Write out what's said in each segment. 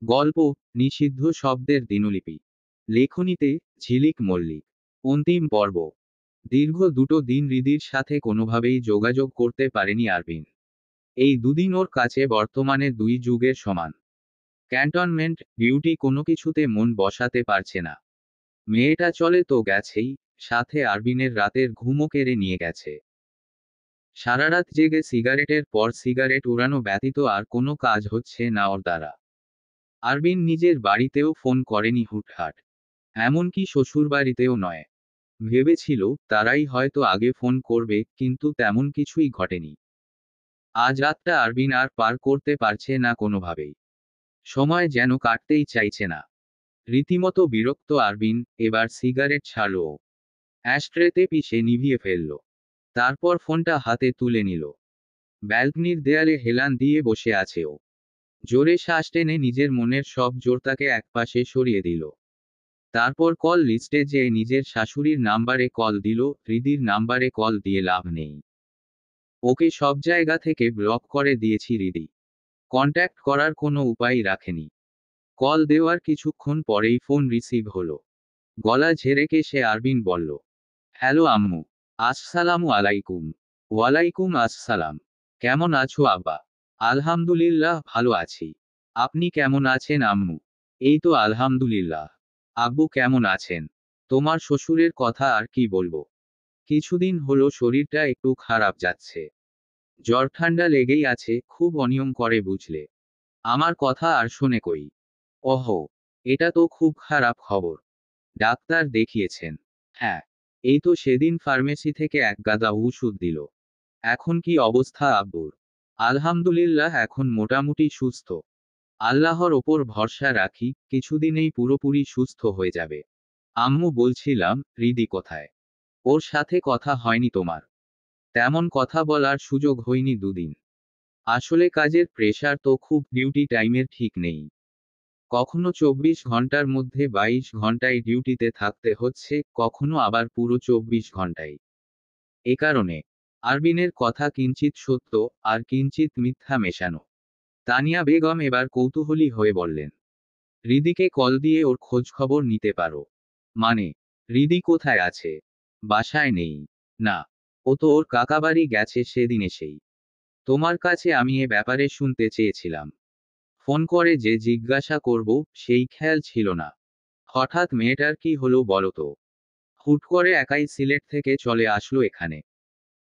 গল্প নিষিদ্ধ শব্দের দিনলিপি। লেখনীতে ঝিলিক মল্লিক। অন্তিম পর্ব। দীর্ঘ দুটো দিন হৃদির সাথে কোনোভাবেই যোগাযোগ করতে পারেনি আরবিন। এই দুদিন ওর কাছে বর্তমানে দুই যুগের সমান। ক্যান্টনমেন্ট ডিউটি কোনো কিছুতে মন বসাতে পারছে না। মেয়েটা চলে তো গেছেই, সাথে আরবিনের রাতের ঘুমও কেড়ে নিয়ে গেছে। সারারাত জেগে সিগারেটের পর সিগারেট উড়ানো ব্যতীত আর কোনো কাজ হচ্ছে না ওর দ্বারা। আরবিন নিজের বাড়িতেও ফোন করেনি হুটহাট, এমনকি শ্বশুরবাড়িতেও নয়। ভেবেছিল তারাই হয়তো আগে ফোন করবে, কিন্তু তেমন কিছুই ঘটেনি। আজ রাতটা আরবিন আর পার করতে পারছে না কোনোভাবেই। সময় যেন কাটতেই চাইছে না। রীতিমতো বিরক্ত আরবিন এবার সিগারেট ছাড়ল ও। অ্যাশট্রেতে পিষে নিভিয়ে ফেলল। তারপর ফোনটা হাতে তুলে নিল। ব্যালকনির দেয়ালে হেলান দিয়ে বসে আছে ও। জোরে শ্বাস টেনে নিজের মনের সব জোরটাকে একপাশে সরিয়ে দিল। তারপর কল লিস্টে যেয়ে নিজের শাশুড়ির নাম্বারে কল দিল। হৃদির নাম্বারে কল দিয়ে লাভ নেই। ওকে সব জায়গা থেকে ব্লক করে দিয়েছি হৃদি। কন্ট্যাক্ট করার কোনো উপায় রাখেনি। কল দেওয়ার কিছুক্ষণ পরেই ফোন রিসিভ হলো। গলা ঝেড়ে সে আরবিন বলল, হ্যালো আম্মু। আসসালামু আলাইকুম। ওয়ালাইকুম আসসালাম। কেমন আছো আব্বা? আলহামদুলিল্লাহ ভালো আছি। আপনি কেমন আছেন আম্মু? এই তো আলহামদুলিল্লাহ। আব্বু কেমন আছেন? তোমার শ্বশুরের কথা আর কি বলবো। কিছুদিন হলো শরীরটা একটু খারাপ যাচ্ছে। জ্বর ঠান্ডা লেগেই আছে, খুব অনিয়ম করে বুঝলে। আমার কথা আর শোনে কই। ওহো, এটা তো খুব খারাপ খবর। ডাক্তার দেখিয়েছেন? হ্যাঁ, এই তো সেদিন ফার্মেসি থেকে এক গাদা ওষুধ দিল। এখন কি অবস্থা আব্বুর? আলহামদুলিল্লাহ এখন মোটামুটি সুস্থ। আল্লাহর ওপর ভরসা রাখি, কিছুদিনেই পুরোপুরি সুস্থ হয়ে যাবে। আম্মু বলছিলাম, হৃদি কোথায়? ওর সাথে কথা হয়নি তোমার? তেমন কথা বলার সুযোগ হয়নি দুদিন। আসলে কাজের প্রেশার তো খুব, ডিউটি টাইমের ঠিক নেই। কখনো 24 ঘন্টার মধ্যে 22 ঘন্টায় ডিউটিতে থাকতে হচ্ছে, কখনো আবার পুরো 24 ঘন্টাই। এ কারণে আরবিনের কথা কিঞ্চিত সত্য আর কিঞ্চিত মিথ্যা মেশানো। তানিয়া বেগম এবার কৌতূহলী হয়ে বললেন, হৃদিকে কল দিয়ে ওর খোঁজ খবর নিতে পারো? মানে, হৃদি কোথায় আছে? বাসায় নেই? না, ও তো ওর কাকাবাড়ি গেছে সেদিন এসেই। তোমার কাছে আমি এ ব্যাপারে শুনতে চেয়েছিলাম। ফোন করে যে জিজ্ঞাসা করব, সেই খেয়াল ছিল না। হঠাৎ মেয়েটার কি হলো বলো তো? হুট করে একাই সিলেট থেকে চলে আসলো এখানে।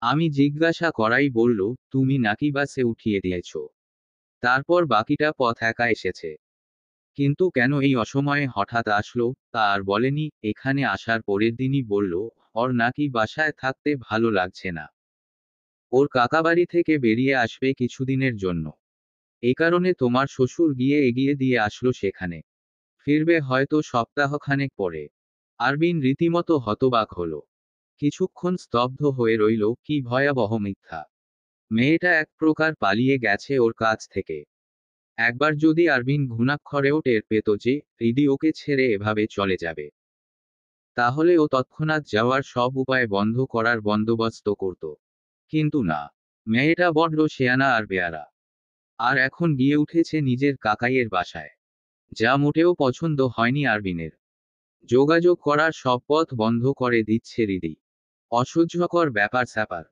আমি জিজ্ঞাসা করাই বলল, তুমি নাকি বাসে উঠিয়ে দিয়েছ। তারপর বাকিটা পথ একা এসেছে। কিন্তু কেন এই অসময়ে হঠাৎ আসলো, তা আর বলেনি। এখানে আসার পরের দিনই বলল, ওর নাকি বাসায় থাকতে ভালো লাগছে না। ওর কাকাবাড়ি থেকে বেরিয়ে আসবে কিছুদিনের জন্য। এ কারণে তোমার শ্বশুর গিয়ে এগিয়ে দিয়ে আসলো সেখানে। ফিরবে হয়তো সপ্তাহখানেক পরে। আরবিন রীতিমতো হতবাক হলো। কিছুক্ষণ স্তব্ধ হয়ে রইল, কি ভয়াবহ মিথ্যা। মেয়েটা এক প্রকার পালিয়ে গেছে ওর কাছ থেকে। একবার যদি আরবিন ঘুণাক্ষরেও টের পেত যে হৃদি ওকে ছেড়ে এভাবে চলে যাবে, তাহলে ও তৎক্ষণাৎ যাওয়ার সব উপায় বন্ধ করার বন্দোবস্ত করত। কিন্তু না, মেয়েটা বড্ড শেয়ানা আর বেয়ারা। আর এখন গিয়ে উঠেছে নিজের কাকাইয়ের বাসায়, যা মোটেও পছন্দ হয়নি আরবিনের। যোগাযোগ করার সব পথ বন্ধ করে দিচ্ছে হৃদি। অসহ্যকর ব্যাপার স্যাপার।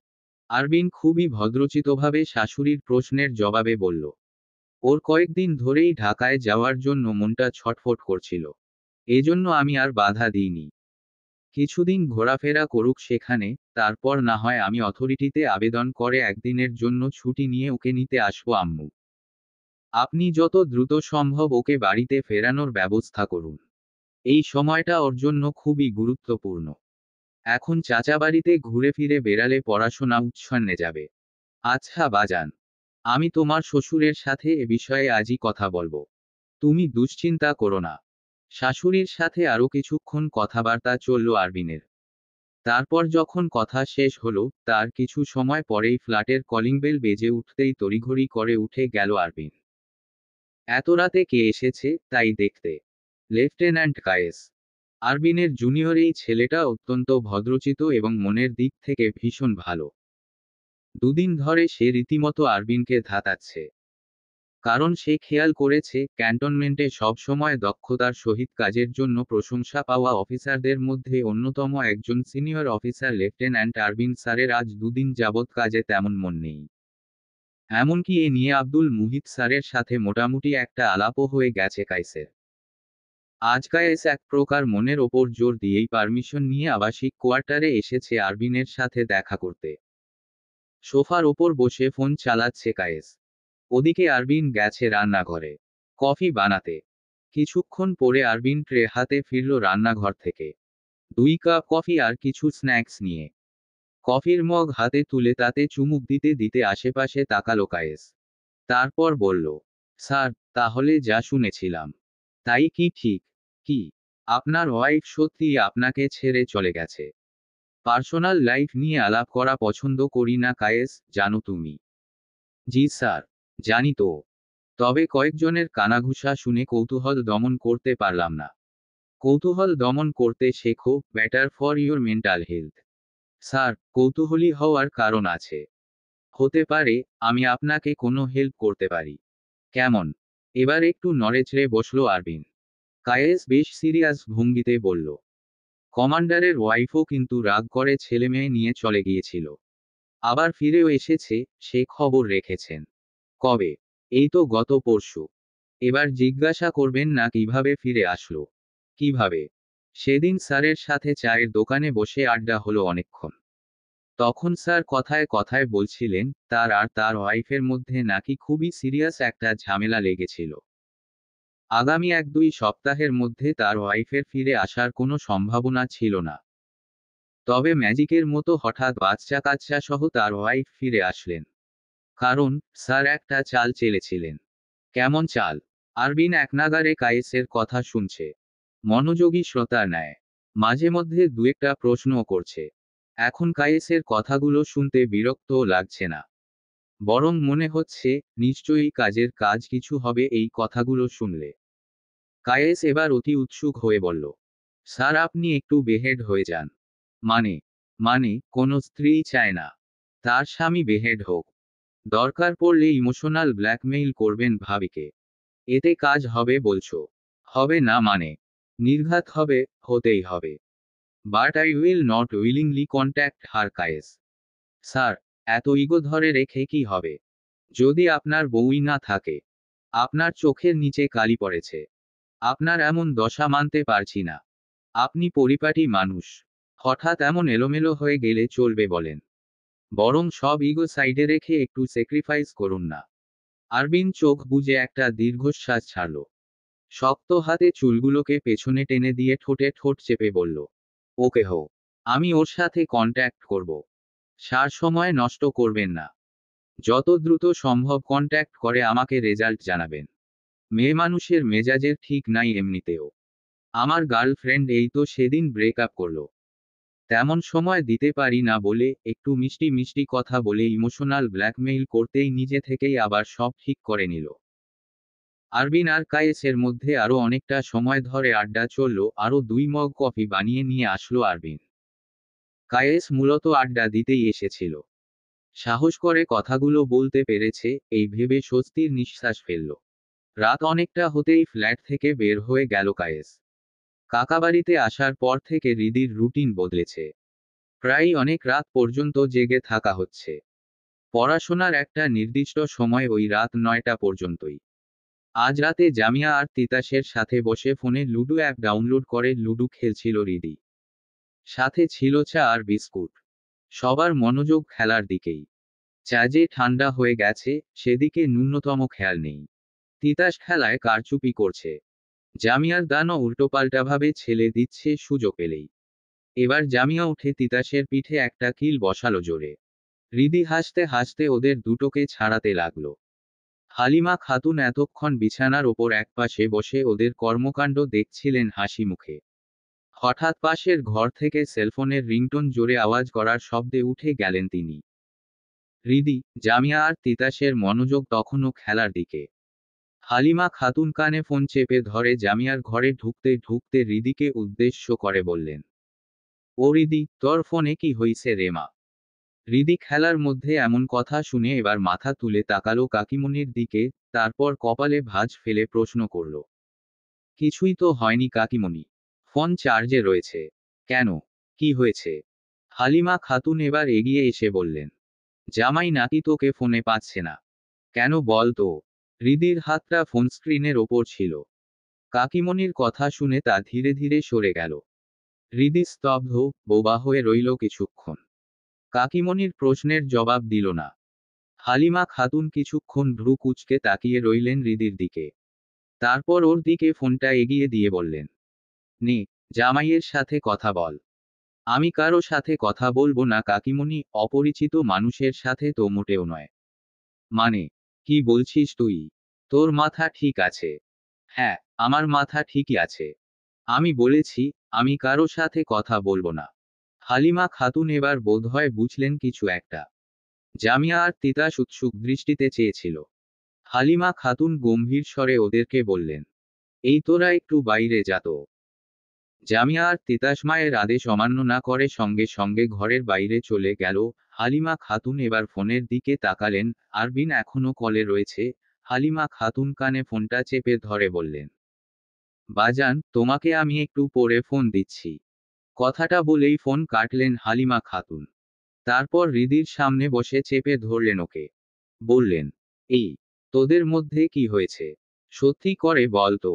আরবিন খুবই ভদ্রচিতভাবে শাশুড়ির প্রশ্নের জবাবে বলল, ওর কয়েকদিন ধরেই ঢাকায় যাওয়ার জন্য মনটা ছটফট করছিল। এজন্য আমি আর বাধা দিইনি। কিছুদিন ঘোরাফেরা করুক সেখানে, তারপর না হয় আমি অথরিটিতে আবেদন করে একদিনের জন্য ছুটি নিয়ে ওকে নিতে আসবো আম্মু। আপনি যত দ্রুত সম্ভব ওকে বাড়িতে ফেরানোর ব্যবস্থা করুন। এই সময়টা ওর জন্য খুবই গুরুত্বপূর্ণ। এখন চাচাবাড়িতে ঘুরে ফিরে বেড়ালে পড়াশোনা উচ্ছন্নে যাবে। আচ্ছা বাজান, আমি তোমার শ্বশুরের সাথে এ বিষয়ে আজই কথা বলবো। তুমি দুশ্চিন্তা করো না। শাশুড়ির সাথে আরো কিছুক্ষণ কথাবার্তা চলল আরবিনের। তারপর যখন কথা শেষ হলো, তার কিছু সময় পরেই ফ্ল্যাটের কলিং বেল বেজে উঠতেই তড়িঘড়ি করে উঠে গেল আরবিন। এত রাতে কে এসেছে তাই দেখতে। লেফটেন্যান্ট কায়েস। আরবিনের জুনিয়র এই ছেলেটা অত্যন্ত ভদ্রচিত এবং মনের দিক থেকে ভীষণ ভালো। দুদিন ধরে সে রীতিমতো আরবিনকে ধাতাচ্ছে। কারণ সে খেয়াল করেছে ক্যান্টনমেন্টে সবসময় দক্ষতার সহিত কাজের জন্য প্রশংসা পাওয়া অফিসারদের মধ্যে অন্যতম একজন সিনিয়র অফিসার লেফটেন্যান্ট আরবিন স্যারের আজ দুদিন যাবৎ কাজে তেমন মন নেই। এমনকি এ নিয়ে আব্দুল মুহিত স্যারের সাথে মোটামুটি একটা আলাপও হয়ে গেছে কাইসের। আজ কায়েস এক প্রকার মনের ওপর জোর দিয়েই পারমিশন নিয়ে আবাসিক কোয়ার্টারে এসেছে আরবিনের সাথে দেখা করতে। সোফার ওপর বসে ফোন চালাচ্ছে কায়েস। ওদিকে আরবিন গেছে রান্নাঘরে কফি বানাতে। কিছুক্ষণ পরে আরবিন ট্রে হাতে ফিরল রান্নাঘর থেকে, 2 কাপ কফি আর কিছু স্ন্যাক্স নিয়ে। কফির মগ হাতে তুলে তাতে চুমুক দিতে দিতে আশেপাশে তাকালো কায়েস। তারপর বলল, স্যার, তাহলে যা শুনেছিলাম তাই কি ঠিক? কি, আপনার ওয়াইফ সত্যিই আপনাকে ছেড়ে চলে গেছে? পার্সোনাল লাইফ নিয়ে আলাপ করা পছন্দ করি না কায়েস, জানো তুমি। জি স্যার, জানি তো। তবে কয়েকজনের কানাঘুষা শুনে কৌতূহল দমন করতে পারলাম না। কৌতূহল দমন করতে শেখো, better for your mental health. Sir, কৌতূহলী হওয়ার কারণ আছে। হতে পারে আমি আপনাকে কোনো হেল্প করতে পারি। কেমন? এবার একটু নড়েচড়ে বসলো আরবিন। কায়েস বেশ সিরিয়াস ভঙ্গিতে বলল, কমান্ডারের ওয়াইফও কিন্তু রাগ করে ছেলেমেয়ে নিয়ে চলে গিয়েছিল। আবার ফিরেও এসেছে, সে খবর রেখেছেন? কবে? এই তো গত পরশু। এবার জিজ্ঞাসা করবেন না কিভাবে ফিরে আসলো। কিভাবে? সেদিন স্যারের সাথে চায়ের দোকানে বসে আড্ডা হলো অনেকক্ষণ। তখন স্যার কথায় কথায় বলছিলেন তার আর তার ওয়াইফের মধ্যে নাকি খুবই সিরিয়াস একটা ঝামেলা লেগেছিল। আগামী 1-2 সপ্তাহের মধ্যে তার ওয়াইফের ফিরে আসার কোনো সম্ভাবনা ছিল না। তবে ম্যাজিকের মতো হঠাৎ বাচ্চা কাচ্চা সহ তার ওয়াইফ ফিরে আসলেন। কারণ স্যার একটা চাল চেলেছিলেন। কেমন চাল? আরবিন একনাগাড়ে কায়েসের কথা শুনছে, মনোযোগী শ্রোতার ন্যায়। মাঝে মধ্যে দু-একটা প্রশ্নও করছে। এখন কায়েসের কথাগুলো শুনতে বিরক্তও লাগছে না, বরং মনে হচ্ছে নিশ্চয়ই কাজের কাজ কিছু হবে এই কথাগুলো শুনলে। কায়েস এবার অতি উৎসুক হয়ে বলল, স্যার আপনি একটু বেহেড হয়ে যান। মানে? মানে কোনো স্ত্রী চায় না তার স্বামী বেহেড হোক? দরকার পড়লে ইমোশনাল ব্ল্যাকমেইল করবেন ভাবিকে। এতে কাজ হবে বলছো? হবে না মানে? নির্ঘাত হবে, হতেই হবে। But I will not willingly contact her Kayes. Sir, এত ইগো ধরে রেখে কি হবে? যদি আপনার বউই না থাকে? আপনার চোখের নিচে কালি পড়েছে। আপনার এমন দশা মানতে পারছি না। আপনি পরিপাটি মানুষ। হঠাৎ এমন এলোমেলো হয়ে গেলে চলবে বলেন? বরং সব ইগো সাইডে রেখে একটু স্যাক্রিফাইস করুন না। আরবিন চোখ বুজে একটা দীর্ঘশ্বাস ছাড়ল। শক্ত হাতে চুলগুলোকে পেছনে টেনে দিয়ে ঠোঁটে ঠোঁট চেপে বলল, ওকে হো। আমি ওর সাথে কন্ট্যাক্ট করব। সার সময় নষ্ট করবেন না। যত দ্রুত সম্ভব কন্ট্যাক্ট করে আমাকে রেজাল্ট জানাবেন। মেয়ে মানুষের মেজাজের ঠিক নাই এমনিতেও। আমার গার্লফ্রেন্ড এই তো সেদিন ব্রেকআপ করলো। তেমন সময় দিতে পারি না বলে একটু মিষ্টি মিষ্টি কথা বলে ইমোশনাল ব্ল্যাকমেইল করতেই নিজে থেকেই আবার সব ঠিক করে নিল। আরবিন আর কায়েসের মধ্যে আরো অনেকটা সময় ধরে আড্ডা চলল। আরো 2 মগ কফি বানিয়ে নিয়ে আসলো আরবিন। কায়েস মূলত আড্ডা দিতেই এসেছিল। সাহস করে কথাগুলো বলতে পেরেছে এই ভেবে স্বস্তির নিঃশ্বাস ফেলল। রাত অনেকটা হতেই ফ্ল্যাট থেকে বের হয়ে গেল কায়েস। কাকাবাড়িতে আসার পর থেকে হৃদির রুটিন বদলেছে। প্রায় অনেক রাত পর্যন্ত জেগে থাকা হচ্ছে। পড়াশোনার একটা নির্দিষ্ট সময় ওই রাত 9টা পর্যন্তই। আজ রাতে জামিয়া আর তিতাসের সাথে বসে ফোনে লুডো অ্যাপ ডাউনলোড করে লুডো খেলছিল হৃদি। সাথে ছিল চা আর বিস্কুট। সবার মনোযোগ খেলার দিকেই। চা যে ঠান্ডা হয়ে গেছে সেদিকে ন্যূনতম খেয়াল নেই। তিতাস খেলায় কারচুপি করছে। জামিয়ার দানও উল্টোপাল্টাভাবে ছেলে দিচ্ছে সুযোগ পেলেই। এবার জামিয়া উঠে তিতাসের পিঠে একটা কিল বসালো জোরে। হৃদি হাসতে হাসতে ওদের দুটোকে ছাড়াতে লাগলো। হালিমা খাতুন এতক্ষণ বিছানার ওপর একপাশে বসে ওদের কর্মকাণ্ড দেখছিলেন হাসি মুখে। হঠাৎ পাশের ঘর থেকে সেলফোনের রিংটোন জোরে আওয়াজ করার শব্দে উঠে গেলেন তিনি। হৃদি, জামিয়া আর তিতাসের মনোযোগ তখনও খেলার দিকে। হালিমা খাতুন কানে ফোন চেপে ধরে জামিয়ার ঘরে ঢুকতে ঢুকতে হৃদিকে উদ্দেশ্য করে বললেন, ও হৃদি, তোর ফোনে কি হইছে রে মা? হৃদি খেলার মধ্যে এমন কথা শুনে এবার মাথা তুলে তাকালো কাকিমণির দিকে, তারপর কপালে ভাঁজ ফেলে প্রশ্ন করল, কিছুই তো হয়নি কাকিমণি। ফোন চার্জে রয়েছে। কেন? কি হয়েছে? হালিমা খাতুন এবার এগিয়ে এসে বললেন, জামাই নাকি তোকে ফোনে পাচ্ছে না। কেন বল তো? হৃদির হাতটা ফোন স্ক্রিনের ওপর ছিল। কাকিমণির কথা শুনে তা ধীরে ধীরে সরে গেল। হৃদি স্তব্ধ, বোবা হয়ে রইল কিছুক্ষণ। কাকিমণির প্রশ্নের জবাব দিল না। হালিমা খাতুন কিছুক্ষণ ভ্রু কুঁচকে তাকিয়ে রইলেন হৃদির দিকে। তারপর ওর দিকে ফোনটা এগিয়ে দিয়ে বললেন, নে, জামাইয়ের সাথে কথা বল। আমি কারো সাথে কথা বলবো না কাকিমণি, অপরিচিত মানুষের সাথে তো মোটেও নয়। মানে, কি বলছিস তুই? তোর মাথা ঠিক আছে? হ্যাঁ, আমার মাথা ঠিকই আছে। আমি বলেছি, আমি কারো সাথে কথা বলবো না। হালিমা খাতুন এবার বোধহয় বুঝলেন কিছু একটা। জামিয়া আর তিতাস উৎসুক দৃষ্টিতে চেয়েছিল। হালিমা খাতুন গম্ভীর স্বরে ওদেরকে বললেন, এই তোরা একটু বাইরে যা তো। জামিয়া আর তিতাস মায়ের আদেশ অমান্য না করে সঙ্গে সঙ্গে ঘরের বাইরে চলে গেল। হালিমা খাতুন এবার ফোনের দিকে তাকালেন। আরবিন এখনো কলে রয়েছে। হালিমা খাতুন কানে ফোনটা চেপে ধরে বললেন, বাজান, তোমাকে আমি একটু পরে ফোন দিচ্ছি। কথাটা বলেই ফোন কাটলেন হালিমা খাতুন। তারপর হৃদির সামনে বসে চেপে ধরলেন ওকে। বললেন, এই, তোদের মধ্যে কি হয়েছে? সত্যি করে বল তো।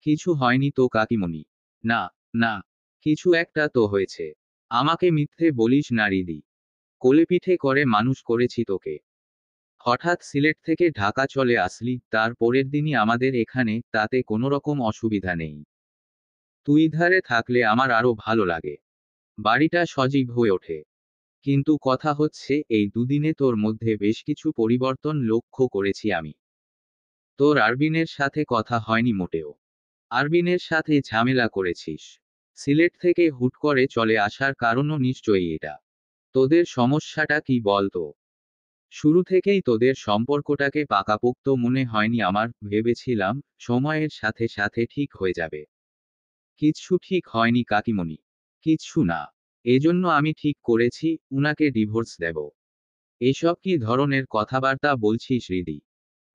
কিছু হয়নি তো কাকিমণি। না, না, কিছু একটা তো হয়েছে। আমাকে মিথ্যে বলিস না হৃদি। কোলেপিঠে করে মানুষ করেছি তোকে। হঠাৎ সিলেট থেকে ঢাকা চলে আসলি, তার পরের দিনই আমাদের এখানে, তাতে কোনো রকম অসুবিধা নেই। তুই ধারে থাকলে আমার আরো ভালো লাগে। বাড়িটা সজীব হয়ে ওঠে। কিন্তু কথা হচ্ছে, এই দুদিনে তোর মধ্যে বেশ কিছু পরিবর্তন লক্ষ্য করেছি আমি। তোর আরবিনের সাথে কথা হয়নি মোটেও। আরবিনের সাথে ঝামেলা করেছিস। সিলেট থেকে হুট করে চলে আসার কারণও নিশ্চয়ই এটা। তোদের সমস্যাটা কি বলতো? শুরু থেকেই তোদের সম্পর্কটাকে পাকাপোক্ত মনে হয়নি আমার, ভেবেছিলাম সময়ের সাথে সাথে ঠিক হয়ে যাবে। কিচ্ছু ঠিক হয়নি কাকিমণি। কিচ্ছু না। এজন্য আমি ঠিক করেছি, উনাকে ডিভোর্স দেব। এসব কি ধরনের কথাবার্তা বলছিস হৃদি?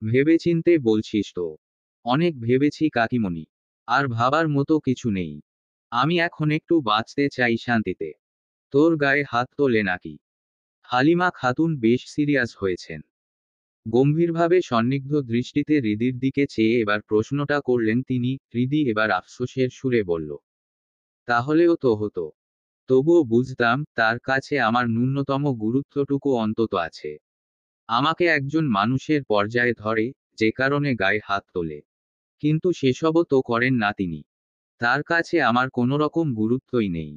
ভেবেচিন্তে বলছিস তো? অনেক ভেবেছি কাকিমণি। আর ভাবার মতো কিছু নেই। আমি এখন একটু বাঁচতে চাই শান্তিতে। তোর গায়ে হাত তোলে নাকি? হালিমা খাতুন বেশ সিরিয়াস হয়েছেন। গম্ভীরভাবে সন্নিগ্ধ দৃষ্টিতে হৃদির দিকে চেয়ে এবার প্রশ্নটা করলেন তিনি। হৃদি এবার আফসোসের সুরে বলল, তাহলেও তো হতো। তবুও বুঝতাম, তার কাছে আমার ন্যূনতম গুরুত্বটুকু অন্তত আছে। আমাকে একজন মানুষের পর্যায়ে ধরে, যে কারণে গায়ে হাত তোলে। কিন্তু সেসবও তো করেন না তিনি। তার কাছে আমার কোনোরকম গুরুত্বই নেই।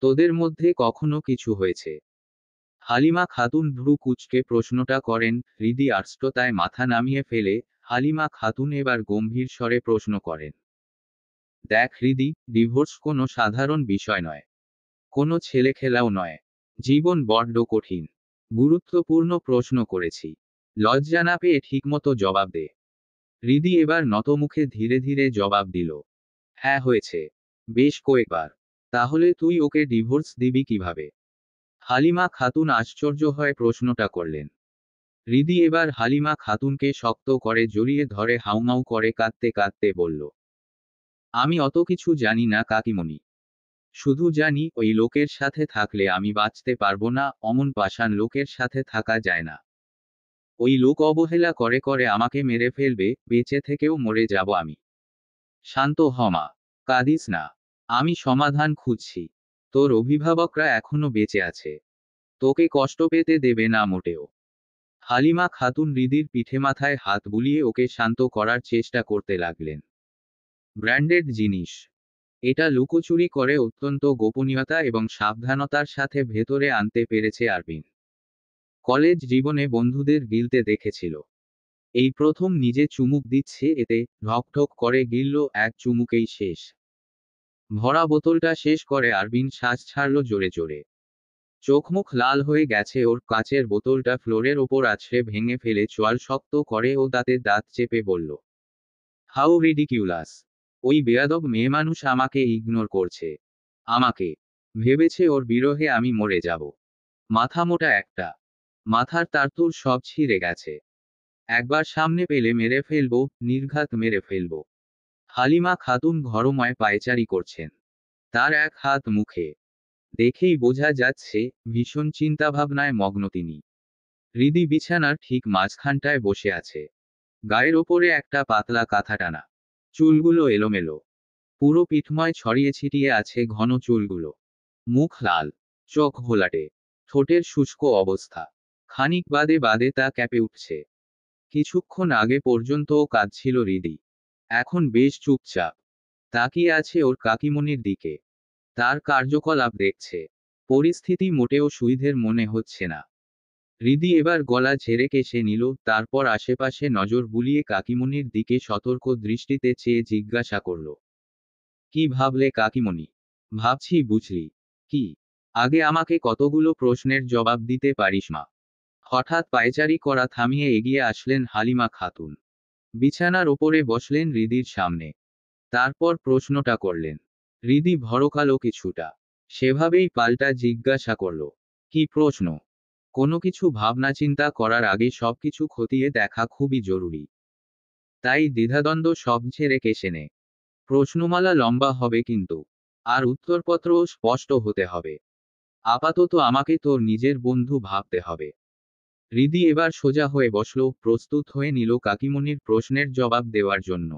তোদের মধ্যে কখনো কিছু হয়েছে? হালিমা খাতুন ভ্রু কুঁচকে প্রশ্নটা করেন। হৃদি আড়ষ্টতায় মাথা নামিয়ে ফেলে। হালিমা খাতুন এবার গম্ভীর স্বরে প্রশ্ন করেন, দেখ হৃদি, ডিভোর্স কোনো সাধারণ বিষয় নয়। কোনো ছেলেখেলাও নয়। জীবন বড্ড কঠিন। গুরুত্বপূর্ণ প্রশ্ন করেছি। লজ্জা না পেয়ে ঠিকমতো জবাব দে। হৃদি এবার নতমুখে ধীরে ধীরে জবাব দিল, হ্যাঁ হয়েছে। বেশ কয়েকবার। তাহলে তুই ওকে ডিভোর্স দিবি কিভাবে? হালিমা খাতুন আশ্চর্য হয়ে প্রশ্নটা করলেন। হৃদি এবার হালিমা খাতুনকে শক্ত করে জড়িয়ে ধরে হাউমাউ করে কাঁদতে কাঁদতে বলল, আমি অত কিছু জানি না কাকিমণি। শুধু জানি, ওই লোকের সাথে থাকলে আমি বাঁচতে পারবো না, অমন পাষাণ লোকের সাথে থাকা যায় না। ওই লোক অবহেলা করে করে আমাকে মেরে ফেলবে, বেঁচে থেকেও মরে যাব আমি। শান্ত হ মা। কাঁদিস না। আমি সমাধান খুঁজছি। তোর অভিভাবকরা এখনো বেঁচে আছে। তোকে কষ্ট পেতে দেবে না মোটেও। হালিমা খাতুন হৃদির পিঠে মাথায় হাত বুলিয়ে ওকে শান্ত করার চেষ্টা করতে লাগলেন। ব্র্যান্ডেড জিনিস। এটা লুকোচুরি করে অত্যন্ত গোপনীয়তা এবং সাবধানতার সাথে ভেতরে আনতে পেরেছে আরবিন। কলেজ জীবনে বন্ধুদের গিলতে দেখেছিল। এই প্রথম নিজে চুমুক দিচ্ছে, এতে ঢকঢক করে গিলল, এক চুমুকেই শেষ। ভরা বোতলটা শেষ করে আরবিন শ্বাস ছাড়ল জোরে জোরে। চোখমুখ লাল হয়ে গেছে ওর। কাচের বোতলটা ফ্লোরের ওপর আছড়ে ভেঙে ফেলে চোয়াল শক্ত করে ও দাঁতে দাঁত চেপে বলল, হাউ রিডিকিউলাস। ওই বেয়াদব মেয়েমানুষ আমাকে ইগনোর করছে। আমাকে ভেবেছে ওর বিরহে আমি মরে যাব। মাথা মোটা একটা, মাথার তারতুর সব ছিঁড়ে গেছে। একবার সামনে পেলে মেরে ফেলবো, নির্ঘাত মেরে ফেলবো। হালিমা খাতুন ঘরময় পায়চারি করছেন। তার এক হাত মুখে, দেখেই বোঝা যাচ্ছে ভীষণ চিন্তাভাবনায় মগ্ন তিনি। হৃদি বিছানার ঠিক মাঝখানটায় বসে আছে। গায়ের ওপরে একটা পাতলা কাঁথা টানা, চুলগুলো এলোমেলো, পুরো পিঠময় ছড়িয়ে ছিটিয়ে আছে ঘন চুলগুলো। মুখ লাল, চোখ ঘোলাটে, ঠোঁটের শুষ্ক অবস্থা। খানিক বাদে বাদে তা কেঁপে উঠছে। কিছুক্ষণ আগে পর্যন্তও কাঁদছিল হৃদি, এখন বেশ চুপচাপ তাকিয়ে আছে ওর কাকিমণির দিকে। তার কার্যকলাপ দেখছে। পরিস্থিতি মোটেও সুবিধের মনে হচ্ছে না। হৃদি এবার গলা ঝেড়ে কেশে নিল, তারপর আশেপাশে নজর বুলিয়ে কাকিমণির দিকে সতর্ক দৃষ্টিতে চেয়ে জিজ্ঞাসা করল, কি ভাবলে কাকিমণি? ভাবছি বুঝলি। কি? আগে আমাকে কতগুলো প্রশ্নের জবাব দিতে পারিস মা। হঠাৎ পায়চারি করা থামিয়ে এগিয়ে আসলেন হালিমা খাতুন। বিছানার ওপরে বসলেন হৃদির সামনে। তারপর প্রশ্নটা করলেন। হৃদি ভড়কালো কিছুটা। সেভাবেই পাল্টা জিজ্ঞাসা করল, কি প্রশ্ন? কোনো কিছু ভাবনা চিন্তা করার আগে সবকিছু খতিয়ে দেখা খুবই জরুরি। তাই দ্বিধাদ্বন্দ্ব সব ছেড়ে কেশে নে। প্রশ্নমালা লম্বা হবে কিন্তু, আর উত্তরপত্রও স্পষ্ট হতে হবে। আপাতত আমাকে তোর নিজের বন্ধু ভাবতে হবে। হৃদি এবার সোজা হয়ে বসল, প্রস্তুত হয়ে নিল কাকিমণির প্রশ্নের জবাব দেওয়ার জন্য।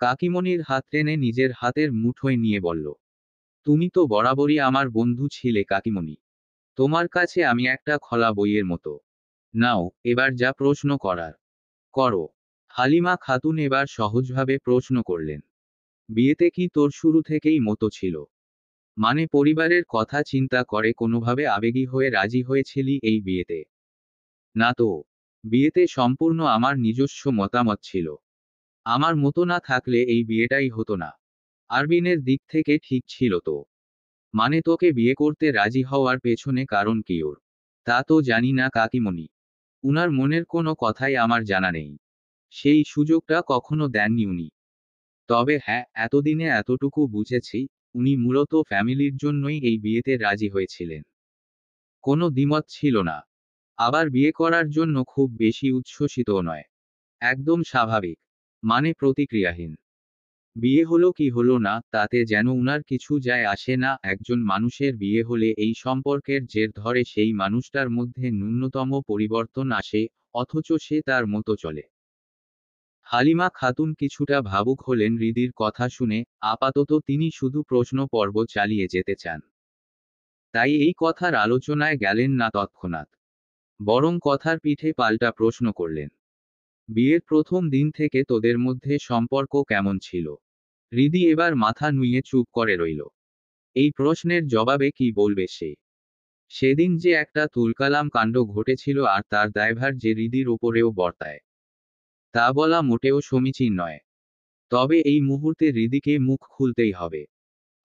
কাকিমণির হাত টেনে নিজের হাতের মুঠোয় নিয়ে বলল, তুমি তো বরাবরই আমার বন্ধু ছিলে কাকিমণি। তোমার কাছে আমি একটা খোলা বইয়ের মতো। নাও, এবার যা প্রশ্ন করার করো। হালিমা খাতুন এবার সহজভাবে প্রশ্ন করলেন, বিয়েতে কি তোর শুরু থেকেই মতো ছিল? মানে পরিবারের কথা চিন্তা করে কোনোভাবে আবেগী হয়ে রাজি হয়েছিলি এই বিয়েতে? না তো। বিয়েতে সম্পূর্ণ আমার নিজস্ব মতামত ছিল। আমার মতো না থাকলে এই বিয়েটাই হতো না। আরবিনের দিক থেকে ঠিক ছিল তো? মানে তোকে বিয়ে করতে রাজি হওয়ার পেছনে কারণ কি ওর? তা তো জানি না কাকিমণি। উনার মনের কোনো কথাই আমার জানা নেই। সেই সুযোগটা কখনো দেননি উনি। তবে হ্যাঁ, এতদিনে এতটুকু বুঝেছি, উনি মূলত ফ্যামিলির জন্যই এই বিয়েতে রাজি হয়েছিলেন। কোনো দ্বিমত ছিল না। আবার বিয়ে করার জন্য খুব বেশি উচ্ছ্বসিতও নয়। একদম স্বাভাবিক। মানে প্রতিক্রিয়াহীন। বিয়ে হলো কি হলো না তাতে যেন উনার কিছু যায় আসে না। একজন মানুষের বিয়ে হলে এই সম্পর্কের জের ধরে সেই মানুষটার মধ্যে ন্যূনতম পরিবর্তন আসে, অথচ সে তার মতো চলে। হালিমা খাতুন কিছুটা ভাবুক হলেন হৃদির কথা শুনে। আপাতত তিনি শুধু প্রশ্ন পর্ব চালিয়ে যেতে চান। তাই এই কথার আলোচনায় গেলেন না তৎক্ষণাৎ, বরং কথার পিঠে পাল্টা প্রশ্ন করলেন, বিয়ের প্রথম দিন থেকে তোদের মধ্যে সম্পর্ক কেমন ছিল? হৃদি এবার মাথা নুইয়ে চুপ করে রইল। এই প্রশ্নের জবাবে কি বলবে সে? সেদিন যে একটা তুলকালাম কাণ্ড ঘটেছিল আর তার দায়ভার যে হৃদির ওপরেও বর্তায়, তা বলা মোটেও সমীচীন নয়। তবে এই মুহূর্তে হৃদিকে মুখ খুলতেই হবে।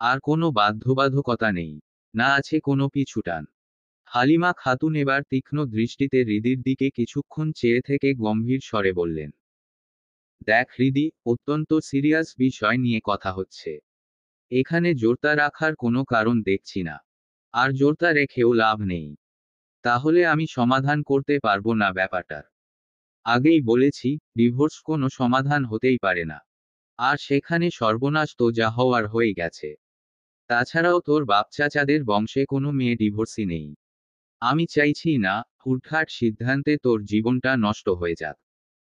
আর কোনো বাধ্যবাধকতা নেই। না আছে কোনো পিছুটান। হালিমা খাতুন এবার তীক্ষ্ণ দৃষ্টিতে হৃদির দিকে কিছুক্ষণ চেয়ে থেকে গম্ভীর স্বরে বললেন, দেখ হৃদি, অত্যন্ত সিরিয়াস বিষয় নিয়ে কথা হচ্ছে। এখানে জোরতা রাখার কোনো কারণ দেখছি না। আর জোরতা রেখেও লাভ নেই। তাহলে আমি সমাধান করতে পারবো না ব্যাপারটার। আগেই বলেছি, ডিভোর্স কোনো সমাধান হতেই পারে না। আর সেখানে সর্বনাশ তো যা হওয়ার হয়ে গেছে। তাছাড়াও তোর বাপ চাচাদের বংশে কোনো মেয়ে ডিভোর্সি নেই। আমি চাইছি না হুটহাট সিদ্ধান্তে তোর জীবনটা নষ্ট হয়ে যাক।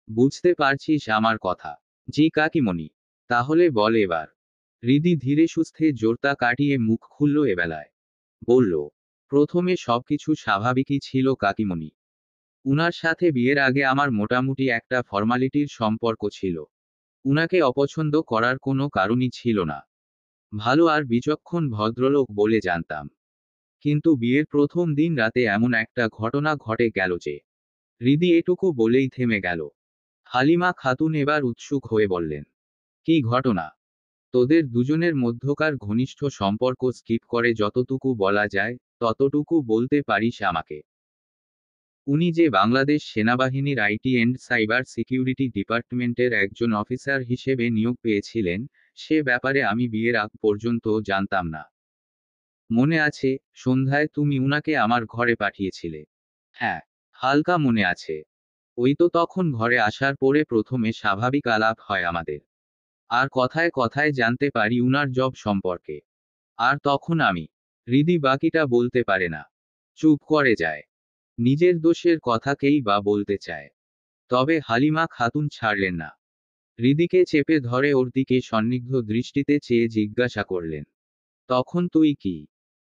বুঝতে পারছিস আমার কথা? জি কাকিমণি। তাহলে বল এবার। হৃদি ধীরে সুস্থে জোরতা কাটিয়ে মুখ খুলল এবেলায়। বলল, প্রথমে সবকিছু স্বাভাবিকই ছিল কাকিমণি। উনার সাথে বিয়ের আগে আমার মোটামুটি একটা ফর্মালিটির সম্পর্ক ছিল। উনাকে অপছন্দ করার কোনো কারণই ছিল না। ভালো আর বিচক্ষণ ভদ্রলোক বলে জানতাম। কিন্তু বিয়ের প্রথম দিন রাতে এমন একটা ঘটনা ঘটে গেল যে। হৃদি এটুকু বলেই থেমে গেল। হালিমা খাতুন এবার উৎসুক হয়ে বললেন, কি ঘটনা? তোদের দুজনের মধ্যকার ঘনিষ্ঠ সম্পর্ক স্কিপ করে যতটুকু বলা যায়, ততটুকু বলতে পারিস আমাকে? উনি যে বাংলাদেশ সেনাবাহিনীর আইটি অ্যান্ড সাইবার সিকিউরিটি ডিপার্টমেন্টের একজন অফিসার হিসেবে নিয়োগ পেয়েছিলেন, সে ব্যাপারে আমি বিয়ের আগ পর্যন্ত জানতাম না। মনে আছে, সন্ধ্যায় তুমি উনাকে আমার ঘরে পাঠিয়েছিলে? হ্যাঁ, হালকা মনে আছে। ওই তো তখন ঘরে আসার পরে প্রথমে স্বাভাবিক আলাপ হয় আমাদের। আর কথায় কথায় জানতে পারি উনার জব সম্পর্কে। আর তখন আমি, হৃদি বাকিটা বলতে পারে না। চুপ করে যায়। নিজের দোষের কথাকেই বা বলতে চায়। তবে হালিমা খাতুন ছাড়লেন না। হৃদিকে চেপে ধরে ওর দিকে সন্নিগ্ধ দৃষ্টিতে চেয়ে জিজ্ঞাসা করলেন, তখন তুই কি?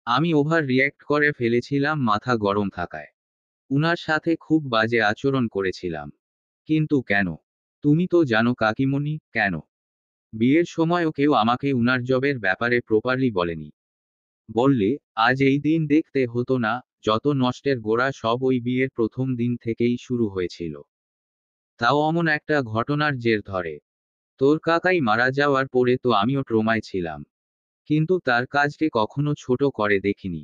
আমি ওভার রিয়্যাক্ট করে ফেলেছিলাম মাথা গরম থাকায়। উনার সাথে খুব বাজে আচরণ করেছিলাম। কিন্তু কেন? তুমি তো জানো কাকিমণি, কেন? বিয়ের সময়ও কেউ আমাকে উনার জবের ব্যাপারে প্রপারলি বলেনি। বললে, আজ এই দিন দেখতে হতো না। যত নষ্টের গোড়া সব ওই বিয়ের প্রথম দিন থেকেই শুরু হয়েছিল। তাও অমন একটা ঘটনার জের ধরে। তোর কাকাই মারা যাওয়ার পরে তো আমিও ট্রমায় ছিলাম। কিন্তু তার কাজকে কখনো ছোট করে দেখিনি।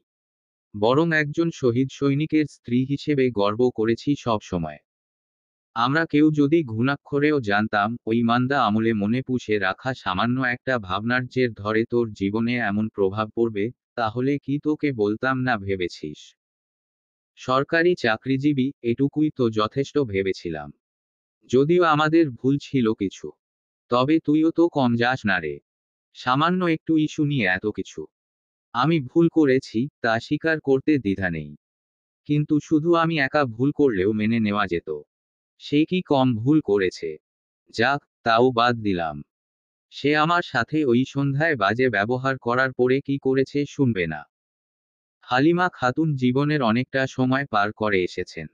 বরং একজন শহীদ সৈনিকের স্ত্রী হিসেবে গর্ব করেছি সব সময়। আমরা কেউ যদি ঘুণাক্ষরেও জানতাম ওই মান্দা আমলে মনে পুষে রাখা সামান্য একটা ভাবনার জের ধরে তোর জীবনে এমন প্রভাব পড়বে, তাহলে কি তোকে বলতাম না ভেবেছিস? সরকারি চাকরিজীবী, এটুকুই তো যথেষ্ট ভেবেছিলাম। যদিও আমাদের ভুল ছিল কিছু। তবে তুইও তো কম যাস না রে। সামান্য একটু ইস্যু নিয়ে এত কিছু। আমি ভুল করেছি, তা স্বীকার করতে দ্বিধা নেই। কিন্তু শুধু আমি একা ভুল করলেও মেনে নেওয়া যেত। সে কি কম ভুল করেছে? যাক, তাও বাদ দিলাম। সে আমার সাথে ওই সন্ধ্যায় বাজে ব্যবহার করার পরে কি করেছে শুনবে না? হালিমা খাতুন জীবনের অনেকটা সময় পার করে এসেছেন।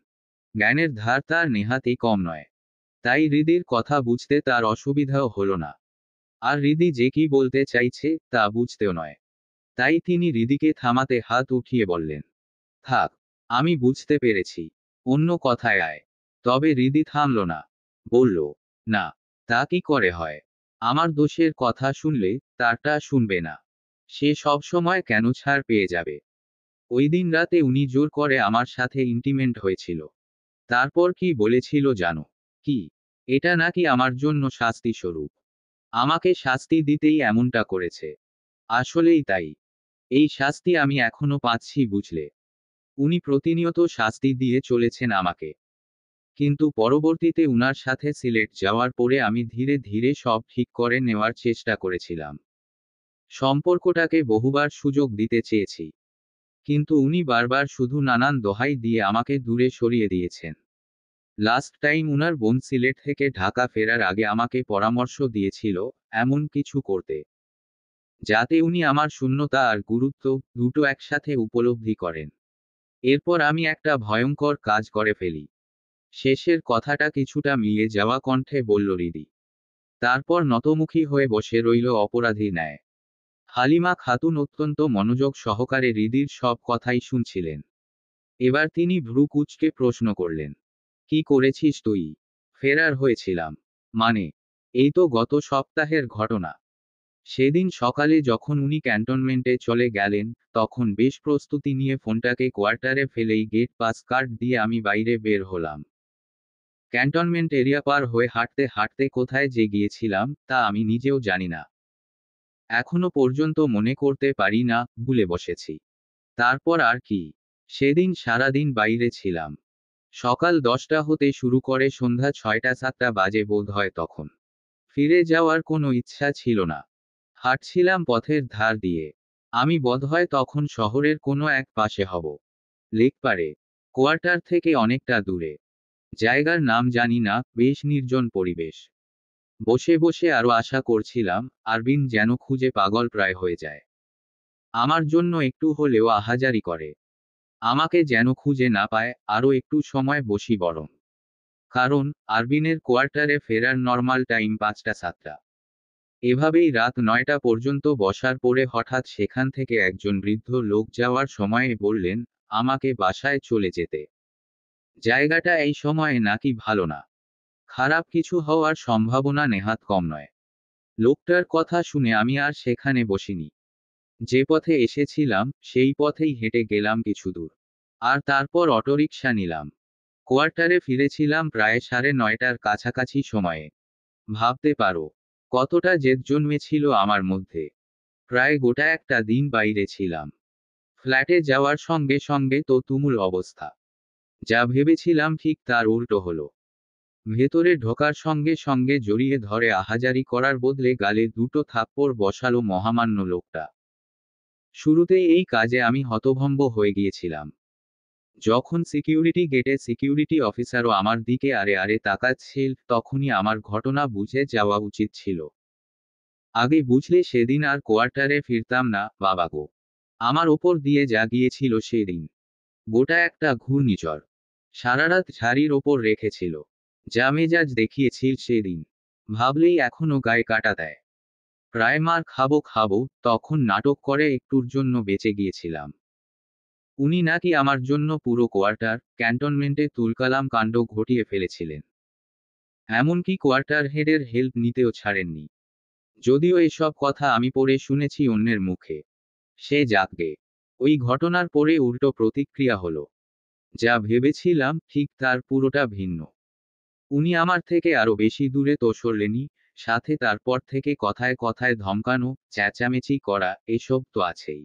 জ্ঞানের ধার তার নেহাতই কম নয়। তাই হৃদির কথা বুঝতে তার অসুবিধাও হলো না। আর হৃদি যে কি বলতে চাইছে তা বুঝতেও নয়। তাই তিনি হৃদিকে থামাতে হাত উঠিয়ে বললেন, থাক, আমি বুঝতে পেরেছি। অন্য কথায় আয়। তবে হৃদি থামল না। বলল, না, তা কি করে হয়? আমার দোষের কথা শুনলে তারটা শুনবে না। সে সব সময় কেন ছাড় পেয়ে যাবে? ওই দিন রাতে উনি জোর করে আমার সাথে ইন্টিমেন্ট হয়েছিল। তারপর কি বলেছিল জানো? কি? এটা নাকি আমার জন্য শাস্তি স্বরূপ। আমাকে শাস্তি দিতেই এমনটা করেছে। আসলেই তাই। এই শাস্তি আমি এখনো পাচ্ছি বুঝলে। উনি প্রতিনিয়ত শাস্তি দিয়ে চলেছেন আমাকে। কিন্তু পরবর্তীতে উনার সাথে সিলেট যাওয়ার পরে আমি ধীরে ধীরে সব ঠিক করে নেওয়ার চেষ্টা করেছিলাম। সম্পর্কটাকে বহুবার সুযোগ দিতে চেয়েছি। কিন্তু উনি বারবার শুধু নানান দোহাই দিয়ে আমাকে দূরে সরিয়ে দিয়েছেন। লাস্ট টাইম উনার বোন সিলেট থেকে ঢাকা ফেরার আগে আমাকে পরামর্শ দিয়েছিল এমন কিছু করতে, যাতে উনি আমার শূন্যতা আর গুরুত্ব দুটো একসাথে উপলব্ধি করেন। এরপর আমি একটা ভয়ঙ্কর কাজ করে ফেলি। শেষের কথাটা কিছুটা মিলিয়ে যাওয়া কণ্ঠে বলল হৃদি। তারপর নতমুখী হয়ে বসে রইল অপরাধী ন্যায়। হালিমা খাতুন অত্যন্ত মনোযোগ সহকারে হৃদির সব কথাই শুনছিলেন। এবার তিনি ভ্রু কুঁচকে প্রশ্ন করলেন, কি করেছিস তুই? ফেরার হয়েছিলাম। মানে? এই তো গত সপ্তাহের ঘটনা। সেদিন সকালে যখন উনি ক্যান্টনমেন্টে চলে গেলেন, তখন বেশ প্রস্তুতি নিয়ে ফোনটাকে কোয়ার্টারে ফেলেই গেট পাস কার্ড দিয়ে আমি বাইরে বের হলাম। ক্যান্টনমেন্ট এরিয়া পার হয়ে হাঁটতে হাঁটতে কোথায় যে গিয়েছিলাম তা আমি নিজেও জানি না। এখনো পর্যন্ত মনে করতে পারি না, ভুলে বসেছি। তারপর আর কি? সেদিন সারাদিন বাইরে ছিলাম। সকাল 10টা হতে শুরু করে সন্ধ্যা 6টা-7টা বাজে বোধ হয় তখন। ফিরে যাওয়ার কোনো ইচ্ছা ছিল না। হাঁটছিলাম পথের ধার দিয়ে। আমি বোধহয় তখন শহরের কোনো এক পাশে হব। লেকপাড়ে। কোয়ার্টার থেকে অনেকটা দূরে। জায়গার নাম জানি না, বেশ নির্জন পরিবেশ। বসে বসে আরো আশা করছিলাম, আরবিন যেন খুঁজে পাগল প্রায় হয়ে যায়। আমার জন্য একটু হলেও আহাজারি করে। আমাকে যেন খুঁজে না পায়, আরো একটু সময় বসি বরং। কারণ, আরবিনের কোয়ার্টারে ফেরার নর্মাল টাইম 5টা-7টা। এভাবেই রাত 9টা পর্যন্ত বসার পরে হঠাৎ সেখান থেকে একজন বৃদ্ধ লোক যাওয়ার সময়ে বললেন, আমাকে বাসায় চলে যেতে। জায়গাটা এই সময়ে নাকি ভালো না। খারাপ কিছু হওয়ার সম্ভাবনা নেহাত কম নয়। লোকটার কথা শুনে আমি আর সেখানে বসিনি। যে পথে এসেছিলাম সেই পথেই হেঁটে গেলাম কিছু দূর। আর তারপর অটোরিকশা নিলাম। কোয়ার্টারে ফিরেছিলাম প্রায় 9:30টার কাছাকাছি সময়ে। ভাবতে পারো, কতটা জেদ জন্মেছিল আমার মধ্যে। প্রায় গোটা একটা দিন বাইরে ছিলাম। ফ্ল্যাটে যাওয়ার সঙ্গে সঙ্গে তো তুমুল অবস্থা। যা ভেবেছিলাম ঠিক তার উল্টো হলো। ভেতরে ঢোকার সঙ্গে সঙ্গে জড়িয়ে ধরে আহাজারি করার বদলে গালে দুটো থাপ্পড় বসালো মহামান্য লোকটা। শুরুতেই এই কাজে আমি হতভম্ব হয়ে গিয়েছিলাম। যখন সিকিউরিটি গেটে সিকিউরিটি অফিসারও আমার দিকে আরে আরে তাকাচ্ছিল, তখনই আমার ঘটনা বুঝে যাওয়া উচিত ছিল। আগে বুঝলে সেদিন আর কোয়ার্টারে ফিরতাম না, বাবাগো। আমার ওপর দিয়ে যা গিয়েছিল সেদিন, গোটা একটা ঘূর্ণিঝড় সারারাত ঝাড়ির ওপর রেখেছিল। যা মেজাজ দেখিয়েছিল সেদিন, ভাবলেই এখনো গায়ে কাটা দেয়। প্রায় মার খাবো খাবো, তখন নাটক করে একটুর জন্য বেঁচে গিয়েছিলাম। উনি নাকি আমার জন্য পুরো কোয়ার্টার ক্যান্টনমেন্টে তুলকালাম কাণ্ড ঘটিয়ে ফেলেছিলেন। এমনকি কোয়ার্টার হেডের হেল্প নিতেও ছাড়েননি। যদিও এসব কথা আমি পড়ে শুনেছি অন্যের মুখে। সে যাকগে, ওই ঘটনার পরে উল্টো প্রতিক্রিয়া হলো। যা ভেবেছিলাম ঠিক তার পুরোটা ভিন্ন। উনি আমার থেকে আরো বেশি দূরে তো সরলেনই, সাথে তারপর থেকে কথায় কথায় ধমকানো, চেঁচামেচি করা, এসব তো আছেই।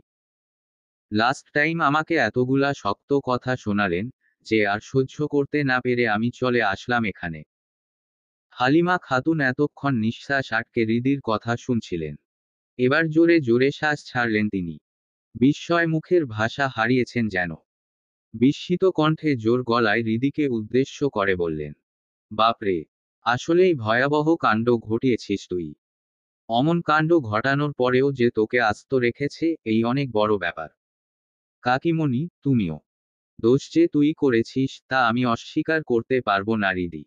লাস্ট টাইম আমাকে এতগুলা শক্ত কথা শোনালেন যে আর সহ্য করতে না পেরে আমি চলে আসলাম এখানে। হালিমা খাতুন এতক্ষণ নিঃশ্বাস আটকে হৃদির কথা শুনছিলেন। এবার জোরে জোরে শ্বাস ছাড়লেন তিনি। বিস্ময় মুখের ভাষা হারিয়েছেন যেন। বিস্মিত কণ্ঠে জোর গলায় হৃদিকে উদ্দেশ্য করে বললেন, বাপরে, আসলেই ভয়াবহ কাণ্ড ঘটিয়েছিস তুই। অমন কাণ্ড ঘটানোর পরেও যে তোকে আস্ত রেখেছে, এই অনেক বড় ব্যাপার। কাকিমণি, তুমিও। দোষ যে তুই করেছিস তা আমি অস্বীকার করতে পারবো না হৃদি।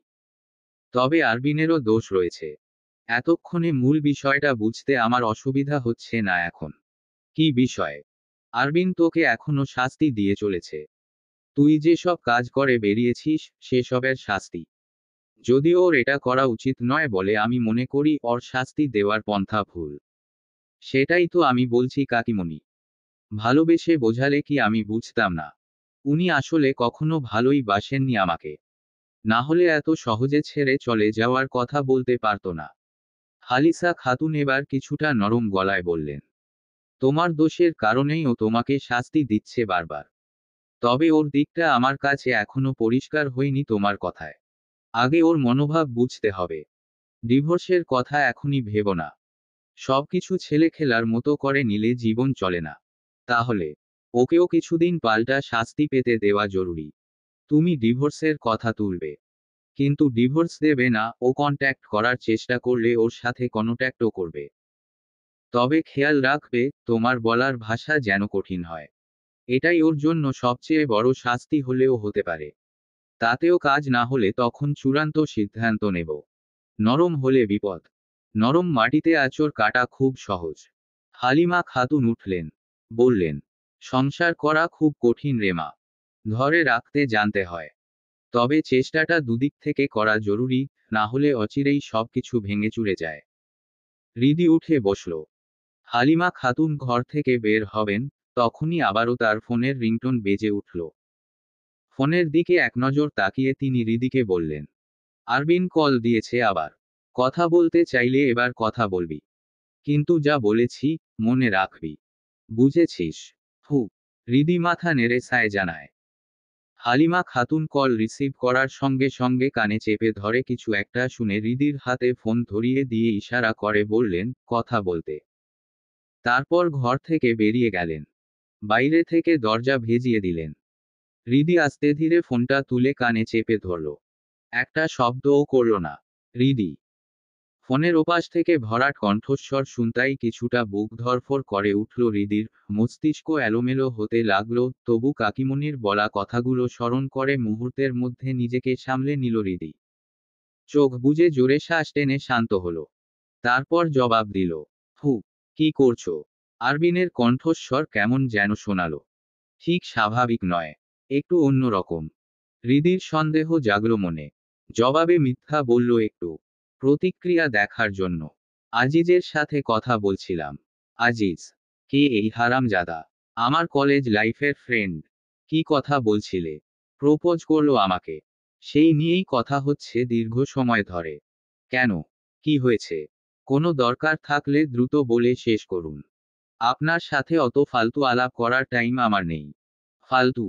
তবে আরবিনেরও দোষ রয়েছে। এতক্ষণে মূল বিষয়টা বুঝতে আমার অসুবিধা হচ্ছে না এখন। কি বিষয়? আরবিন তোকে এখনো শাস্তি দিয়ে চলেছে। তুই যেসব কাজ করে বেরিয়েছিস সেসবের শাস্তি। যদিও ওর এটা করা উচিত নয় বলে আমি মনে করি, ওর শাস্তি দেওয়ার পন্থা ভুল। সেটাই তো আমি বলছি কাকিমণি। ভালোবেসে বোঝালে কি আমি বুঝতাম না? উনি আসলে কখনো ভালোই বাসেননি আমাকে। না হলে এত সহজে ছেড়ে চলে যাওয়ার কথা বলতে পারতো না। হালিসা খাতুন এবার কিছুটা নরম গলায় বললেন, তোমার দোষের কারণেই ও তোমাকে শাস্তি দিচ্ছে বারবার। তবে ওর দিকটা আমার কাছে এখনো পরিষ্কার হয়নি তোমার কথায়। আগে ওর মনোভাব বুঝতে হবে। ডিভোর্সের কথা এখনই ভেবো না। সবকিছু ছেলে খেলার মতো করে নিলে জীবন চলে না। তাহলে ওকেও কিছুদিন পাল্টা শাস্তি পেতে দেওয়া জরুরি। তুমি ডিভোর্সের কথা তুলবে, কিন্তু ডিভোর্স দেবে না। ও কন্ট্যাক্ট করার চেষ্টা করলে ওর সাথে কন্ট্যাক্টও করবে। তবে খেয়াল রাখবে, তোমার বলার ভাষা যেন কঠিন হয়। এটাই ওর জন্য সবচেয়ে বড় শাস্তি হলেও হতে পারে। তাতেও কাজ না হলে তখন চূড়ান্ত সিদ্ধান্ত নেব। নরম হলে বিপদ। নরম মাটিতে আঁচড় কাটা খুব সহজ। হালিমা খাতুন উঠলেন, বললেন, সংসার করা খুব কঠিন রে মা। ধরে রাখতে জানতে হয়। তবে চেষ্টাটা দুদিক থেকে করা জরুরি, না হলে অচিরেই সবকিছু ভেঙে চুরে যায়। হৃদি উঠে বসল। হালিমা খাতুন ঘর থেকে বের হবেন, তখনই আবারও তার ফোনের রিংটোন বেজে উঠল। ফোনের দিকে এক নজর তাকিয়ে তিনি হৃদিকে বললেন, আরবিন কল দিয়েছে আবার। কথা বলতে চাইলে এবার কথা বলবি। কিন্তু যা বলেছি, মনে রাখবি। বুঝেছিস? হু। হৃদি মাথা নেড়ে সায় জানায়। হালিমা খাতুন কল রিসিভ করার সঙ্গে সঙ্গে কানে চেপে ধরে কিছু একটা শুনে হৃদির হাতে ফোন ধরিয়ে দিয়ে ইশারা করে বললেন, কথা বলতে। তারপর ঘর থেকে বেরিয়ে গেলেন। বাইরে থেকে দরজা ভেজিয়ে দিলেন। হৃদি আস্তে ধীরে ফোনটা তুলে কানে চেপে ধরল। একটা শব্দও করল না। হৃদি। ফোনের ওপাশ থেকে ভরাট কণ্ঠস্বর শুনতাই কিছুটা বুক ধড়ফড় করে উঠল হৃদির। মস্তিষ্ক এলোমেলো হতে লাগলো, তবু কাকিমণির বলা কথাগুলো স্মরণ করে মুহূর্তের মধ্যে নিজেকে সামলে নিল হৃদি। চোখ বুজে জোরে শ্বাস টেনে শান্ত হলো। তারপর জবাব দিল, হু। কি করছো? আরবিনের কণ্ঠস্বর কেমন যেন শোনালো। ঠিক স্বাভাবিক নয়, একটু অন্যরকম। হৃদির সন্দেহ জাগল মনে। জবাবে মিথ্যা বলল একটু। প্রতিক্রিয়া দেখার জন্য। আজিজের সাথে কথা বলছিলাম। আজিজ? কে এই হারামজাদা? আমার কলেজ লাইফের ফ্রেন্ড। কি কথা বলছিলে? প্রপোজ করলো আমাকে। সেই নিয়েই কথা হচ্ছে দীর্ঘ সময় ধরে। কেন? কি হয়েছে? কোনো দরকার থাকলে দ্রুত বলে শেষ করুন। আপনার সাথে অত ফালতু আলাপ করার টাইম আমার নেই। ফালতু?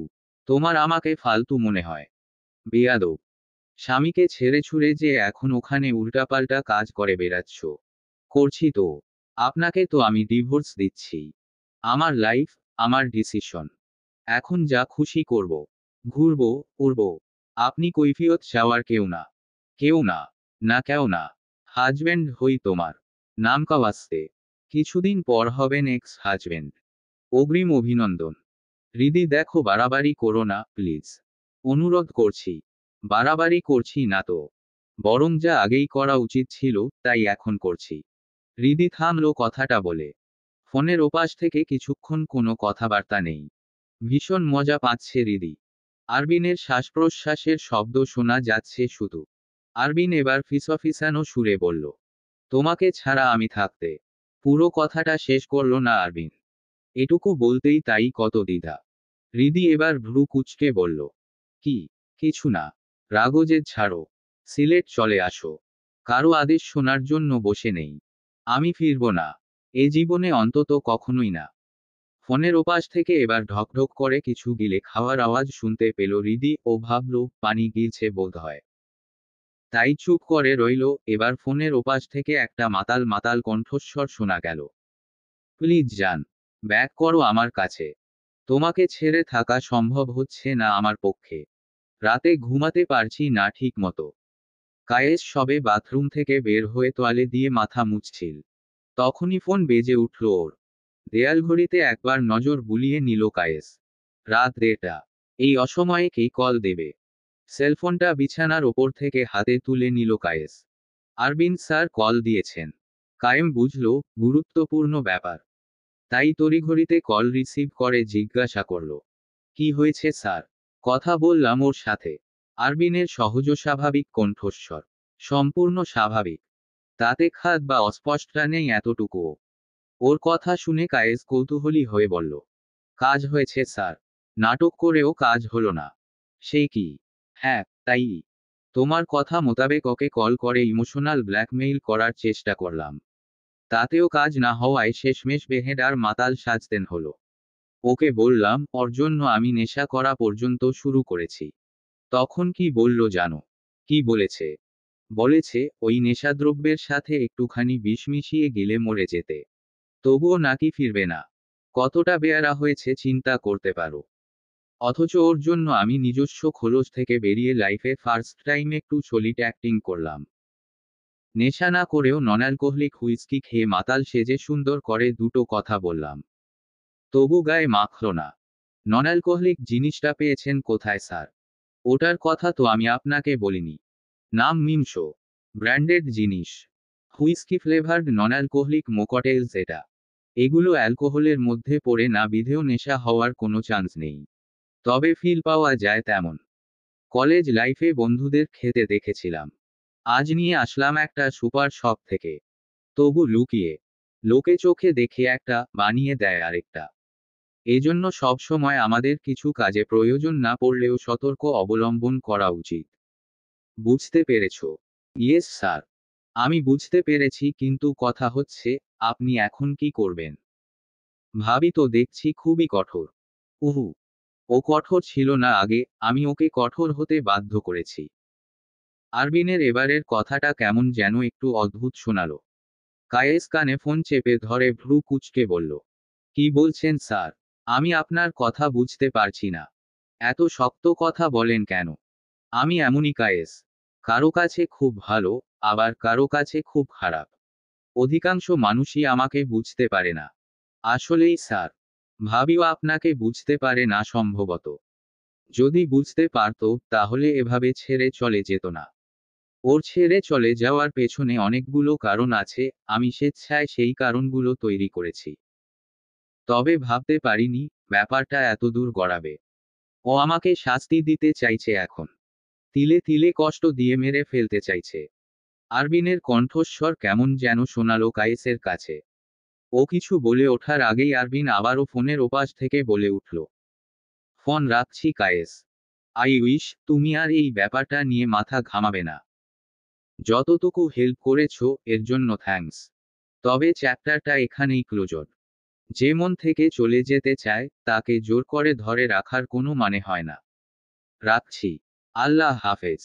তোমার আমাকে ফালতু মনে হয়? বেয়াদব! স্বামীকে ছেড়ে ছুড়ে যে এখন ওখানে উল্টাপাল্টা কাজ করে বেড়াচ্ছ। করছি তো। আপনাকে তো আমি ডিভোর্স দিচ্ছি। আমার লাইফ, আমার ডিসিশন। এখন যা খুশি করব। ঘুরবো, উড়বো। আপনি কৈফিয়ত চাওয়ার কেউ না। কেউ না। না কেউ না। হাজবেন্ড হই তোমার। নাম কা ওয়াস্তে। কিছুদিন পর হবেন এক্স হাজবেন্ড। অগ্রিম অভিনন্দন। হৃদি দেখো বাড়াবাড়ি করো না, প্লিজ। অনুরোধ করছি। বাড়াবাড়ি করছি না তো। বরং যা আগেই করা উচিত ছিল, তাই এখন করছি। হৃদি থামলো কথাটা বলে। ফোনের ওপাশ থেকে কিছুক্ষণ কোনো কথাবার্তা নেই। ভীষণ মজা পাচ্ছে হৃদি। আরবিনের শ্বাসপ্রশ্বাসের শব্দ শোনা যাচ্ছে শুধু। আরবিন এবার ফিসফিসানো সুরে বলল, তোমাকে ছাড়া আমি থাকতে। পুরো কথাটা শেষ করল না আরবিন। এটুকু বলতেই তাই কত দ্বিধা। হৃদি এবার ভ্রু কুঁচকে বলল, কি? কিছু না। রাগজেদ ছাড়ো। সিলেট চলে আসো। কারো আদেশ শোনার জন্য বসে নেই। আমি ফিরব না। এ জীবনে অন্তত কখনোই না। ফোনের ওপাশ থেকে এবার ঢকঢক করে কিছু গিলে খাওয়ার আওয়াজ শুনতে পেল হৃদি ও ভাবল পানি গিলছে বোধহয়। তাই চুপ করে রইল। এবার ফোনের ওপাশ থেকে একটা মাতাল মাতাল কণ্ঠস্বর শোনা গেল, প্লিজ যান। ব্যাক করো আমার কাছে। তোমাকে ছেড়ে থাকা সম্ভব হচ্ছে না আমার পক্ষে। রাতে ঘুমাতে পারছি না ঠিক মতো। কায়েস সবে বাথরুম থেকে বের হয়ে তোয়ালে দিয়ে মাথা মুছছিল। তখনই ফোন বেজে উঠল ওর। দেয়াল ঘড়িতে একবার নজর বুলিয়ে নিল কায়েস। রাত 1:30। এই অসময়ে কে কল দেবে? সেলফোনটা বিছানার ওপর থেকে হাতে তুলে নিল কায়েস। আরবিন স্যার কল দিয়েছেন। কায়েম বুঝল, গুরুত্বপূর্ণ ব্যাপার। তাই তড়িঘড়িতে কল রিসিভ করে জিজ্ঞাসা করল, কি হয়েছে স্যার? কথা বললাম ওর সাথে। আরবিনের সহজ স্বাভাবিক কণ্ঠস্বর। সম্পূর্ণ স্বাভাবিক। তাতে খাদ বা অস্পষ্টতা নেই এতটুকুও। ওর কথা শুনে কায়েস কৌতূহলী হয়ে বলল, কাজ হয়েছে স্যার। নাটক করেও কাজ হলো না। সে কি? হ্যাঁ, তাই। তোমার কথা মোতাবেক ওকে কল করে ইমোশনাল ব্ল্যাকমেইল করার চেষ্টা করলাম। তাতেও কাজ না হওয়ায় শেষমেশ বেহেডার মাতাল সাজতেন হলো। ওকে বললাম ওর জন্য আমি নেশা করা পর্যন্ত শুরু করেছি। তখন কি বলল জানো? কি বলেছে? বলেছে ওই নেশাদ্রব্যের সাথে একটুখানি বিষ মিশিয়ে গিলে মরে যেতে। তবুও নাকি ফিরবে না। কতটা বেয়ারা হয়েছে চিন্তা করতে পারো। অথচ ওর জন্য আমি নিজস্ব খোলস থেকে বেরিয়ে লাইফে ফার্স্ট টাইম একটু সলিড অ্যাক্টিং করলাম। নেশা না করেও নন অ্যালকোহলিক হুইস্কি খেয়ে মাতাল সেজে সুন্দর করে দুটো কথা বললাম। তবু গায়ে মাখল না। নন অ্যালকোহলিক জিনিসটা পেয়েছেন কোথায় স্যার? ওটার কথা তো আমি আপনাকে বলিনি। নাম মিমশো। ব্র্যান্ডেড জিনিস। হুইস্কি ফ্লেভার্ড নন অ্যালকোহলিক মোকটেলস এটা। এগুলো অ্যালকোহলের মধ্যে পড়ে না বিধেও নেশা হওয়ার কোনো চান্স নেই। তবে ফিল পাওয়া যায় তেমন। কলেজ লাইফে বন্ধুদের খেতে দেখেছিলাম। আজ নিয়ে আসলাম একটা সুপার শপ থেকে। তবু লুকিয়ে। লোকে চোখে দেখে একটা, বানিয়ে দেয় আরেকটা। এজন্য সবসময় আমাদের কিছু কাজে প্রয়োজন না পড়লেও সতর্ক অবলম্বন করা উচিত। বুঝতে পেরেছো? Yes sir. আমি বুঝতে পেরেছি, কিন্তু কথা হচ্ছে, আপনি এখন কি করবেন? ভাবি তো দেখছি খুবই কঠোর। উহু। ও কঠোর ছিল না আগে, আমি ওকে কঠোর হতে বাধ্য করেছি। আরবিনের এবারের কথাটা কেমন যেন একটু অদ্ভুত শোনালো। কায়েস কানে ফোন চেপে ধরে ভ্রু কুঁচকে বলল, কি বলছেন স্যার? আমি আপনার কথা বুঝতে পারছি না। এত শক্ত কথা বলেন কেন? আমি এমনই কায়েস। কারো কাছে খুব ভালো, আবার কারো কাছে খুব খারাপ। অধিকাংশ মানুষই আমাকে বুঝতে পারে না। আসলেই স্যার। ভাবিও আপনাকে বুঝতে পারে না সম্ভবত। যদি বুঝতে পারতো, তাহলে এভাবে ছেড়ে চলে যেত না। ওর ছেড়ে চলে যাওয়ার পেছনে অনেকগুলো কারণ আছে, আমি স্বেচ্ছায় সেই কারণগুলো তৈরি করেছি। তবে ভাবতে পারিনি, ব্যাপারটা এতদূর গড়াবে। ও আমাকে শাস্তি দিতে চাইছে এখন। তিলে তিলে কষ্ট দিয়ে মেরে ফেলতে চাইছে। আরবিনের কণ্ঠস্বর কেমন যেন শোনালো কায়েসের কাছে। ও কিছু বলে ওঠার আগেই আরবিন আবারও ফোনের ওপাশ থেকে বলে উঠল, ফোন রাখছি কায়েস। আই উইশ তুমি আর এই ব্যাপারটা নিয়ে মাথা ঘামাবে না। যতটুকু হেল্প করেছো এর জন্য থ্যাঙ্কস। তবে চ্যাপ্টারটা এখানেই ক্লোজড। যে মন থেকে চলে যেতে চায় তাকে জোর করে ধরে রাখার কোনো মানে হয় না। রাখছি। আল্লাহ হাফেজ।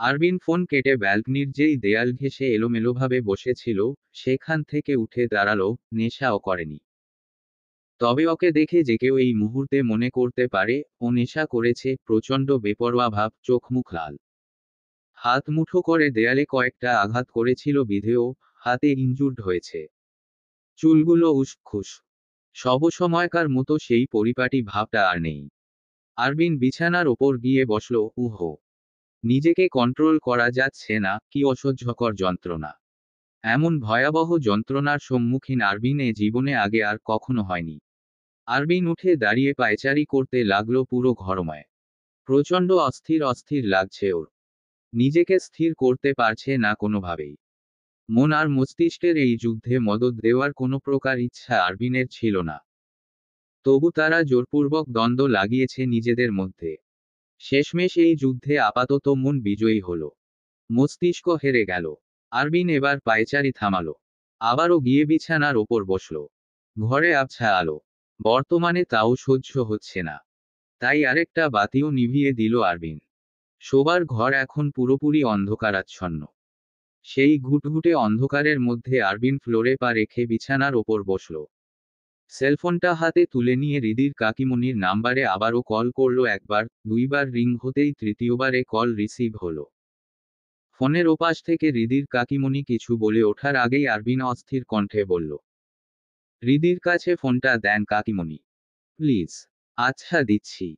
আরবিন ফোন কেটে ব্যালকনির যেই দেয়াল ঘেঁষে এলোমেলোভাবে বসেছিল সেখান থেকে উঠে দাঁড়ালো। নেশাও করেনি, তবে ওকে দেখে যে কেউ এই মুহূর্তে মনে করতে পারে ও নেশা করেছে। প্রচণ্ড বেপরোয়া ভাব, চোখ মুখ লাল। হাত মুঠো করে দেয়ালে কয়েকটা আঘাত করেছিল বিধেও হাতে ইনজুর্ড হয়েছে। চুলগুলো উসখুস। সবসময়কার মতো সেই পরিপাটি ভাবটা আর নেই। আরবিন বিছানার ওপর গিয়ে বসল। উহো, নিজেকে কন্ট্রোল করা যাচ্ছে না, কি অসহ্যকর যন্ত্রণা। এমন ভয়াবহ যন্ত্রণার সম্মুখীন আরবিন এ জীবনে আগে আর কখনো হয়নি। আরবিন উঠে দাঁড়িয়ে পায়চারি করতে লাগলো পুরো ঘরময়। প্রচণ্ড অস্থির অস্থির লাগছে ওর। নিজেকে স্থির করতে পারছে না কোনোভাবেই। মন আর মস্তিষ্কের এই যুদ্ধে মদদ দেওয়ার কোনো প্রকার ইচ্ছা আরবিনের ছিল না। তবু তারা জোরপূর্বক দ্বন্দ্ব লাগিয়েছে নিজেদের মধ্যে। শেষমেশ এই যুদ্ধে আপাতত মন বিজয়ী হল, মস্তিষ্ক হেরে গেল। আরবিন এবার পায়চারি থামালো। আবারও গিয়ে বিছানার ওপর বসল। ঘরে আবছা আলো, বর্তমানে তাও সহ্য হচ্ছে না। তাই আরেকটা বাতিও নিভিয়ে দিল আরবিন। শোবার ঘর এখন পুরোপুরি অন্ধকারাচ্ছন্ন। সেই ঘুটঘুটে অন্ধকারের মধ্যে আরবিন ফ্লোরে পা রেখে বিছানার ওপর বসল। সেলফোনটা হাতে তুলে নিয়ে রিদির কাকিমণির নাম্বারে আবারও কল করল। একবার, দুইবার রিং হতেই তৃতীয়বারে কল রিসিভ হলো। ফোনের ওপাশ থেকে রিদির কাকিমণি কিছু বলে ওঠার আগেই আরবিন অস্থির কণ্ঠে বলল, রিদির কাছে ফোনটা দেন কাকিমণি, প্লিজ। আচ্ছা দিচ্ছি।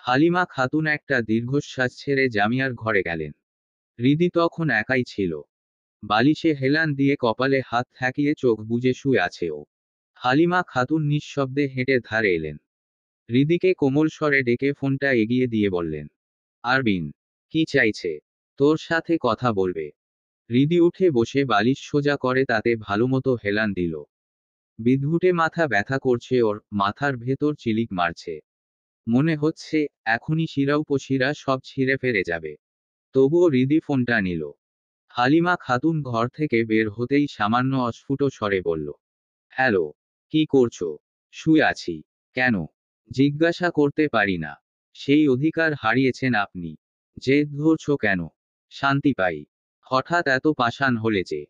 হালিমা খাতুন একটা দীর্ঘশ্বাস ছেড়ে জামিয়ার ঘরে গেলেন। রিদি তখন একাই ছিল। বালিশে হেলান দিয়ে কপালে হাত ঠেকিয়ে চোখ বুজে শুয়ে আছে ও। হালিমা খাতুন নিঃশব্দে হেঁটে ধারে এলেন। রিদিকে কোমল স্বরে ডেকে ফোনটা এগিয়ে দিয়ে বললেন, আরবিন, কি চাইছে? তোর সাথে কথা বলবে। রিদি উঠে বসে বালিশ সোজা করে তাতে ভালোমতো হেলান দিল। বিদ্ঘুটে মাথা ব্যথা করছে ওর, মাথার ভেতর চিলিক মারছে। মনে হচ্ছে এখনই শিরা উপশিরা সব ছিঁড়ে ফেরে যাবে। তবুও রিদি ফোনটা নিল। হালিমা খাতুন ঘর থেকে বের হতেই সামান্য অস্ফুট স্বরে বলল, হ্যালো, কি করছো? শুয়ে আছি। কেন? জিজ্ঞাসা করতে পারি না? সেই অধিকার হারিয়েছেন আপনি। জেদ ধরছো কেন? শান্তি পাই। হঠাৎ এত পাষাণ হলে যে?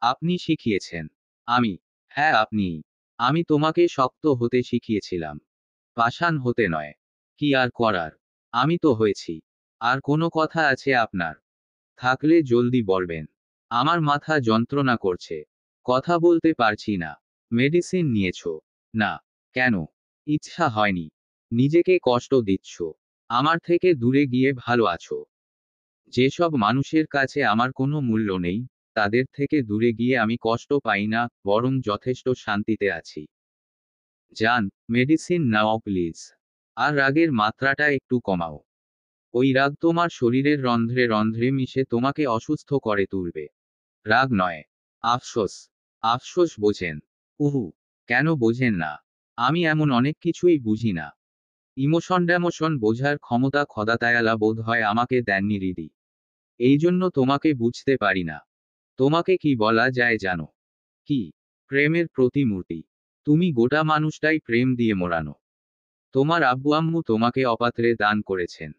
আপনি শিখিয়েছেন। আমি? হ্যাঁ আপনিই। আমি তোমাকে শক্ত হতে শিখিয়েছিলাম, পাষাণ হতে নয়। কি আর করার? আমি তো হয়েছি। আর কোনো কথা আছে আপনার? থাকলে জলদি বলবেন। আমার মাথা যন্ত্রণা করছে, কথা বলতে পারছি না। মেডিসিন নিয়েছো? না। কেন? ইচ্ছা হয়নি। নিজেকে কষ্ট দিচ্ছ। আমার থেকে দূরে গিয়ে ভালো আছো। যেসব মানুষের কাছে আমার কোনো মূল্য নেই তাদের থেকে দূরে গিয়ে আমি কষ্ট পাই না, বরং যথেষ্ট শান্তিতে আছি। যান, মেডিসিন নাও প্লিজ। আর রাগের মাত্রাটা একটু কমাও। ওই রাগ তোমার শরীরের রন্ধ্রে রন্ধ্রে মিশে তোমাকে অসুস্থ করে তুলবে। রাগ নয়, আফসোস। আফসোস বোঝেন? উহু, কেন বোঝেন না? আমি এমন অনেক কিছুই বুঝি না। ইমোশন বোঝার ক্ষমতা খোদাতায়ালা বোধ হয় আমাকে দেননি রিদি। এই জন্য তোমাকে বুঝতে পারি না। তোমাকে কি বলা যায় জানো? কি? প্রেমের প্রতিমূর্তি। তুমি গোটা মানুষটাই প্রেম দিয়ে মোড়ানো। তোমার আব্বু আম্মু তোমাকে অপাত্রে দান করেছেন।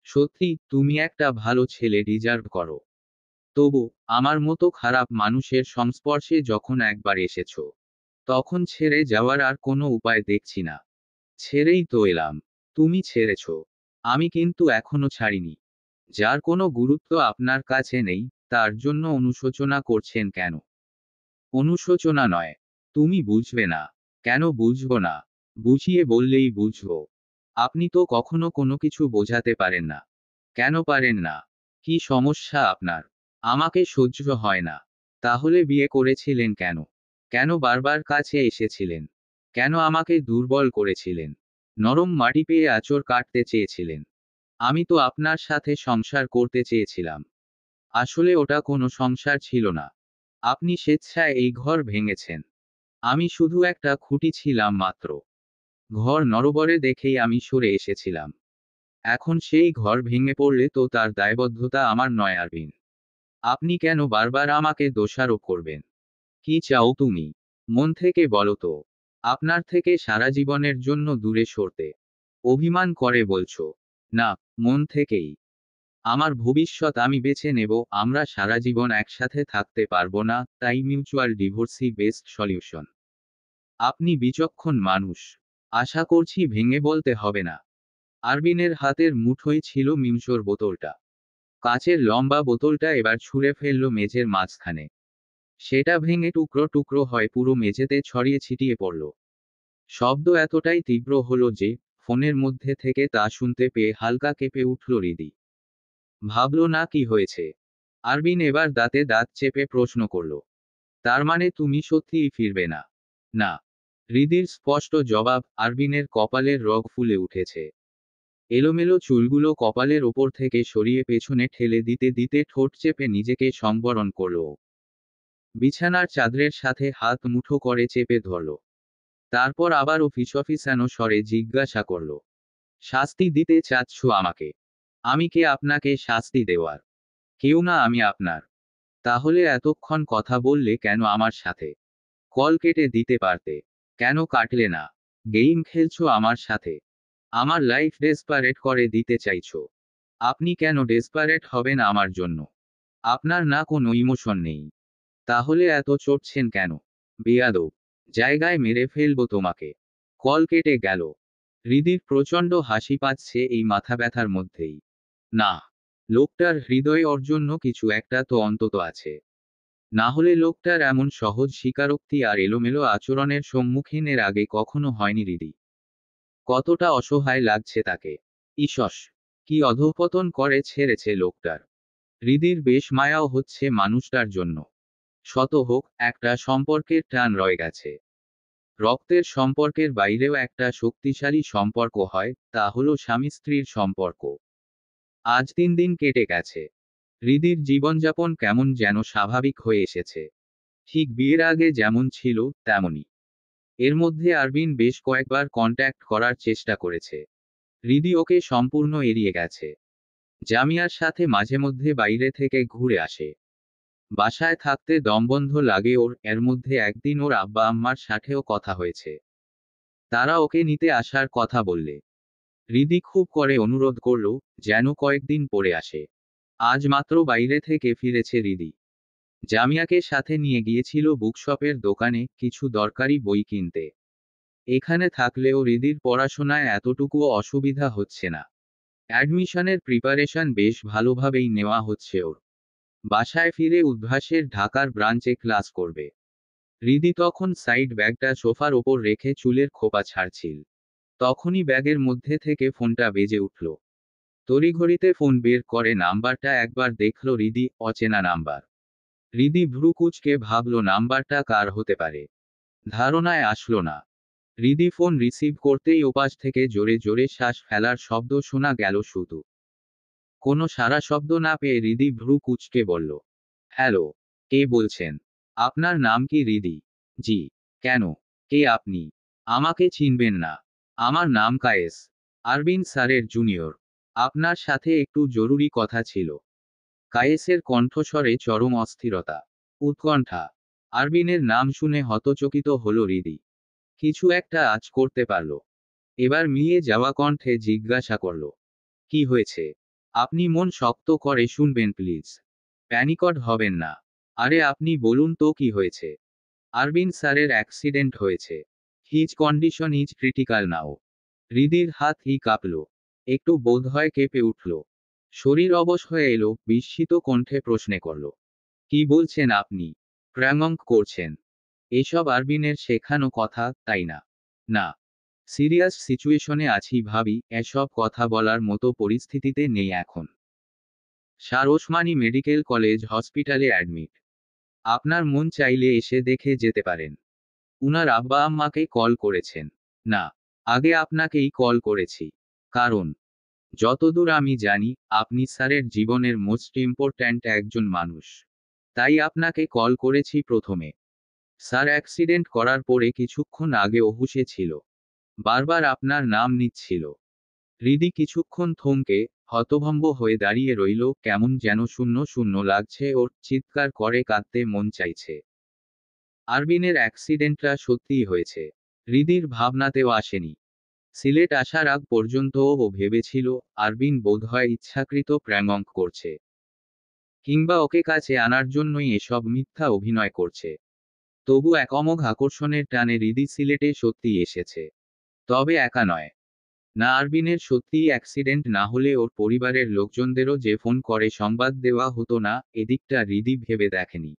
সত্যি তুমি একটা ভালো ছেলে ডিজার্ভ করো। তবু আমার মতো খারাপ মানুষের সংস্পর্শে যখন একবার এসেছো তখন ছেড়ে যাওয়ার আর কোনো উপায় দেখছি না। ছেড়েই তো এলাম। তুমি ছেড়েছো, আমি কিন্তু এখনো ছাড়িনি। যার কোনো গুরুত্ব আপনার কাছে নেই তার জন্য অনুশোচনা করছেন কেন? অনুশোচনা নয়। তুমি বুঝবে না। কেন বুঝবো না? বুঝিয়ে বললেই বুঝবো। আপনি তো কখনো কোনো কিছু বোঝাতে পারেন না। কেন পারেন না? কি সমস্যা আপনার? আমাকে সহ্য হয় না। তাহলে বিয়ে করেছিলেন কেন? কেন বারবার কাছে এসেছিলেন? কেন আমাকে দুর্বল করেছিলেন? নরম মাটি পেয়ে আঁচড় কাটতে চেয়েছিলেন? আমি তো আপনার সাথে সংসার করতে চেয়েছিলাম। আসলে ওটা কোনো সংসার ছিল না। আপনি স্বেচ্ছায় এই ঘর ভেঙেছেন। আমি শুধু একটা খুঁটি ছিলাম মাত্র। ঘর নড়বড়ে দেখেই আমি সরে এসেছিলাম। এখন সেই ঘর ভেঙে পড়লে তো তার দায়বদ্ধতা আমার নয় আরবিন। আপনি কেন বারবার আমাকে দোষারোপ করবেন? কি চাও তুমি? মন থেকে বলো তো। আপনার থেকে সারা জীবনের জন্য দূরে সরতে অভিমান করে বলছো? না, মন থেকেই। আমার ভবিষ্যৎ আমি বেছে নেব, আমরা সারা জীবন একসাথে থাকতে পারবো না, তাই মিউচুয়াল ডিভোর্সই বেস্ট সলিউশন। আপনি বিচক্ষণ মানুষ। আশা করছি ভেঙে বলতে হবে না। আরবিনের হাতের মুঠোয় ছিল মিমসোর বোতলটা। কাচের লম্বা বোতলটা এবার ছুঁড়ে ফেলল মেঝের মাঝখানে। সেটা ভেঙে টুকরো টুকরো হয় পুরো মেঝেতে ছড়িয়ে ছিটিয়ে পড়ল। শব্দ এতটাই তীব্র হলো যে ফোনের মধ্যে থেকে তা শুনতে পেয়ে হালকা কেঁপে উঠল হৃদি। ভাবল না কি হয়েছে। আরবিন এবার দাঁতে দাঁত চেপে প্রশ্ন করল, তার মানে তুমি সত্যিই ফিরবে না? না। হৃদির স্পষ্ট জবাব। আরবিনের কপালের রগ ফুলে উঠেছে। এলোমেলো চুলগুলো কপালের ওপর থেকে সরিয়ে পেছনে ঠেলে দিতে দিতে ঠোঁট চেপে নিজেকে সংবরণ করল। বিছানার চাদরের সাথে হাত মুঠো করে চেপে ধরল। তারপর আবারও ফিসফিসানো স্বরে জিজ্ঞাসা করল, শাস্তি দিতে চাচ্ছ আমাকে? আমি কে আপনাকে শাস্তি দেওয়ার? কেউ না আমি আপনার। তাহলে এতক্ষণ কথা বললে কেন আমার সাথে? কল কেটে দিতে পারতে। কেন কাটলে না? গেম খেলছো আমার সাথে? আমার লাইফ ডেসপারেট করে দিতে চাইছো? আপনি কেন ডেসপারেট হবেন আমার জন্য? আপনার না কোনো ইমোশন নেই। তাহলে এত চড়ছেন কেন? বেয়াদব! জায়গায় মেরে ফেলবো তোমাকে। কল কেটে গেল। হৃদির প্রচণ্ড হাসি পাচ্ছে এই মাথা ব্যথার মধ্যেই। না, লোকটার হৃদয়ে ওর জন্য কিছু একটা তো অন্তত আছে। না হলে লোকটার এমন সহজ স্বীকারোক্তি আর এলোমেলো আচরণের সম্মুখীন এর আগে কখনো হয়নি হৃদি। কতটা অসহায় লাগছে তাকে। ইসস! কি অধঃপতন করে ছেড়েছে লোকটার। হৃদির বেশ মায়াও হচ্ছে মানুষটার জন্য। শত হোক, একটা সম্পর্কের টান রয়ে গেছে। রক্তের সম্পর্কের বাইরেও একটা শক্তিশালী সম্পর্ক হয়, তা হলো স্বামী স্ত্রীর সম্পর্ক। আজ 3 দিন কেটে গেছে। হৃদির জীবনযাপন কেমন যেন স্বাভাবিক হয়ে এসেছে। ঠিক বিয়ের আগে যেমন ছিল তেমনই। এর মধ্যে আরবিন বেশ কয়েকবার কন্ট্যাক্ট করার চেষ্টা করেছে। হৃদি ওকে সম্পূর্ণ এড়িয়ে গেছে। জামিয়ার সাথে মাঝে মধ্যে বাইরে থেকে ঘুরে আসে। বাসায় থাকতে দমবন্ধ লাগে ওর। এর মধ্যে একদিন ওর আব্বা আম্মার সাথেও কথা হয়েছে। তারা ওকে নিতে আসার কথা বললে হৃদি খুব করে অনুরোধ করল যেন কয়েকদিন পরে আসে। আজ মাত্র বাইরে থেকে ফিরেছে হৃদি। জামিয়াকে সাথে নিয়ে গিয়েছিল বুকশপের দোকানে কিছু দরকারি বই কিনতে। এখানে থাকলেও হৃদির পড়াশোনায় এতটুকুও অসুবিধা হচ্ছে না। অ্যাডমিশনের প্রিপারেশন বেশ ভালোভাবেই নেওয়া হচ্ছে ওর। বাসায় ফিরে উদ্ভাসের ঢাকার ব্রাঞ্চে ক্লাস করবে। হৃদি তখন সাইড ব্যাগটা সোফার ওপর রেখে চুলের খোপা ছাড়ছিল। তখনই ব্যাগের মধ্যে থেকে ফোনটা বেজে উঠল। তড়িঘড়িতে ফোন বের করে নাম্বারটা একবার দেখল হৃদি। অচেনা নাম্বার। হৃদি ভ্রু কুঁচকে ভাবল নাম্বারটা কার হতে পারে। ধারণায় আসলো না। হৃদি ফোন রিসিভ করতেই ওপাশ থেকে জোরে জোরে শ্বাস ফেলার শব্দ শোনা গেল শুধু। কোনো সারা শব্দ না পেয়ে হৃদি ভ্রু কুঁচকে বলল, হ্যালো, কে বলছেন? আপনার নাম কি হৃদি? জি। কেন? কে আপনি? আমাকে চিনবেন না। আমার নাম কায়েস। আরবিন স্যারের জুনিয়র। আপনার সাথে একটু জরুরি কথা ছিল। কায়েসের কণ্ঠস্বরে চরম অস্থিরতা, উৎকণ্ঠা। আরবিনের নাম শুনে হতচকিত হল হৃদি। কিছু একটা আজ করতে পারল। এবার মিলিয়ে যাওয়া কণ্ঠে জিজ্ঞাসা করল, কি হয়েছে? আপনি মন শক্ত করে শুনবেন প্লিজ। প্যানিকড হবেন না। আরে আপনি বলুন তো কি হয়েছে? আরবিন স্যারের অ্যাক্সিডেন্ট হয়েছে। হিজ কন্ডিশন ইজ ক্রিটিক্যাল নাও। হৃদির হাত কাঁপল। একটু বোধহয় কেঁপে উঠল। শরীর অবশ হয়ে এলো। বিস্মিত কণ্ঠে প্রশ্ন করল, কি বলছেন আপনি? ক্র্যাঙ্ক করছেন? এসব আরবিনের শেখানো কথা, তাই না? না। সিরিয়াস সিচুয়েশনে আছি ভাবি, এসব কথা বলার মতো পরিস্থিতিতে নেই এখন। স্যার ওসমানী মেডিকেল কলেজ হসপিটালে অ্যাডমিট। আপনার মন চাইলে এসে দেখে যেতে পারেন। উনার আব্বা আম্মাকে কল করেছেন? না, আগে আপনাকেই কল করেছি। কারণ, যতদূর আমি জানি, আপনি স্যারের জীবনের মোস্ট ইম্পর্ট্যান্ট একজন মানুষ। তাই আপনাকে কল করেছি প্রথমে। স্যার অ্যাক্সিডেন্ট করার পরে কিছুক্ষণ আগে হুঁশে ছিল। বারবার আপনার নাম নিচ্ছিল। হৃদি কিছুক্ষণ থমকে, হতভম্ব হয়ে দাঁড়িয়ে রইল। কেমন যেন শূন্য শূন্য লাগছে ওর। চিৎকার করে কাঁদতে মন চাইছে। আরবিনের অ্যাক্সিডেন্টটা সত্যিই হয়েছে। হৃদির ভাবনাতেও আসেনি। সিলেট আসার আগ পর্যন্ত ও ভেবেছিল আরবিন বোধহয় ইচ্ছাকৃত প্র্যাঙ্ক করছে, কিংবা ওকে কাছে আনার জন্যই এসব মিথ্যা অভিনয় করছে। তবু এক অমোঘ আকর্ষণের টানে হৃদি সিলেটে সত্যিই এসেছে। তবে একা নয়। না, আরবিনের সত্যিই অ্যাক্সিডেন্ট না হলে ওর পরিবারের লোকজনদেরও যে ফোন করে সংবাদ দেওয়া হতো না, এদিকটা হৃদি ভেবে দেখেনি।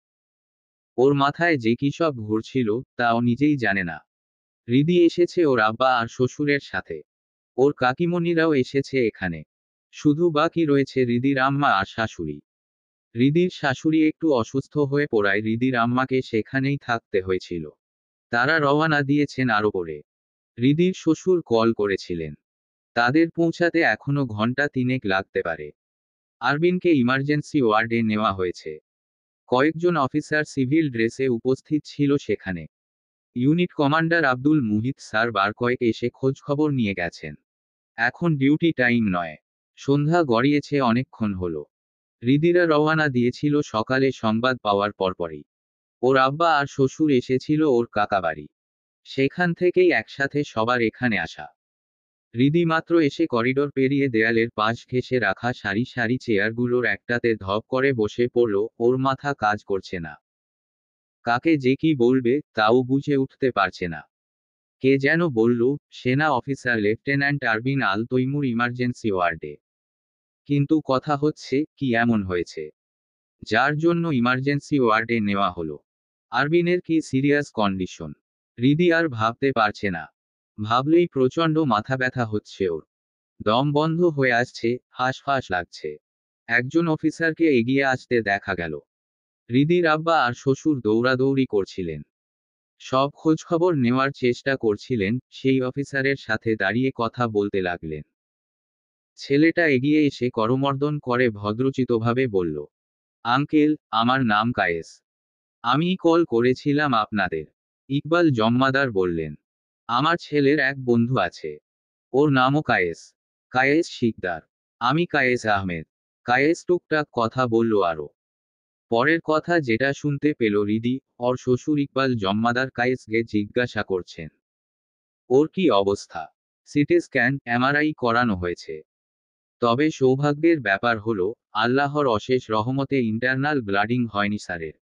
ওর মাথায় যে কি সব ঘুরছিল তা ও নিজেই জানে না। হৃদি এসেছে ওর আব্বা আর শ্বশুরের সাথে। ওর কাকিমণিরাও এসেছে এখানে। শুধু বাকি রয়েছে হৃদির আম্মা আর শাশুড়ি। হৃদির শাশুড়ি একটু অসুস্থ হয়ে পড়ায় হৃদির আম্মাকে সেখানেই থাকতে হয়েছিল। তারা রওয়ানা দিয়েছেন আরো পরে। হৃদির শ্বশুর কল করেছিলেন। তাদের পৌঁছাতে এখনো ঘন্টা তিনেক লাগতে পারে। আরবিনকে ইমার্জেন্সি ওয়ার্ডে নেওয়া হয়েছে। কয়েকজন অফিসার সিভিল ড্রেসে উপস্থিত ছিল সেখানে। Unit commander Abdul Muhit sir বার কয়েক এসে খোঁজখবর নিয়ে গেছেন। এখন ডিউটি টাইম নয়। সন্ধ্যা গড়িয়েছে অনেকক্ষণ হলো। হৃদিরা রওয়ানা দিয়েছিল সকালে সংবাদ পাওয়ার পরপরই। ওর আব্বা আর শ্বশুর এসেছিল ওর কাকাবাড়ি। সেখান থেকেই একসাথে সবার এখানে আসা। হৃদি মাত্র এসে করিডোর পেরিয়ে দেয়ালের পাশ ঘেঁষে রাখা সারি সারি চেয়ারগুলোর একটাতে ধপ করে বসে পড়ল। ওর মাথা কাজ করছে না। কাকে যে কি বলবে তাও বুঝে উঠতে পারছে না। কে যেন বলল, সেনা অফিসার লেফটেন্যান্ট আরবিন আল তৈমুর ইমার্জেন্সি ওয়ার্ডে। কিন্তু কথা হচ্ছে, কি এমন হয়েছে যার জন্য ইমার্জেন্সি ওয়ার্ডে নেওয়া হলো? আরবিনের কি সিরিয়াস কন্ডিশন? হৃদি আর ভাবতে পারছে না। ভাবলেই প্রচণ্ড মাথা ব্যথা হচ্ছে ওর। দম বন্ধ হয়ে আসছে, হাঁসফাঁস লাগছে। একজন অফিসারকে এগিয়ে আসতে দেখা গেল। হৃদির আব্বা আর শ্বশুর দৌড়াদৌড়ি করছিলেন। সব খোঁজখবর নেওয়ার চেষ্টা করছিলেন, সেই অফিসারের সাথে দাঁড়িয়ে কথা বলতে লাগলেন। ছেলেটা এগিয়ে এসে করমর্দন করে ভদ্রচিতভাবে বলল, আঙ্কেল, আমার নাম কায়েস। আমি কল করেছিলাম আপনাদের। ইকবাল জম্মাদার বললেন, আমার ছেলের এক বন্ধু আছে। ওর নামও কায়েস। কায়েস শিকদার। আমি কায়েস আহমেদ। কায়েস টুকটাক কথা বলল আরো। পরের কথা যেটা শুনতে পেল হৃদি, ওর শ্বশুর ইকবাল জম্মাদার কায়েসকে জিজ্ঞাসা করছেন, ওর কি অবস্থা? সিটি স্ক্যান, এমআরআই করানো হয়েছে। তবে সৌভাগ্যের ব্যাপার হলো, আল্লাহর অশেষ রহমতে ইন্টারনাল ব্লাডিং হয়নি স্যারের।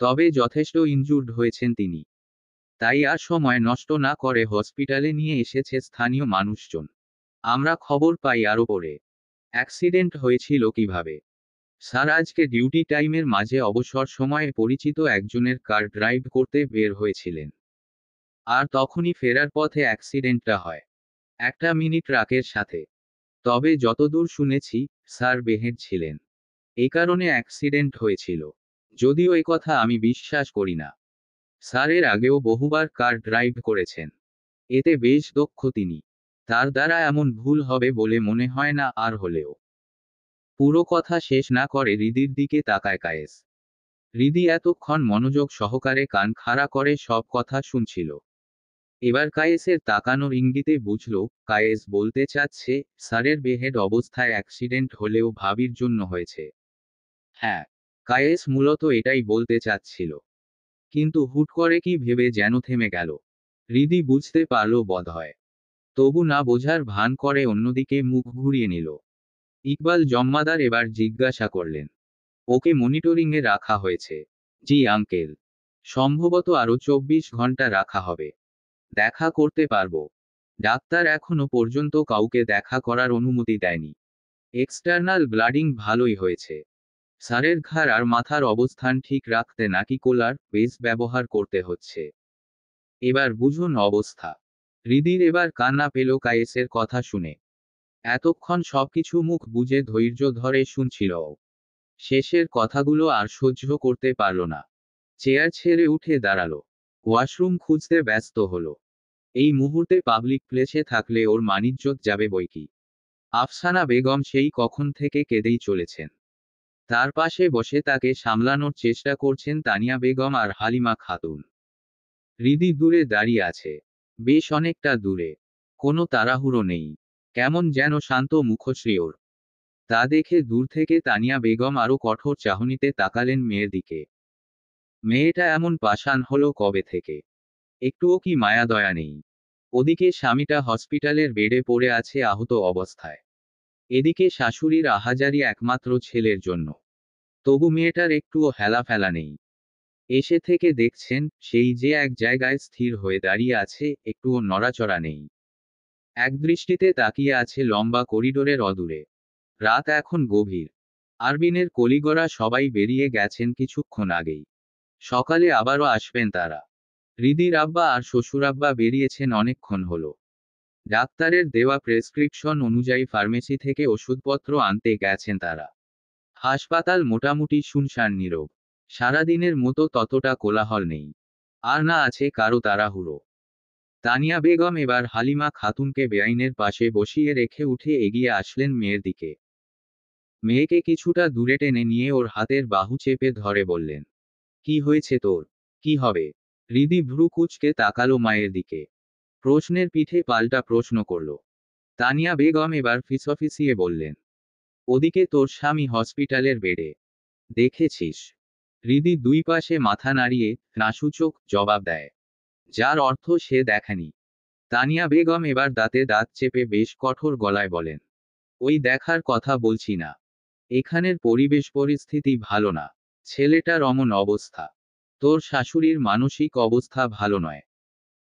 তবে যথেষ্ট ইনজুর্ড হয়েছেন তিনি। তাই আর সময় নষ্ট না করে হসপিটালে নিয়ে এসেছে স্থানীয় মানুষজন। আমরা খবর পাই আরো পরে। অ্যাক্সিডেন্ট হয়েছিল কিভাবে? স্যার আজকে ডিউটি টাইমের মাঝে অবসর সময়ে পরিচিত একজনের কার ড্রাইভ করতে বের হয়েছিলেন। আর তখনই ফেরার পথে অ্যাক্সিডেন্টটা হয়। একটা মিনি ট্রাকের সাথে। তবে যতদূর শুনেছি, স্যার বেহেড ছিলেন। এই কারণে অ্যাক্সিডেন্ট হয়েছিল। যদিও কথা আমি বিশ্বাস করি না। স্যার এর আগেও বহুবার কার ড্রাইভ করেছেন। এতে বেশ দক্ষ তিনি। তার দ্বারা এমন ভুল হবে বলে মনে হয় না, আর হলেও। পুরো কথা শেষ না করে হৃদির দিকে তাকায় কায়েস। হৃদি এতক্ষণ মনোযোগ সহকারে কান খাড়া করে সব কথা শুনছিল। এবার কায়েসের তাকানোর ইঙ্গিতে বুঝল, কায়েস বলতে চাচ্ছে, স্যারের বেহেড অবস্থায় অ্যাক্সিডেন্ট হলেও ভাবির জন্য হয়েছে। হ্যাঁ, কায়েস মূলত এটাই বলতে চাচ্ছিল। কিন্তু হুট করে কি ভেবে যেন থেমে গেল। হৃদি বুঝতে পারল বোধহয়। তবু না বোঝার ভান করে অন্যদিকে মুখ ঘুরিয়ে নিল। ইকবাল জম্মাদার এবার জিজ্ঞাসা করলেন, ওকে মনিটরিংয়ে রাখা হয়েছে? জি আঙ্কেল। সম্ভবত আরও 24 ঘন্টা রাখা হবে। দেখা করতে পারবো? ডাক্তার এখনো পর্যন্ত কাউকে দেখা করার অনুমতি দেয়নি। এক্সটার্নাল ব্লাডিং ভালোই হয়েছে। স্যারের ঘাড় আর মাথার অবস্থান ঠিক রাখতে নাকি কোলার বেস ব্যবহার করতে হচ্ছে। এবার বুঝুন অবস্থা। হৃদির এবার কান্না পেল কায়েসের কথা শুনে। এতক্ষণ সবকিছু মুখ বুজে ধৈর্য ধরে শুনছিল ও। শেষের কথাগুলো আর সহ্য করতে পারল না। চেয়ার ছেড়ে উঠে দাঁড়ালো। ওয়াশরুম খুঁজতে ব্যস্ত হলো। এই মুহূর্তে পাবলিক প্লেসে থাকলে ওর মানিজ্যত যাবে বইকি। আফসানা বেগম সেই কখন থেকে কেঁদেই চলেছেন। তার পাশে বসে তাকে সামলানোর চেষ্টা করছেন তানিয়া বেগম আর হালিমা খাতুন। হৃদি দূরে দাঁড়িয়ে আছে। বেশ অনেকটা দূরে। কোনো তাড়াহুড়ো নেই। কেমন যেন শান্ত মুখশ্রী ওর। তা দেখে দূর থেকে তানিয়া বেগম আরো কঠোর চাহনিতে তাকালেন মেয়ের দিকে। মেয়েটা এমন পাষাণ হলো কবে থেকে? একটুও কি মায়া দয়া নেই? ওদিকে স্বামীটা হসপিটালের বেডে পড়ে আছে আহত অবস্থায়। এদিকে শাশুড়ির আহাজারি একমাত্র ছেলের জন্য। তবু মেয়েটার একটুও হেলাফেলা নেই। এসে থেকে দেখছেন, সেই যে এক জায়গায় স্থির হয়ে দাঁড়িয়ে আছে, একটুও নড়াচড়া নেই। একদৃষ্টিতে তাকিয়ে আছে লম্বা করিডোরের অদূরে। রাত এখন গভীর। আরবিনের কলিগরা সবাই বেরিয়ে গেছেন কিছুক্ষণ আগেই। সকালে আবারও আসবেন তারা। হৃদির আব্বা আর শ্বশুরাব্বা বেরিয়েছেন অনেকক্ষণ হলো। ডাক্তারের দেওয়া প্রেসক্রিপশন অনুযায়ী ফার্মেসি থেকে ওষুধপত্র আনতে গেছেন তারা। হাসপাতাল মোটামুটি শুনশান নীরব। সারাদিনের মতো ততটা কোলাহল নেই। আর না আছে কারো তাড়াহুড়ো। তানিয়া বেগম এবার হালিমা খাতুনকে বেআইনের পাশে বসিয়ে রেখে উঠে এগিয়ে আসলেন মেয়ের দিকে। মেয়েকে কিছুটা দূরে টেনে নিয়ে ওর হাতের বাহু চেপে ধরে বললেন, কি হয়েছে তোর? কি হবে? হৃদি ভ্রু কুঁচকে তাকালো মায়ের দিকে। প্রশ্নের পিঠে পাল্টা প্রশ্ন করল। তানিয়া বেগম এবার ফিসফিসিয়ে বললেন, ওদিকে তোর স্বামী হসপিটালের বেডে। দেখেছিস? হৃদি দুই পাশে মাথা নাড়িয়ে নাসূচক জবাব দেয়, যার অর্থ সে দেখেনি। তানিয়া বেগম এবার দাঁতে দাঁত চেপে বেশ কঠোর গলায় বলেন, ওই দেখার কথা বলছি না। এখানের পরিবেশ পরিস্থিতি ভালো না। ছেলেটার অমন অবস্থা। তোর শাশুড়ির মানসিক অবস্থা ভালো নয়।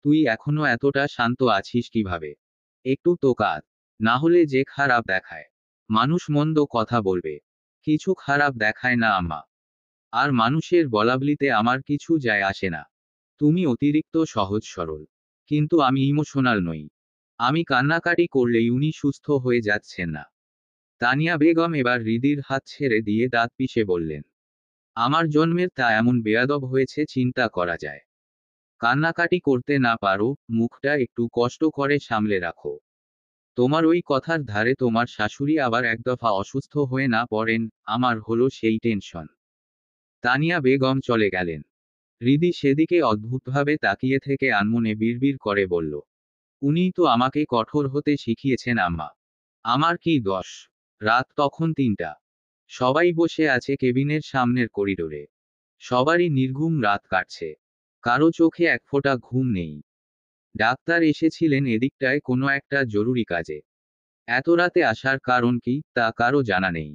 তুই এখনো এতটা শান্ত আছিস কিভাবে? একটু তো কাঁদ। না হলে যে খারাপ দেখায়। মানুষ মন্দ কথা বলবে। কিছু খারাপ দেখায় না আম্মা। আর মানুষের বলাবলিতে আমার কিছু যায় আসে না। তুমি অতিরিক্ত সহজ সরল। কিন্তু আমি ইমোশনাল নই। আমি কান্নাকাটি করলেই উনি সুস্থ হয়ে যাচ্ছেন না। তানিয়া বেগম এবার হৃদির হাত ছেড়ে দিয়ে দাঁত পিষে বললেন, আমার জন্মের তা এমন বেয়াদব হয়েছে চিন্তা করা যায়। কান্নাকাটি করতে না পারো, মুখটা একটু কষ্ট করে সামলে রাখো। তোমার ওই কথার ধারে তোমার শাশুড়ি আবার এক দফা অসুস্থ হয়ে না পড়েন, আমার হলো সেই টেনশন। তানিয়া বেগম চলে গেলেন। হৃদি সেদিকে অদ্ভুতভাবে তাকিয়ে থেকে আনমনে বিড়বিড় করে বলল, উনিই তো আমাকে কঠোর হতে শিখিয়েছেন আম্মা। আমার কি দোষ? রাত তখন ৩টা। সবাই বসে আছে কেবিনের সামনের করিডোরে। সবারই নির্ঘুম রাত কাটছে। কারো চোখে এক ফোঁটা ঘুম নেই। ডাক্তার এসেছিলেন এদিকটায় কোনো একটা জরুরি কাজে। এত রাতে আসার কারণ কি তা কারো জানা নেই।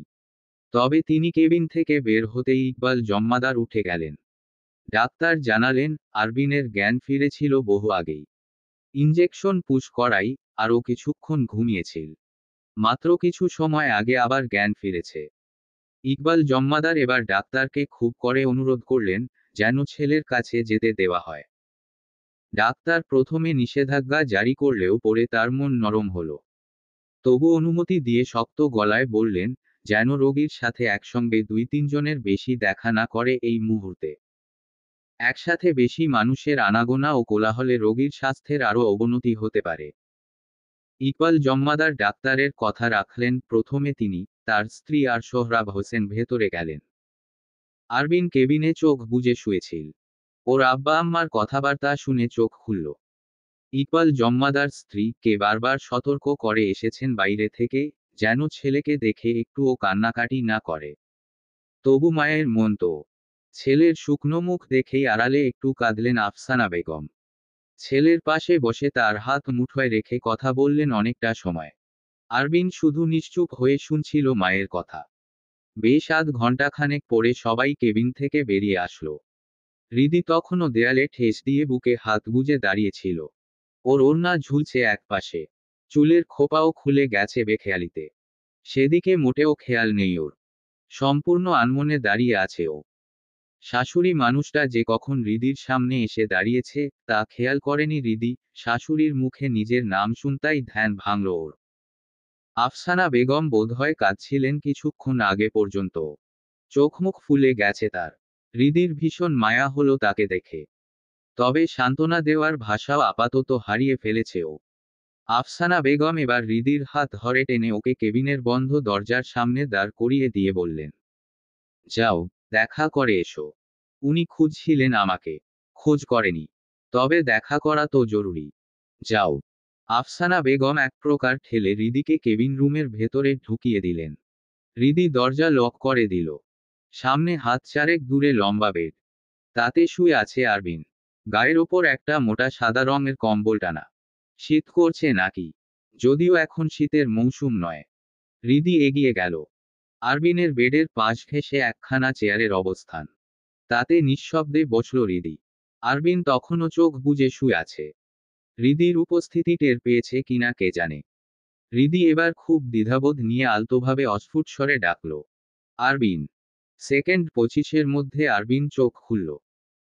তবে তিনি কেবিন থেকে বের হতেই ইকবাল জম্মাদার উঠে গেলেন। ডাক্তার জানালেন, আরবিনের জ্ঞান ফিরেছিল বহু আগেই। ইনজেকশন পুশ করাই, আরও কিছুক্ষণ ঘুমিয়েছিল। মাত্র কিছু সময় আগে আবার জ্ঞান ফিরেছে। ইকবাল জম্মাদার এবার ডাক্তারকে খুব করে অনুরোধ করলেন, যেন ছেলের কাছে যেতে দেওয়া হয়। ডাক্তার প্রথমে নিষেধাজ্ঞা জারি করলেও পরে তার মন নরম হলো। তবু অনুমতি দিয়ে শক্ত গলায় বললেন, যেন রোগীর সাথে একসঙ্গে ২-৩ জনের বেশি দেখা না করে এই মুহূর্তে। একসাথে বেশি মানুষের আনাগোনা ও কোলাহলে রোগীর স্বাস্থ্যের আরও অবনতি হতে পারে। ইকবাল জম্মাদার ডাক্তারের কথা রাখলেন। প্রথমে তিনি, তার স্ত্রী আর সোহরাব হোসেন ভেতরে গেলেন। আরবিন কেবিনে চোখ বুজে শুয়েছিল। ওর আব্বা আম্মার কথাবার্তা শুনে চোখ খুলল। ইকবাল জম্মাদার স্ত্রীকে বারবার সতর্ক করে এসেছেন বাইরে থেকে, যেন ছেলেকে দেখে একটুও কান্নাকাটি না করে। তবু মায়ের মন তো। ছেলের শুকনো মুখ দেখেই আড়ালে একটু কাঁদলেন আফসানা বেগম। ছেলের পাশে বসে তার হাত মুঠোয় রেখে কথা বললেন অনেকটা সময়। আরবিন শুধু নিশ্চুপ হয়ে শুনছিল মায়ের কথা। বেশ আধ ঘণ্টাখানেক পরে সবাই কেবিন থেকে বেরিয়ে আসলো। হৃদি তখনও দেয়ালে ঠেস দিয়ে বুকে হাত গুজে দাঁড়িয়েছিল। ওর ওড়না ঝুলছে একপাশে। চুলের খোপাও খুলে গেছে বেখেয়ালিতে। সেদিকে মোটেও খেয়াল নেই ওর। সম্পূর্ণ আনমনে দাঁড়িয়ে আছে ও। শাশুড়ি মানুষটা যে কখন হৃদির সামনে এসে দাঁড়িয়েছে, তা খেয়াল করেনি হৃদি। শাশুড়ির মুখে নিজের নাম শুনতাই ধ্যান ভাঙল ওর। আফসানা বেগম বোধহয় কাঁদছিলেন কিছুক্ষণ আগে পর্যন্ত। চোখমুখ ফুলে গেছে তার। হৃদির ভীষণ মায়া হলো তাকে দেখে। তবে সান্ত্বনা দেওয়ার ভাষাও আপাতত হারিয়ে ফেলেছে ও। আফসানা বেগম এবার হৃদির হাত ধরে টেনে ওকে কেবিনের বন্ধ দরজার সামনে দাঁড় করিয়ে দিয়ে বললেন, যাও, দেখা করে এসো। উনি খুঁজছিলেন আমাকে। খোঁজ করেনি। তবে দেখা করা তো জরুরি। যাও। আফসানা বেগম এক প্রকার ঠেলে হৃদিকে কেবিন রুমের ভেতরে ঢুকিয়ে দিলেন। হৃদি দরজা লক করে দিল। সামনে হাত চারেক দূরে লম্বা বেড। তাতে শুয়ে আছে আরবিন। গায়ের ওপর একটা মোটা সাদা রঙের কম্বল টানা। শীত করছে নাকি? যদিও এখন শীতের মৌসুম নয়। হৃদি এগিয়ে গেল। আরবিনের বেডের পাশ ঘেঁষে একখানা চেয়ারের অবস্থান। তাতে নিঃশব্দে বসল হৃদি। আরবিন তখনও চোখ বুজে শুয়ে আছে। হৃদির উপস্থিতি টের পেয়েছে কিনা কে জানে। হৃদি এবার খুব দ্বিধাবোধ নিয়ে আলতোভাবে অস্ফুট স্বরে ডাকল, আরবিন। সেকেন্ড 25-এর মধ্যে আরবিন চোখ খুলল।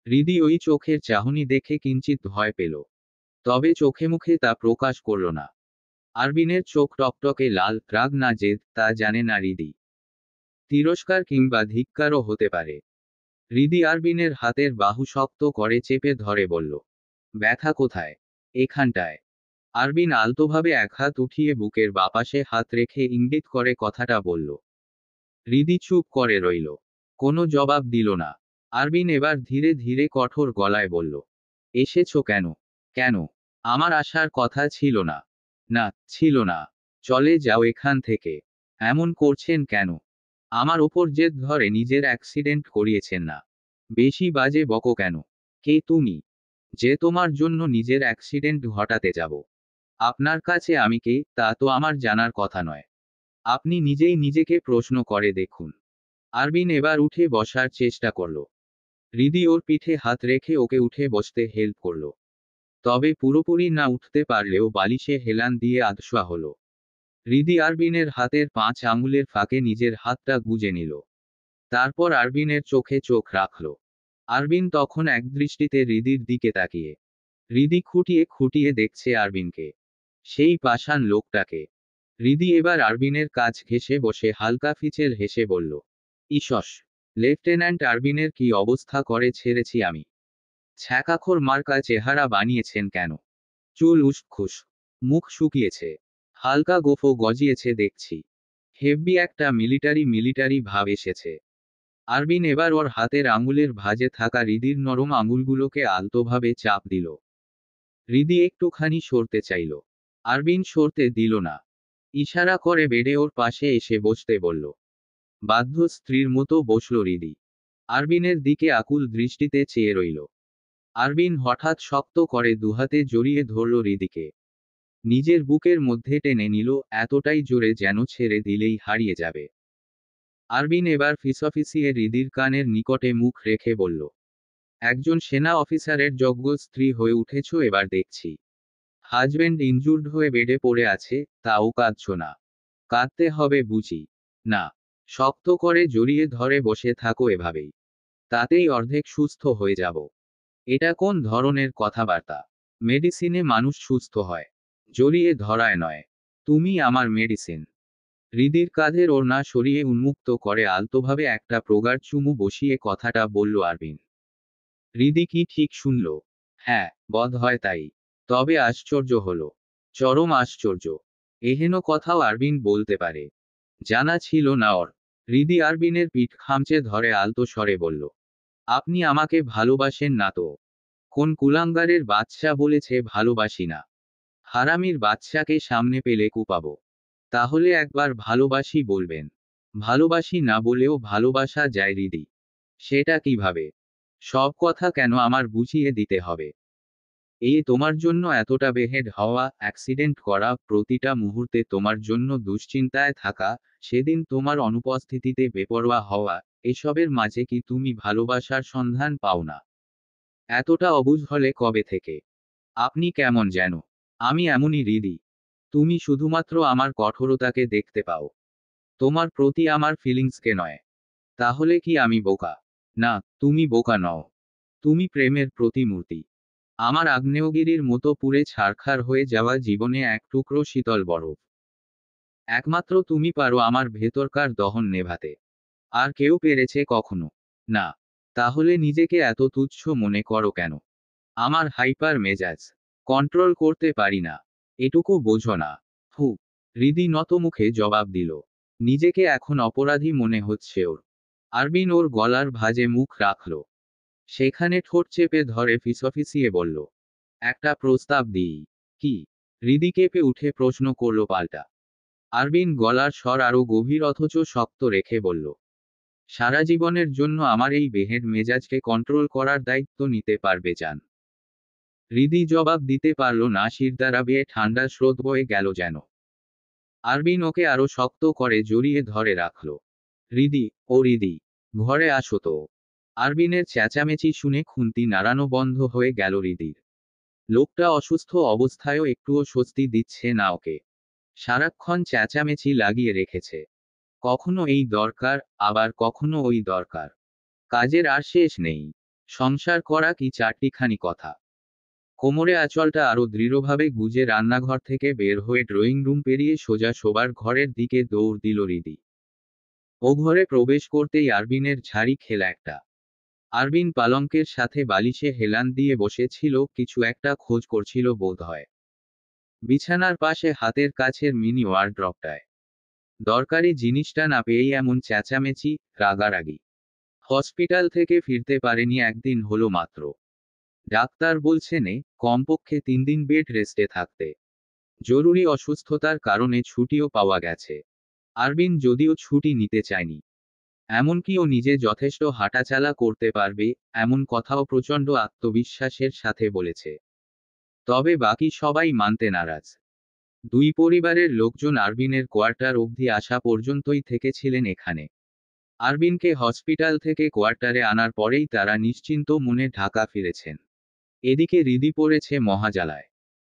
হৃদি ওই চোখের চাহনি দেখে কিঞ্চিত ভয় পেল। তবে চোখে মুখে তা প্রকাশ করল না। আরবিনের চোখ টকটকে লাল, রাগ না জেদ তা জানে না হৃদি। তিরস্কার কিংবা ধিক্কারও হতে পারে। হৃদি আরবিনের হাতের বাহু শক্ত করে চেপে ধরে বলল, ব্যথা কোথায়? এখানটায়। আরবিন আলতোভাবে এক হাত উঠিয়ে বুকের বাপাশে হাত রেখে ইঙ্গিত করে কথাটা বলল। হৃদি চুপ করে রইল। কোনো জবাব দিল না। আরবিন এবার ধীরে ধীরে কঠোর গলায় বলল, এসেছো কেন? কেন? আমার আসার কথা ছিল না। না, ছিল না। চলে যাও এখান থেকে। এমন করছেন কেন? আমার ওপর জেদ ধরে নিজের অ্যাক্সিডেন্ট করিয়েছেন না। বেশি বাজে বকো কেন? কে তুমি? যে তোমার জন্য নিজের অ্যাক্সিডেন্ট ঘটাতে যাব? আপনার কাছে আমি কে তা তো আমার জানার কথা নয়। আপনি নিজেই নিজেকে প্রশ্ন করে দেখুন। আরবিন এবার উঠে বসার চেষ্টা করল। হৃদি ওর পিঠে হাত রেখে ওকে উঠে বসতে হেল্প করল। তবে পুরোপুরি না উঠতে পারলেও বালিশে হেলান দিয়ে আধশোয়া হলো। হৃদি আরবিনের হাতের 5 আঙুলের ফাঁকে নিজের হাতটা গুজে নিল। তারপর আরবিনের চোখে চোখ রাখল। আরবিন তখন একদৃষ্টিতে হৃদির দিকে তাকিয়ে। হৃদি খুঁটিয়ে খুঁটিয়ে দেখছে আরবিনকে। সেই পাষাণ লোকটাকে। হৃদি এবার আরবিনের কাছ ঘেঁষে বসে হালকা ফিচেল হেসে বলল, ইসস, লেফটেন্যান্ট আরবিনের কি অবস্থা করে ছেড়েছি আমি। ছ্যাঁকাখোর মার্কা চেহারা বানিয়েছেন কেন? চুল উসখুস। মুখ শুকিয়েছে। হালকা গোফও গজিয়েছে দেখছি। হেব্বি একটা মিলিটারি ভাব এসেছে। আরবিন এবার ওর হাতের আঙুলের ভাঁজে থাকা হৃদির নরম আঙুলগুলোকে আলতোভাবে চাপ দিল। হৃদি একটুখানি সরতে চাইল। আরবিন সরতে দিল না। ইশারা করে বেডে ওর পাশে এসে বসতে বলল। বাধ্য স্ত্রীর মতো বসল হৃদি। আরবিনের দিকে আকুল দৃষ্টিতে চেয়ে রইল। আরবিন হঠাৎ শক্ত করে দুহাতে জড়িয়ে ধরল হৃদিকে। নিজের বুকের মধ্যে টেনে নিল, এতটাই জোরে যেন ছেড়ে দিলেই হারিয়ে যাবে। আরবিন এবার ফিসফিসিয়ে হৃদির কানের নিকটে মুখ রেখে বলল, একজন সেনা অফিসারের যোগ্য স্ত্রী হয়ে উঠেছ এবার দেখছি। হাজবেন্ড ইনজুর্ড হয়ে বেডে পড়ে আছে, তাও কাঁদছ না। কাঁদতে হবে বুঝি? না। শক্ত করে জড়িয়ে ধরে বসে থাকো এভাবেই। তাতেই অর্ধেক সুস্থ হয়ে যাব। এটা কোন ধরনের কথাবার্তা? মেডিসিনে মানুষ সুস্থ হয়, জড়িয়ে ধরায় নয়। তুমি আমার মেডিসিন। হৃদির কাঁধের ওড়না সরিয়ে উন্মুক্ত করে আলতোভাবে একটা প্রগাঢ় চুমু বসিয়ে কথাটা বলল আরবিন। হৃদি কি ঠিক শুনল? হ্যাঁ, বোধ হয় তাই। তবে আশ্চর্য হলো। চরম আশ্চর্য। এহেন কথাও আরবিন বলতে পারে। জানা ছিল না ওর। হৃদি আরবিনের পিঠ খামচে ধরে আলতো স্বরে বলল, আপনি আমাকে ভালোবাসেন না তো? কোন কুলাঙ্গারের বাচ্চা বলেছে ভালোবাসি না? হারামির বাচ্চাকে সামনে পেলে কুপাবো। তাহলে একবার ভালোবাসি বলবেন। ভালোবাসি না বলেও ভালোবাসা যায় হৃদি। সেটা কিভাবে? সব কথা কেন আমার বুঝিয়ে দিতে হবে? এই তোমার জন্য এতটা বেহেড হওয়া, অ্যাক্সিডেন্ট করা, প্রতিটা মুহূর্তে তোমার জন্য দুশ্চিন্তায় থাকা, সেদিন তোমার অনুপস্থিতিতে বেপরোয়া হওয়া, এসবের মাঝে কি তুমি ভালোবাসার সন্ধান পাও না? এতটা অবুঝ হলে কবে থেকে? আপনি কেমন যেন? আমি এমনই হৃদি। তুমি শুধুমাত্র আমার কঠোরতাকে দেখতে পাও। তোমার প্রতি আমার ফিলিংসকে নয়। তাহলে কি আমি বোকা? না, তুমি বোকা নও। তুমি প্রেমের প্রতিমূর্তি। আমার আগ্নেয়গিরির মতো পুড়ে ছারখার হয়ে যাওয়া জীবনে এক টুকরো শীতল বরফ। একমাত্র তুমি পারো আমার ভেতরকার দহন নেভাতে। আর কেউ পেরেছে কখনো? না। তাহলে নিজেকে এত তুচ্ছ মনে করো কেন? আমার হাইপার মেজাজ। কন্ট্রোল করতে পারি না। এটুকু বোঝো না? হু। হৃদি নতমুখে জবাব দিল। নিজেকে এখন অপরাধী মনে হচ্ছে ওর। আরবিন ওর গলার ভাঁজে মুখ রাখল। সেখানে ঠোঁট চেপে ধরে ফিসফিসিয়ে বলল, একটা প্রস্তাব দিই। কি? হৃদি কেঁপে উঠে প্রশ্ন করল পাল্টা। আরবিন গলার স্বর আরো গভীর অথচ শক্ত রেখে বলল, সারা জীবনের জন্য আমার এই বেহেড মেজাজকে কন্ট্রোল করার দায়িত্ব নিতে পারবে জান? হৃদি জবাব দিতে পারল না, শিরদাঁড়া বেয়ে ঠান্ডা স্রোত বয়ে গেল যেন। আরবিন ওকে আরো শক্ত করে জড়িয়ে ধরে রাখল। হৃদি, ও হৃদি, ঘরে আসো তো। আরবিনের চেঁচামেচি শুনে খুন্তি নাড়ানো বন্ধ হয়ে গেল হৃদির। লোকটা অসুস্থ অবস্থায়ও একটুও স্বস্তি দিচ্ছে না ওকে। সারাক্ষণ চেঁচামেচি লাগিয়ে রেখেছে। কখনো এই দরকার, আবার কখনো ওই দরকার। কাজের আর শেষ নেই। সংসার করা কি চারটিখানি কথা। কোমরে আঁচলটা আরো দৃঢ়ভাবে গুজে রান্নাঘর থেকে বের হয়ে ড্রয়িং রুম পেরিয়ে সোজা শোবার ঘরের দিকে দৌড় দিল হৃদি। ও ঘরে প্রবেশ করতেই আরবিনের ঝাড়ি খেল একটা। আরবিন পালঙ্কের সাথে বালিশে হেলান দিয়ে বসেছিল, কিছু একটা খোঁজ করছিল বোধহয়। বিছানার পাশে হাতের কাছের মিনি ওয়ারড্রপটায় দরকারি জিনিসটা না পেয়েই এমন চেঁচামেচি, রাগারাগি। হসপিটাল থেকে ফিরতে পারেনি একদিন হলো মাত্র। ডাক্তার বলছেনে কমপক্ষে 3 দিন বেড রেস্টে থাকতে। জরুরি অসুস্থতার কারণে ছুটিও পাওয়া গেছে। আরবিন যদিও ছুটি নিতে চায়নি, এমনকি ও নিজে যথেষ্ট হাঁটাচালা করতে পারবে, এমন কথাও প্রচণ্ড আত্মবিশ্বাসের সাথে বলেছে। তবে বাকি সবাই মানতে নারাজ। দুই পরিবারের লোকজন আরবিনের কোয়ার্টার অবধি আসা পর্যন্তই থেকেছিলেন এখানে। আরবিনকে হসপিটাল থেকে কোয়ার্টারে আনার পরেই তারা নিশ্চিন্ত মনে ঢাকা ফিরেছেন। এদিকে হৃদি পড়েছে মহাজালায়।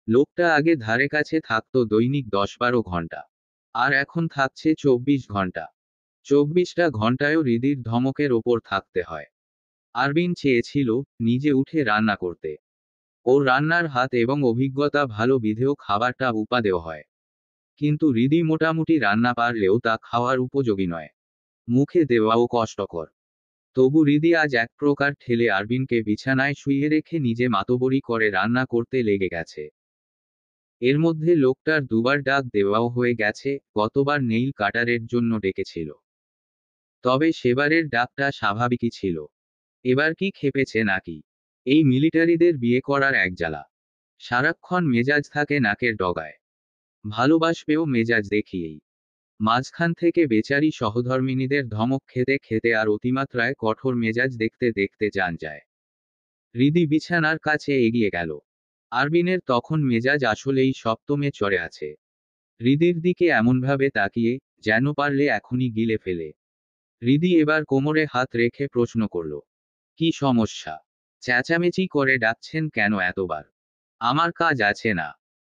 লোকটা আগে ধারে কাছে থাকতো দৈনিক 10-12 ঘন্টা, আর এখন থাকছে 24 ঘন্টা। 24টা ঘন্টায়ও হৃদির ধমকের ওপর থাকতে হয়। আরবিন চেয়েছিল নিজে উঠে রান্না করতে। ওর রান্নার হাত এবং অভিজ্ঞতা ভালো বিধেয় খাবারটা উপাদেয় হয়। কিন্তু হৃদি মোটামুটি রান্না পারলেও তা খাওয়ার উপযোগী নয়। মুখে দেওয়াও কষ্টকর। তবু হৃদি আজ এক প্রকার ঠেলে আরবিনকে বিছানায় শুইয়ে রেখে নিজে মাতবরি করে রান্না করতে লেগে গেছে। এর মধ্যে লোকটার দুবার ডাক দেওয়াও হয়ে গেছে, গতবার নেইল কাটারের জন্য ডেকেছিল। তবে সেবারের ডাকটা স্বাভাবিকই ছিল। এবার কি খেপেছে নাকি? এই মিলিটারিদের বিয়ে করার এক জ্বালা। সারাক্ষণ মেজাজ থাকে নাকের ডগায়। ভালোবাসবেও মেজাজ দেখিয়েই। মাঝখান থেকে বেচারি সহধর্মিণীদের ধমক খেতে খেতে আর অতিমাত্রায় কঠোর মেজাজ দেখতে দেখতে জান যায়। হৃদি বিছানার কাছে এগিয়ে গেল। আরবিনের তখন মেজাজ আসলেই সপ্তমে চড়ে আছে। হৃদির দিকে এমনভাবে তাকিয়ে, যেন পারলে এখনই গিলে ফেলে। হৃদি এবার কোমরে হাত রেখে প্রশ্ন করল, কি সমস্যা? চেঁচামেচি করে ডাকছেন কেন এতবার? আমার কাজ আছে না?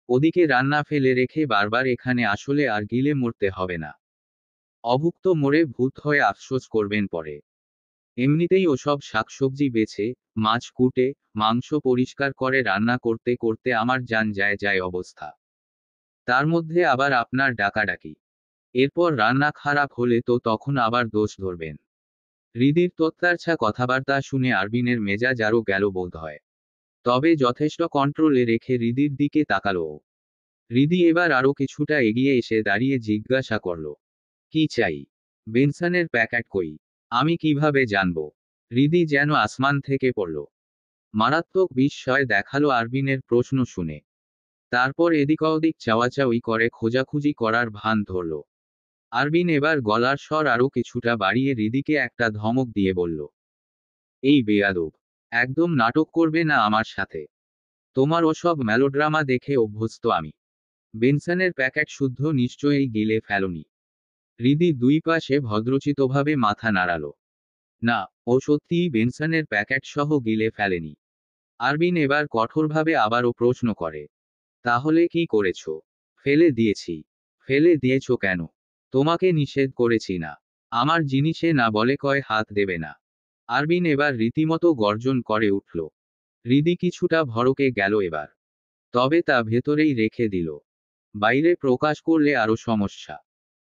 ওদিকে রান্না ফেলে রেখে বারবার এখানে আসলে আর গিলে মরতে হবে না। অভুক্ত মরে ভূত হয়ে আফসোস করবেন পরে। এমনিতেই ওসব শাকসবজি বেছে, মাছ কুটে, মাংস পরিষ্কার করে রান্না করতে করতে আমার জান যায় যায় অবস্থা। তার মধ্যে আবার আপনার ডাকাডাকি। এরপর রান্না খারাপ হলে তো তখন আবার দোষ ধরবেন। হৃদির তোত্তারছা কথাবার্তা শুনে আরবিনের মেজাজ আরও গেল বোধ হয়। তবে যথেষ্ট কন্ট্রোলে রেখে হৃদির দিকে তাকালো ও। হৃদি এবার আরও কিছুটা এগিয়ে এসে দাঁড়িয়ে জিজ্ঞাসা করল, কি চাই? বেনসনের প্যাকেট কই? আমি কিভাবে জানবো? হৃদি যেন আসমান থেকে পড়ল। মারাত্মক বিস্ময় দেখালো আরবিনের প্রশ্ন শুনে। তারপর এদিক ওদিক চাওয়াচাওয়ি করে খোঁজাখুঁজি করার ভান ধরল। আরবিন এবার গলার স্বর আরও কিছুটা বাড়িয়ে হৃদিকে একটা ধমক দিয়ে বলল, এই বেয়াদব! একদম নাটক করবে না আমার সাথে। তোমার ওসব মেলোড্রামা দেখে অভ্যস্ত আমি। বেনসনের প্যাকেট শুদ্ধ নিশ্চয়ই গিলে ফেলনি। হৃদি দুই পাশে ভদ্রচিতভাবে মাথা নাড়াল। না, ও সত্যিই বেনসনের প্যাকেট সহ গিলে ফেলেনি। আরবিন এবার কঠোরভাবে আবারও প্রশ্ন করে, তাহলে কি করেছ? ফেলে দিয়েছি। ফেলে দিয়েছ কেন? তোমাকে নিষেধ করেছি না। আমার জিনিসে না বলে কয় হাত দেবে না। আরবিন এবার রীতিমতো গর্জন করে উঠল। হৃদি কিছুটা ভড়কে গেল এবার। তবে তা ভেতরেই রেখে দিল। বাইরে প্রকাশ করলে আরও সমস্যা।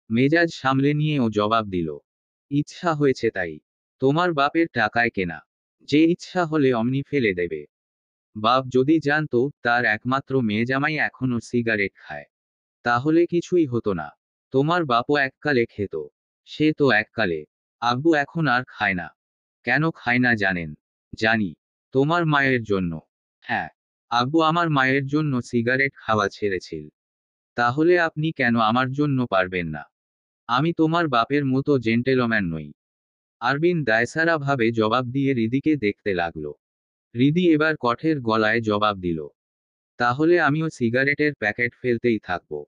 মেজাজ সামলে নিয়ে ও জবাব দিল, ইচ্ছা হয়েছে তাই। তোমার বাপের টাকায় কেনা। যে ইচ্ছা হলে অমনি ফেলে দেবে। বাপ যদি জানতো তার একমাত্র মেয়ে জামাই এখনো সিগারেট খায়, তাহলে কিছুই হতো না। তোমার বাপও এককালে খেত। সে তো এককালে। আব্বু এখন আর খায় না। কেন খায় না জানেন? জানি। তোমার মায়ের জন্য। হ্যাঁ, আব্বু আমার মায়ের জন্য সিগারেট খাওয়া ছেড়েছিল। তাহলে আপনি কেন আমার জন্য পারবেন না? আমি তোমার বাপের মতো জেন্টেলম্যান নই। আরবিন দায়সারা ভাবে জবাব দিয়ে হৃদিকে দেখতে লাগলো। হৃদি এবার কঠের গলায় জবাব দিল, তাহলে আমিও সিগারেটের প্যাকেট ফেলতেই থাকবো।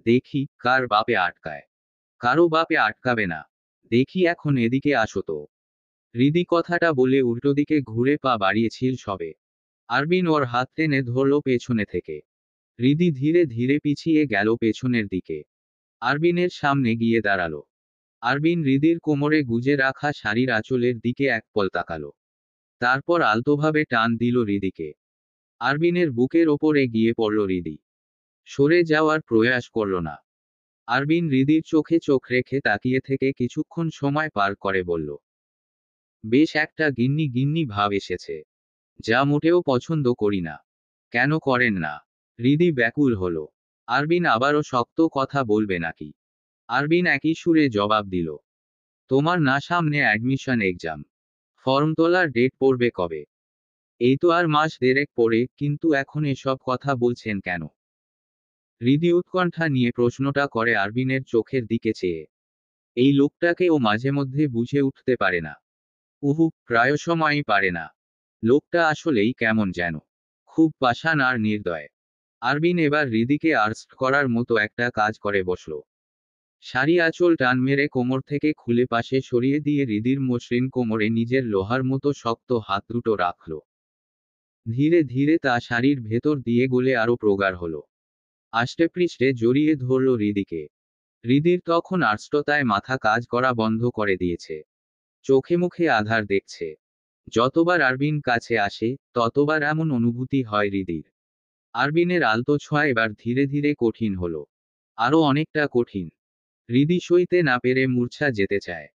দেখি কার বাপে আটকায়। কারো বাপে আটকাবে না। দেখি এখন এদিকে আসো তো। হৃদি কথাটা বলে উল্টো দিকে ঘুরে পা বাড়িয়েছিল সবে। আরবিন ওর হাত টেনে ধরল পেছনে থেকে। হৃদি ধীরে ধীরে পিছিয়ে গেল পেছনের দিকে। আরবিনের সামনে গিয়ে দাঁড়ালো। আরবিন হৃদির কোমরে গুজে রাখা শাড়ির আঁচলের দিকে এক পল তাকালো। তারপর আলতোভাবে টান দিল হৃদিকে। আরবিনের বুকের ওপরে গিয়ে পড়ল হৃদি। সরে যাওয়ার প্রয়াস করল না। আরবিন হৃদির চোখে চোখ রেখে তাকিয়ে থেকে কিছুক্ষণ সময় পার করে বলল, বেশ একটা গিন্নি গিন্নি ভাব এসেছে, যা মোটেও পছন্দ করি না। কেন করেন না? হৃদি ব্যাকুল হলো। আরবিন আবারও শক্ত কথা বলবে নাকি? আরবিন একই সুরে জবাব দিল, তোমার না সামনে অ্যাডমিশন এক্সাম। ফর্ম তোলার ডেট পড়বে কবে? এই তো আর মাস দেড়েক পরে, কিন্তু এখন এসব কথা বলছেন কেন? হৃদি উৎকণ্ঠা নিয়ে প্রশ্নটা করে আরবিনের চোখের দিকে চেয়ে। এই লোকটাকে ও মাঝে মধ্যে বুঝে উঠতে পারে না। উহু, প্রায় সময়ই পারে না। লোকটা আসলেই কেমন যেন। খুব পাষাণ আর নির্দয়। আরবিন এবার হৃদিকে আর্স্ট করার মতো একটা কাজ করে বসল। শাড়ি আঁচল টান মেরে কোমর থেকে খুলে পাশে সরিয়ে দিয়ে হৃদির মসৃণ কোমরে নিজের লোহার মতো শক্ত হাত দুটো রাখল। ধীরে ধীরে তা শাড়ির ভেতর দিয়ে গলে আরো প্রগাঢ় হলো। আষ্টেপৃষ্ঠে জড়িয়ে ধরল হৃদিকে। হৃদির তখন আর্ষ্টতায় মাথা কাজ করা বন্ধ করে দিয়েছে। চোখে মুখে আধার দেখছে। যতবার আরবিন কাছে আসে, ততবার এমন অনুভূতি হয় হৃদির। আরবিনের আলতো ছোঁয়া এবার ধীরে ধীরে কঠিন হলো। আরো অনেকটা কঠিন। হৃদি সইতে না পেরে মূর্ছা যেতে চায়।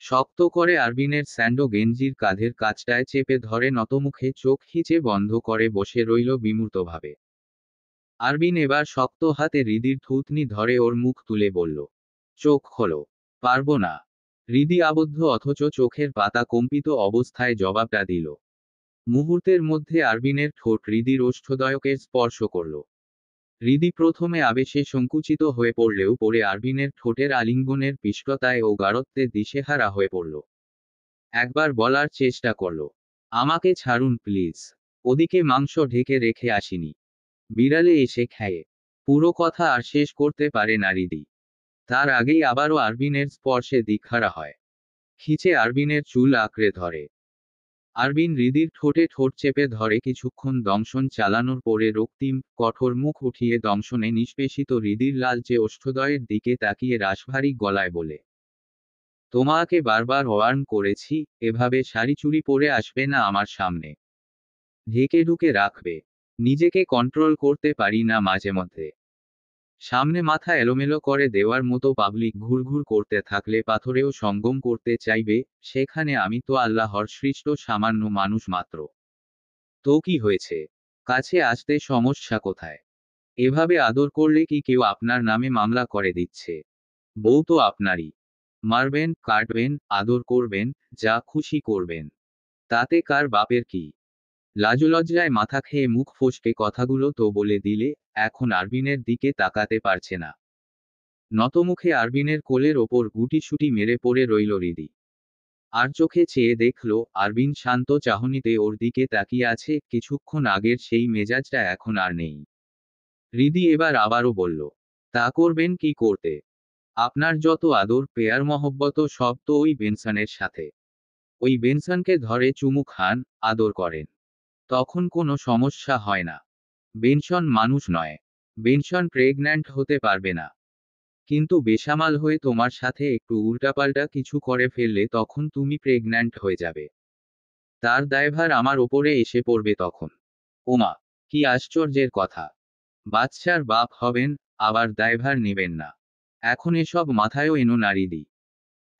শক্ত করে আরবিনের স্যান্ডো গেঞ্জির কাঁধের কাছটায় চেপে ধরে নতমুখে চোখ খিচে বন্ধ করে বসে রইল বিমূর্তভাবে। আরবিন এবার শক্ত হাতে হৃদির থুতনি ধরে ওর মুখ তুলে বলল, চোখ খোলো। পারবো না। হৃদি আবদ্ধ অথচ চোখের পাতা কম্পিত অবস্থায় জবাবটা দিল। মুহূর্তের মধ্যে আরবিনের ঠোঁট হৃদির ওষ্ঠদয়কের স্পর্শ করল। হৃদি প্রথমে আবেশে সংকুচিত হয়ে পড়লেও পরে আরবিনের ঠোঁটের আলিঙ্গনের পিষ্টতায় ও গাঢ়ত্বে দিশেহারা হয়ে পড়ল। একবার বলার চেষ্টা করল, আমাকে ছাড়ুন প্লিজ। ওদিকে মাংস ঢেকে রেখে আসিনি। বিড়ালে এসে খায়ে। পুরো কথা আর শেষ করতে পারে না হৃদি। তার আগেই আবারও আরবিনের স্পর্শে দিকহারা হয়। খিচে আরবিনের চুল আঁকড়ে ধরে। আরবিন হৃদির ঠোঁটে ঠোঁট চেপে ধরে কিছুক্ষণ দংশন চালানোর পরে রক্তিম, কঠোর মুখ উঠিয়ে দংশনে নিষ্পেষিত হৃদির লালচে ওষ্ঠদ্বয়ের দিকে তাকিয়ে রাশভারী গলায় বলে, তোমাকে বারবার ওয়ার্ন করেছি, এভাবে শাড়ি চুড়ি পরে আসবে না আমার সামনে। ঢেকে ঢুকে রাখবে। নিজেকে কন্ট্রোল করতে পারি না মাঝে মধ্যে। সামনে মাথা এলোমেলো করে দেওয়ার মতো পাবলিক ঘুরঘুর করতে থাকলে পাথরেও সঙ্গম করতে চাইবে, সেখানে আমি তো আল্লাহর সৃষ্ট সামান্য মানুষ মাত্র। তো কি হয়েছে? কাছে আসতে সমস্যা কোথায়? এভাবে আদর করলে কি কেউ আপনার নামে মামলা করে দিচ্ছে? বউ তো আপনারই। মারবেন, কাটবেন, আদর করবেন, যা খুশি করবেন। তাতে কার বাপের কি? লাজলজ্জায় মাথা খেয়ে মুখ ফসকে কথাগুলো তো বলে দিলে, এখন আরবিনের দিকে তাকাতে পারছে না। নতমুখে আরবিনের কোলের ওপর গুটিসুটি মেরে পড়ে রইল হৃদি। আর চোখে চেয়ে দেখল, আরবিন শান্ত চাহনিতে ওর দিকে তাকিয়ে আছে, কিছুক্ষণ আগের সেই মেজাজটা এখন আর নেই। হৃদি এবার আবারও বলল, তা করবেন কি করতে? আপনার যত আদর পেয়ার মহব্বত সব তো ওই বেনসনের সাথে। ওই বেনসনকে ধরে চুমু খান, আদর করেন। তখন কোনো সমস্যা হয় না। বেনসন মানুষ নয়। বেনসন প্রেগন্যান্ট হতে পারবে না। কিন্তু বেসামাল হয়ে তোমার সাথে একটু উল্টাপাল্টা কিছু করে ফেললে তখন তুমি প্রেগন্যান্ট হয়ে যাবে। তার দায়ভার আমার ওপরে এসে পড়বে তখন। ওমা, কি আশ্চর্যের কথা! বাচ্চার বাপ হবেন, আবার দায়ভার নেবেন না। এখন এসব মাথায়ও এনো না হৃদি।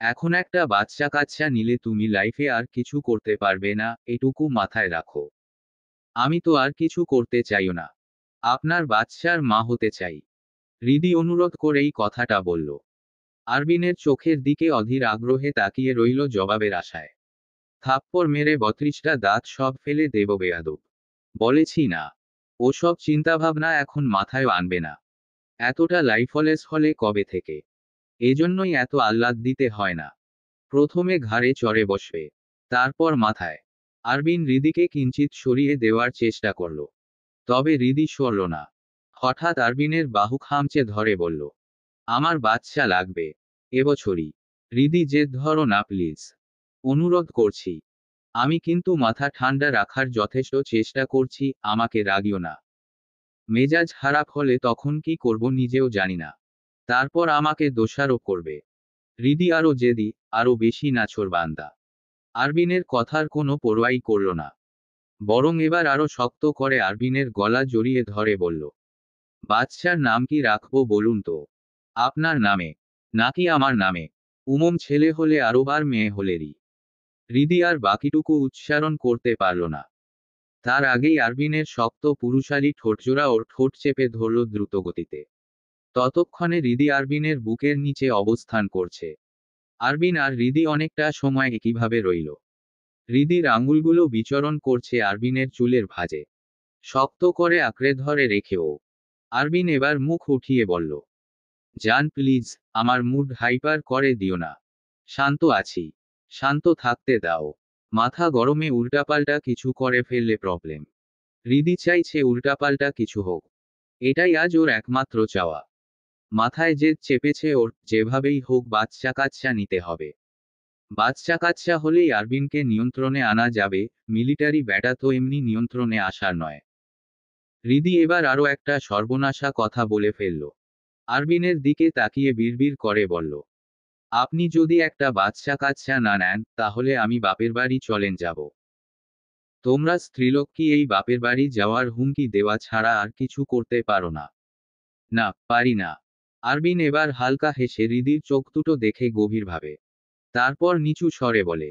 এখন একটা বাচ্চা কাচ্চা নিলে তুমি লাইফে আর কিছু করতে পারবে না, এটুকু মাথায় রাখো। আমি তো আর কিছু করতে চাইও না। আপনার বাচ্চার মা হতে চাই। হৃদি অনুরোধ করেই কথাটা বলল। আরবিনের চোখের দিকে অধীর আগ্রহে তাকিয়ে রইল জবাবের আশায়। থাপ্পড় মেরে ৩২টা দাঁত সব ফেলে দেব বেয়াদব। বলেছি না। ওসব চিন্তাভাবনা এখন মাথায় আনবে না। এতটা লাইফলেস হলে কবে থেকে? এজন্যই এত আহ্লাদ দিতে হয় না। প্রথমে ঘাড়ে চড়ে বসবে। তারপর মাথায়। আরবিন হৃদিকে কিঞ্চিত সরিয়ে দেওয়ার চেষ্টা করল, তবে হৃদি সরল না। হঠাৎ আরবিনের বাহু খামচে ধরে বলল, আমার বাচ্চা লাগবে, এবছরই। হৃদি, জেদ ধরো না প্লিজ, অনুরোধ করছি। আমি কিন্তু মাথা ঠান্ডা রাখার যথেষ্ট চেষ্টা করছি, আমাকে রাগিও না। মেজাজ খারাপ হলে তখন কি করব নিজেও জানি না, তারপর আমাকে দোষারোপ করবে। হৃদি আরো জেদি, আরো বেশি নাছোড়বান্দা। আরবিনের কথার কোনো পরোয়াই করল না, বরং এবার আরো শক্ত করে আরবিনের গলা জড়িয়ে ধরে বলল, বাচ্চার নাম কি রাখবো বলুন তো? আপনার নামে, নাকি আমার নামে? ছেলে হলে আরোবার, মেয়ে হলেরই। হৃদি আর বাকিটুকু উচ্চারণ করতে পারল না। তার আগেই আরবিনের শক্ত পুরুষালী ঠোঁটজোড়া ওর ঠোঁট চেপে ধরল দ্রুতগতিতে। ততক্ষণে হৃদি আরবিনের বুকের নিচে অবস্থান করছে। আরবিন আর হৃদি অনেকটা সময় একইভাবে রইল। হৃদির আঙুলগুলো বিচরণ করছে আরবিনের চুলের ভাঁজে, শক্ত করে আঁকড়ে ধরে রেখেও। আরবিন এবার মুখ উঠিয়ে বলল, জান প্লিজ, আমার মুড হাইপার করে দিও না। শান্ত আছি, শান্ত থাকতে দাও। মাথা গরমে উল্টাপাল্টা কিছু করে ফেললে প্রবলেম। হৃদি চাইছে উল্টাপাল্টা কিছু হোক, এটাই আজ ওর একমাত্র চাওয়া। মাথায় জেদ চেপেছে ওর, যেভাবেই হোক বাচ্চা কাচ্চা নিতে হবে। বাচ্চা কাচ্চা হলেই আরবিনকে নিয়ন্ত্রণে আনা যাবে, মিলিটারি ব্যাটা তো এমনি নিয়ন্ত্রণে আসার নয়। হৃদি এবার আরও একটা সর্বনাশা কথা বলে ফেলল। আরবিনের দিকে তাকিয়ে বিড়বিড় করে বলল, আপনি যদি একটা বাচ্চা কাচ্চা না নেন, তাহলে আমি বাপের বাড়ি চলেন যাব। তোমরা স্ত্রীলোক কি এই বাপের বাড়ি যাওয়ার হুমকি দেওয়া ছাড়া আর কিছু করতে পারো না? না, পারি না। আরবিন এবার হালকা হেসে হৃদির চোখ দুটো দেখে গভীরভাবে, তারপর নিচু স্বরে বলে,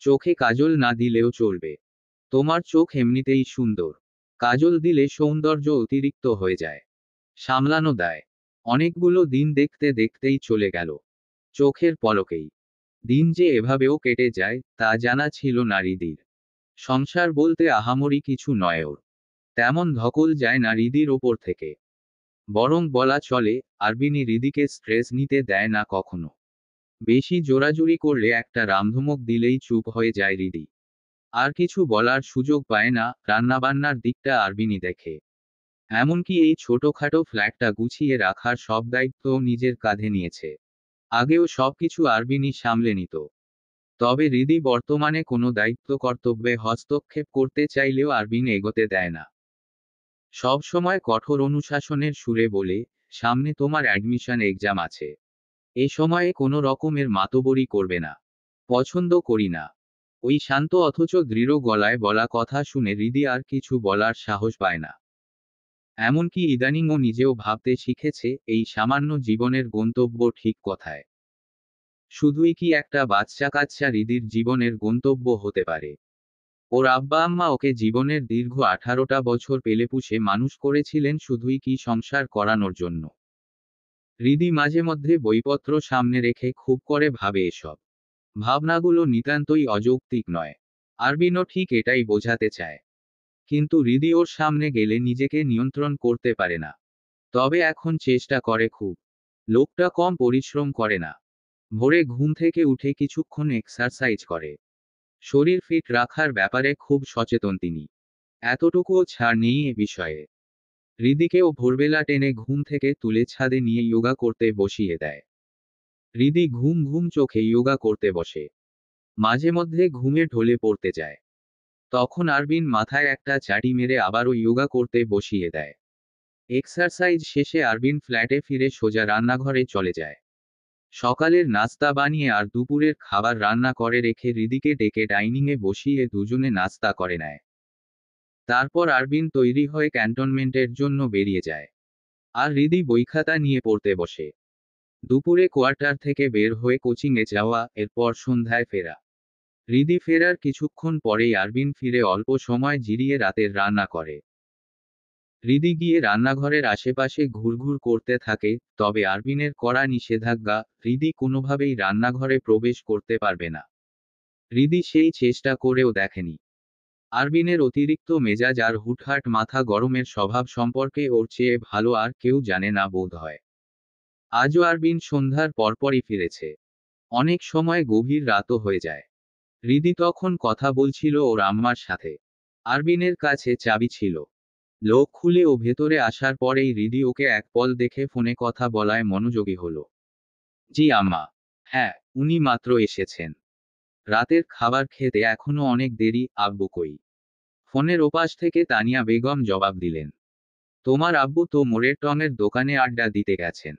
চোখে কাজল না দিলেও চলবে। তোমার চোখ এমনিতেই সুন্দর, কাজল দিলে সৌন্দর্য অতিরিক্ত হয়ে যায়। সামলানো দায়। অনেকগুলো দিন দেখতে দেখতেই চলে গেল, চোখের পলকেই। দিন যে এভাবেও কেটে যায় তা জানা ছিল না হৃদির। সংসার বলতে আহামরি কিছু নয় ওর, তেমন ধকল যায় না হৃদির ওপর থেকে। বরং বলা চলে, আরবিনি হৃদিকে স্ট্রেস নিতে দেয় না কখনো। বেশি জোরাজুরি করলে একটা রামধমক দিলেই চুপ হয়ে যায় হৃদি। আর কিছু বলার সুযোগ পায় না, রান্নাবান্নার দিকটা আরবিনি দেখে। এমনকি এই ছোটখাটো ফ্ল্যাটটা গুছিয়ে রাখার সব দায়িত্বও নিজের কাঁধে নিয়েছে। আগেও সবকিছু আরবিনি সামলে নিত, তবে হৃদি বর্তমানে কোনো দায়িত্ব কর্তব্যে হস্তক্ষেপ করতে চাইলেও আরবিন এগোতে দেয় না। সব সময় কঠোর অনুশাসনের সুরে বলে, সামনে তোমার অ্যাডমিশন এক্সাম আছে, এ সময়ে কোনো রকমের মাতবরি করবে না, পছন্দ করি না। ওই শান্ত অথচ দৃঢ় গলায় বলা কথা শুনে হৃদি আর কিছু বলার সাহস পায় না। এমনকি ইদানিং ও নিজেও ভাবতে শিখেছে, এই সামান্য জীবনের গন্তব্য ঠিক কোথায়। শুধুই কি একটা বাচ্চা কাচ্চা হৃদির জীবনের গন্তব্য হতে পারে? ওর আব্বা আম্মা ওকে জীবনের দীর্ঘ 18টা বছর পেলেপুষে মানুষ করেছিলেন শুধুই কি সংসার করানোর জন্য? হৃদি মাঝে মধ্যে বইপত্র সামনে রেখে খুব করে ভাবে এসব ভাবনাগুলো নিতান্তই অযৌক্তিক নয়। আরবিনও ঠিক এটাই বোঝাতে চায়, কিন্তু হৃদি ওর সামনে গেলে নিজেকে নিয়ন্ত্রণ করতে পারে না। তবে এখন চেষ্টা করে খুব। লোকটা কম পরিশ্রম করে না, ভোরে ঘুম থেকে উঠে কিছুক্ষণ এক্সারসাইজ করে। শরীর ফিট রাখার ব্যাপারে খুব সচেতন তিনি। এতটুকুও ছাড় নেই এ বিষয়ে। হৃদিকেও ভোরবেলা টেনে ঘুম থেকে তুলে ছাদে নিয়ে যোগা করতে বসিয়ে দেয়। হৃদি ঘুম ঘুম চোখে যোগা করতে বসে, মাঝে মধ্যে ঘুমে ঢলে পড়তে যায়। তখন আরবিন মাথায় একটা চাটি মেরে আবারও যোগা করতে বসিয়ে দেয়। এক্সারসাইজ শেষে আরবিন ফ্ল্যাটে ফিরে সোজা রান্নাঘরে চলে যায়। সকালের নাস্তা বানিয়ে আর দুপুরের খাবার রান্না করে রেখে হৃদিকে ডেকে ডাইনিংয়ে বসিয়ে দুজনে নাস্তা করে নেয়। তারপর আরবিন তৈরি হয়ে ক্যান্টনমেন্টের জন্য বেরিয়ে যায়, আর হৃদি বইখাতা নিয়ে পড়তে বসে। দুপুরে কোয়ার্টার থেকে বের হয়ে কোচিংয়ে যাওয়া, এরপর সন্ধ্যায় ফেরা। হৃদি ফেরার কিছুক্ষণ পরেই আরবিন ফিরে অল্প সময় জিরিয়ে রাতের রান্না করে। হৃদি গিয়ে রান্নাঘরের আশেপাশে ঘুরঘুর করতে থাকে, তবে আরবিনের কড়া নিষেধাজ্ঞা, হৃদি কোনোভাবেই রান্নাঘরে প্রবেশ করতে পারবে না। হৃদি সেই চেষ্টা করেও দেখেনি। আরবিনের অতিরিক্ত মেজাজ আর হুটহাট মাথা গরমের স্বভাব সম্পর্কে ওর চেয়ে ভালো আর কেউ জানে না বোধ হয়। আজও আরবিন সন্ধ্যার পরপরই ফিরেছে। অনেক সময় গভীর রাতও হয়ে যায়। রিদি তখন কথা বলছিল ওর আম্মার সাথে। আরবিনের কাছে চাবি ছিল। লোক খুলে ও ভেতরে আসার পরেই রিদি ওকে এক পল দেখে ফোনে কথা বলায় মনোযোগী হলো। জি আম্মা। হ্যাঁ, উনি মাত্র এসেছেন। রাতের খাবার খেতে এখনো অনেক দেরি, আব্বু কই? ফোনের ওপাশ থেকে তানিয়া বেগম জবাব দিলেন। তোমার আব্বু তো মোড়ের টঙের দোকানে আড্ডা দিতে গেছেন।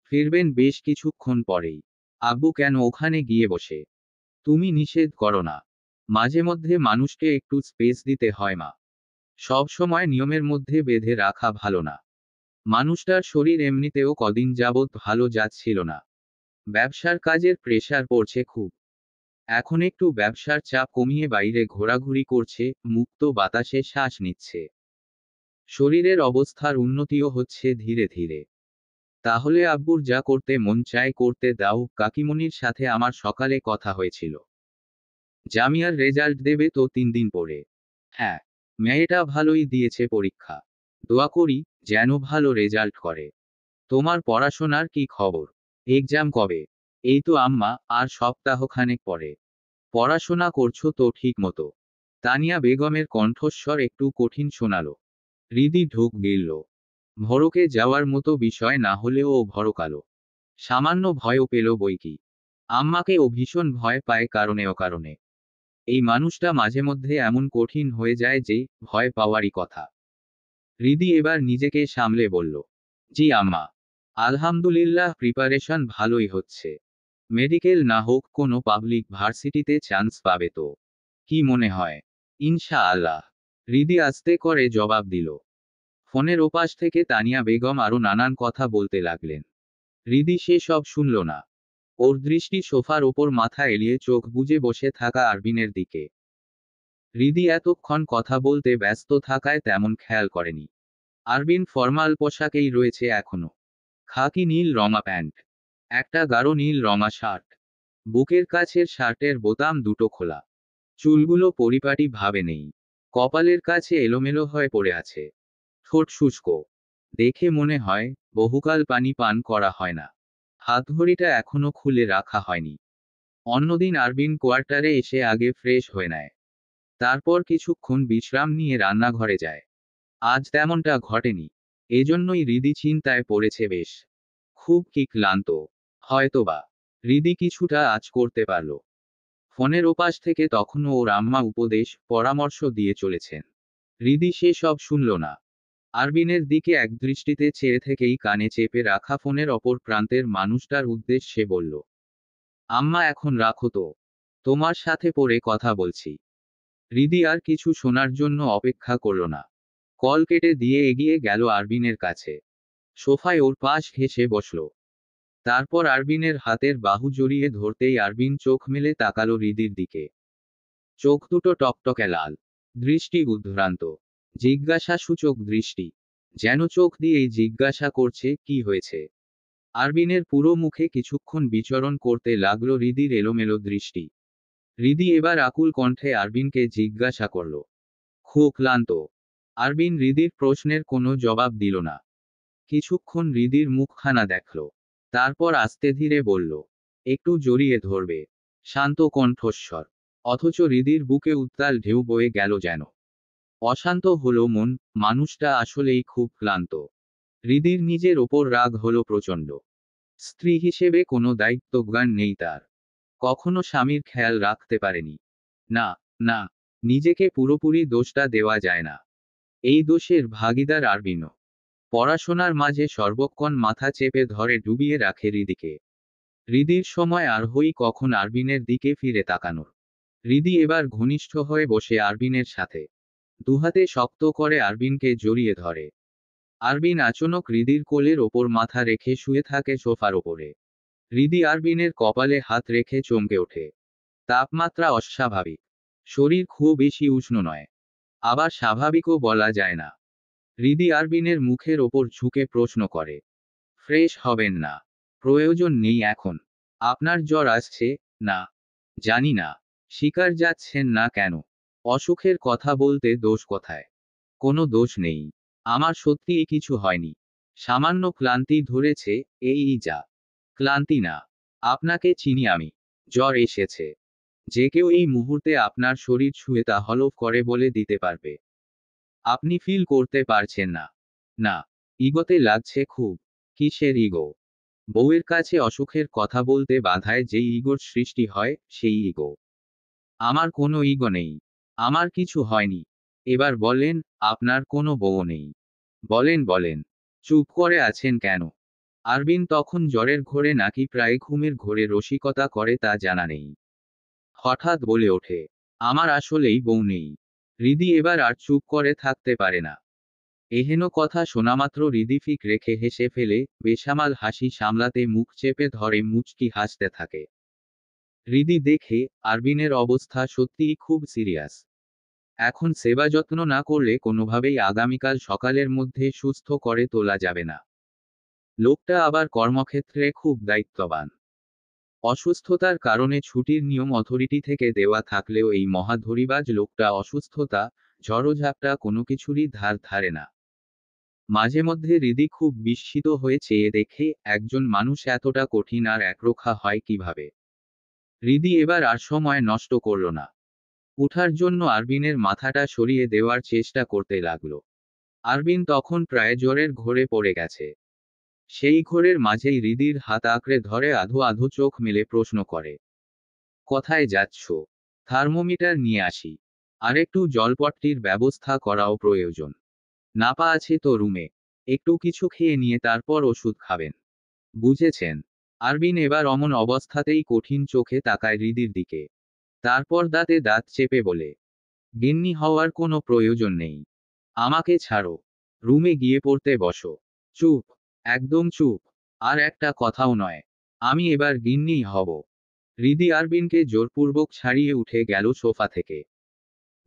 ফিরবেন বেশ কিছুক্ষণ পরেই। আব্বু কেন ওখানে গিয়ে বসে? তুমি নিষেধ করো না। মাঝে মধ্যে মানুষকে একটু স্পেস দিতে হয় মা। সব সময় নিয়মের মধ্যে বেঁধে রাখা ভালো না। মানুষটার শরীর এমনিতেও কদিন যাবৎ ভালো যাচ্ছিল না। ব্যবসার কাজের প্রেসার পড়ছে খুব। এখন একটু ব্যবসার চাপ কমিয়ে বাইরে ঘোরাঘুরি করছে, মুক্ত বাতাসে শ্বাস নিচ্ছে। শরীরের অবস্থার উন্নতিও হচ্ছে ধীরে ধীরে। তাহলে আব্বুর যা করতে মন চায় করতে দাও। কাকিমণির সাথে আমার সকালে কথা হয়েছিল। জামিয়ার রেজাল্ট দেবে তো 3 দিন পরে। হ্যাঁ, মেয়েটা ভালোই দিয়েছে পরীক্ষা। দোয়া করি যেন ভালো রেজাল্ট করে। তোমার পড়াশোনার কি খবর? এক্সাম কবে? এই তো আম্মা, আর সপ্তাহখানেক পরে। পড়াশোনা করছো তো ঠিক মতো? তানিয়া বেগমের কণ্ঠস্বর একটু কঠিন শোনালো। হৃদি ঢোক গিলল। ভড়কে যাওয়ার মতো বিষয় না হলেও ও ভড়কালো। সামান্য ভয়ও পেল বইকি। আম্মাকে ও ভীষণ ভয় পায় কারণে অকারণে। এই মানুষটা মাঝে মধ্যে এমন কঠিন হয়ে যায় যে ভয় পাওয়ারই কথা। হৃদি এবার নিজেকে সামলে বলল। জি আম্মা। আলহামদুলিল্লাহ, প্রিপারেশন ভালোই হচ্ছে। মেডিকেল না হোক কোনো পাবলিক ভার্সিটিতে চান্স পাবে তো? কি মনে হয়? ইনশাআল্লাহ। হৃদি আস্তে করে জবাব দিল। ফোনের ওপাশ থেকে তানিয়া বেগম আরো নানান কথা বলতে লাগলেন। হৃদি সে সব শুনল না। ওর দৃষ্টি সোফার ওপর মাথা এলিয়ে চোখ বুজে বসে থাকা আরবিনের দিকে। হৃদি এতক্ষণ কথা বলতে ব্যস্ত থাকায় তেমন খেয়াল করেনি। আরবিন ফরমাল পোশাকেই রয়েছে এখনো। খাকি নীল রঙা প্যান্ট, একটা গাঢ় নীল রঙা শার্ট। বুকের কাছের শার্টের বোতাম দুটো খোলা। চুলগুলো পরিপাটি ভাবে নেই। কপালের কাছে এলোমেলো হয়ে পড়ে আছে। ঠোঁট শুষ্ক। দেখে মনে হয় বহুকাল পানি পান করা হয় না। হাতঘড়িটা এখনো খুলে রাখা হয়নি। অন্যদিন আরবিন কোয়ার্টারে এসে আগে ফ্রেশ হয়ে নেয়। তারপর কিছুক্ষণ বিশ্রাম নিয়ে রান্নাঘরে যায়। আজ তেমনটা ঘটেনি। এজন্যই হৃদি চিন্তায় পড়েছে বেশ। খুব কি ক্লান্ত। হয়তোবা। হৃদি কিছুটা আঁচ করতে পারল। ফোনের ওপাশ থেকে তখনও ওর আম্মা উপদেশ পরামর্শ দিয়ে চলেছেন। হৃদি সে সব শুনল না। আরবিনের দিকে একদৃষ্টিতে চেয়ে থেকেই কানে চেপে রাখা ফোনের অপর প্রান্তের মানুষটার উদ্দেশ্যে বলল। আম্মা এখন রাখো তো। তোমার সাথে পরে কথা বলছি। হৃদি আর কিছু শোনার জন্য অপেক্ষা করল না। কল কেটে দিয়ে এগিয়ে গেল আরবিনের কাছে। সোফায় ওর পাশ ঘেঁষে বসল। তারপর আরবিনের হাতের বাহু জড়িয়ে ধরতেই আরবিন চোখ মেলে তাকালো হৃদির দিকে। চোখ দুটো টকটকে লাল। দৃষ্টি উদ্ভ্রান্ত। জিজ্ঞাসাসূচক দৃষ্টি। যেন চোখ দিয়েই জিজ্ঞাসা করছে কি হয়েছে। আরবিনের পুরো মুখে কিছুক্ষণ বিচরণ করতে লাগলো হৃদির এলোমেলো দৃষ্টি। হৃদি এবার আকুল কণ্ঠে আরবিনকে জিজ্ঞাসা করল। খুব ক্লান্ত? আরবিন হৃদির প্রশ্নের কোনো জবাব দিল না। কিছুক্ষণ হৃদির মুখখানা দেখল। তারপর আস্তে ধীরে বলল। একটু জড়িয়ে ধরবে? শান্ত কণ্ঠস্বর। অথচ হৃদির বুকে উত্তাল ঢেউ বয়ে গেল যেন। অশান্ত হলো মন। মানুষটা আসলেই খুব ক্লান্ত। হৃদির নিজের ওপর রাগ হলো প্রচণ্ড। স্ত্রী হিসেবে কোনো দায়িত্বজ্ঞান নেই তার। কখনো স্বামীর খেয়াল রাখতে পারেনি। না, না, নিজেকে পুরোপুরি দোষটা দেওয়া যায় না। এই দোষের ভাগিদার আরবিনও। পড়াশোনার মাঝে সর্বক্ষণ মাথা চেপে ধরে ডুবিয়ে রাখে হৃদিকে। হৃদির সময় আর হই কখন আরবিনের দিকে ফিরে তাকানোর। হৃদি এবার ঘনিষ্ঠ হয়ে বসে আরবিনের সাথে। দুহাতে শক্ত করে আরবিনকে জড়িয়ে ধরে। আরবিন আচমক হৃদির কোলের ওপর মাথা রেখে শুয়ে থাকে সোফার ওপরে। হৃদি আরবিনের কপালে হাত রেখে চমকে ওঠে। তাপমাত্রা অস্বাভাবিক। শরীর খুব বেশি উষ্ণ নয়। আবার স্বাভাবিকও বলা যায় না। হৃদি আরবিনের মুখের ওপর ঝুঁকে প্রশ্ন করে। ফ্রেশ হবেন না? প্রয়োজন নেই এখন। আপনার জ্বর আসছে? না। জানি না। শিকার যাচ্ছেন না কেন? অসুখের কথা বলতে দোষ কোথায়? কোনো দোষ নেই। আমার সত্যিই কিছু হয়নি। সামান্য ক্লান্তি ধরেছে, এই যা। ক্লান্তি না। আপনাকে চিনি আমি। জ্বর এসেছে। যে কেউ এই মুহূর্তে আপনার শরীর ছুঁয়ে তা হলফ করে বলে দিতে পারবে। আপনি ফিল করতে পারছেন না। না, ইগোতে লাগছে খুব। কিসের ইগো? বউয়ের কাছে অসুখের কথা বলতে বাধায় যেই ইগোর সৃষ্টি হয়, সেই ইগো। আমার কোনো ইগো নেই। আমার কিছু হয়নি। এবার বলেন, আপনার কোনো বউ নেই। বলেন বলেন। চুপ করে আছেন কেন? আরবিন তখন জ্বরের ঘোরে নাকি প্রায় ঘুমের ঘোরে রসিকতা করে তা জানা নেই। হঠাৎ বলে ওঠে, আমার আসলেই বউ নেই। হৃদি এবার আর চুপ করে থাকতে পারে না। এহেন কথা শোনামাত্র হৃদি ফিক রেখে হেসে ফেলে, বেসামাল হাসি সামলাতে মুখ চেপে ধরে মুচকি হাসতে থাকে। হৃদি দেখে, আরবিনের অবস্থা সত্যিই খুব সিরিয়াস। এখন সেবা যত্ন না করলে কোনোভাবেই আগামীকাল সকালের মধ্যে সুস্থ করে তোলা যাবে না। লোকটা আবার কর্মক্ষেত্রে খুব দায়িত্ববান। অসুস্থতার কারণে ছুটির নিয়ম অথরিটি থেকে দেওয়া থাকলেও এই মহাধরিবাজ লোকটা অসুস্থতা, ঝড়োঝাপটা কোনো কিছুরই ধার ধারে না। মাঝে মধ্যে হৃদি খুব বিস্মিত হয়ে চেয়ে দেখে, একজন মানুষ এতটা কঠিন আর একরোখা হয় কিভাবে। হৃদি এবার আর সময় নষ্ট করল না। উঠার জন্য আরবিনের মাথাটা সরিয়ে দেওয়ার চেষ্টা করতে লাগলো। আরবিন তখন প্রায় জ্বরের ঘোরে পড়ে গেছে। সেই ঘোরের মাঝেই হৃদির হাত আঁকড়ে ধরে আধো আধো চোখ মেলে প্রশ্ন করে, কোথায় যাচ্ছ? থার্মোমিটার নিয়ে আসি। আরেকটু জলপট্টির ব্যবস্থা করাও প্রয়োজন। নাপা আছে তো রুমে। একটু কিছু খেয়ে নিয়ে তারপর ওষুধ খাবেন। বুঝেছেন? আরবিন এবার অমন অবস্থাতেই কঠিন চোখে তাকায় হৃদির দিকে। তারপর দাঁতে দাঁত চেপে বলে, গিন্নি হওয়ার কোনো প্রয়োজন নেই। আমাকে ছাড়ো। রুমে গিয়ে পড়তে বসো। চুপ। একদম চুপ। আর একটা কথাও নয়। আমি এবার গিন্নিই হব। হৃদি আরবিনকে জোরপূর্বক ছাড়িয়ে উঠে গেল সোফা থেকে।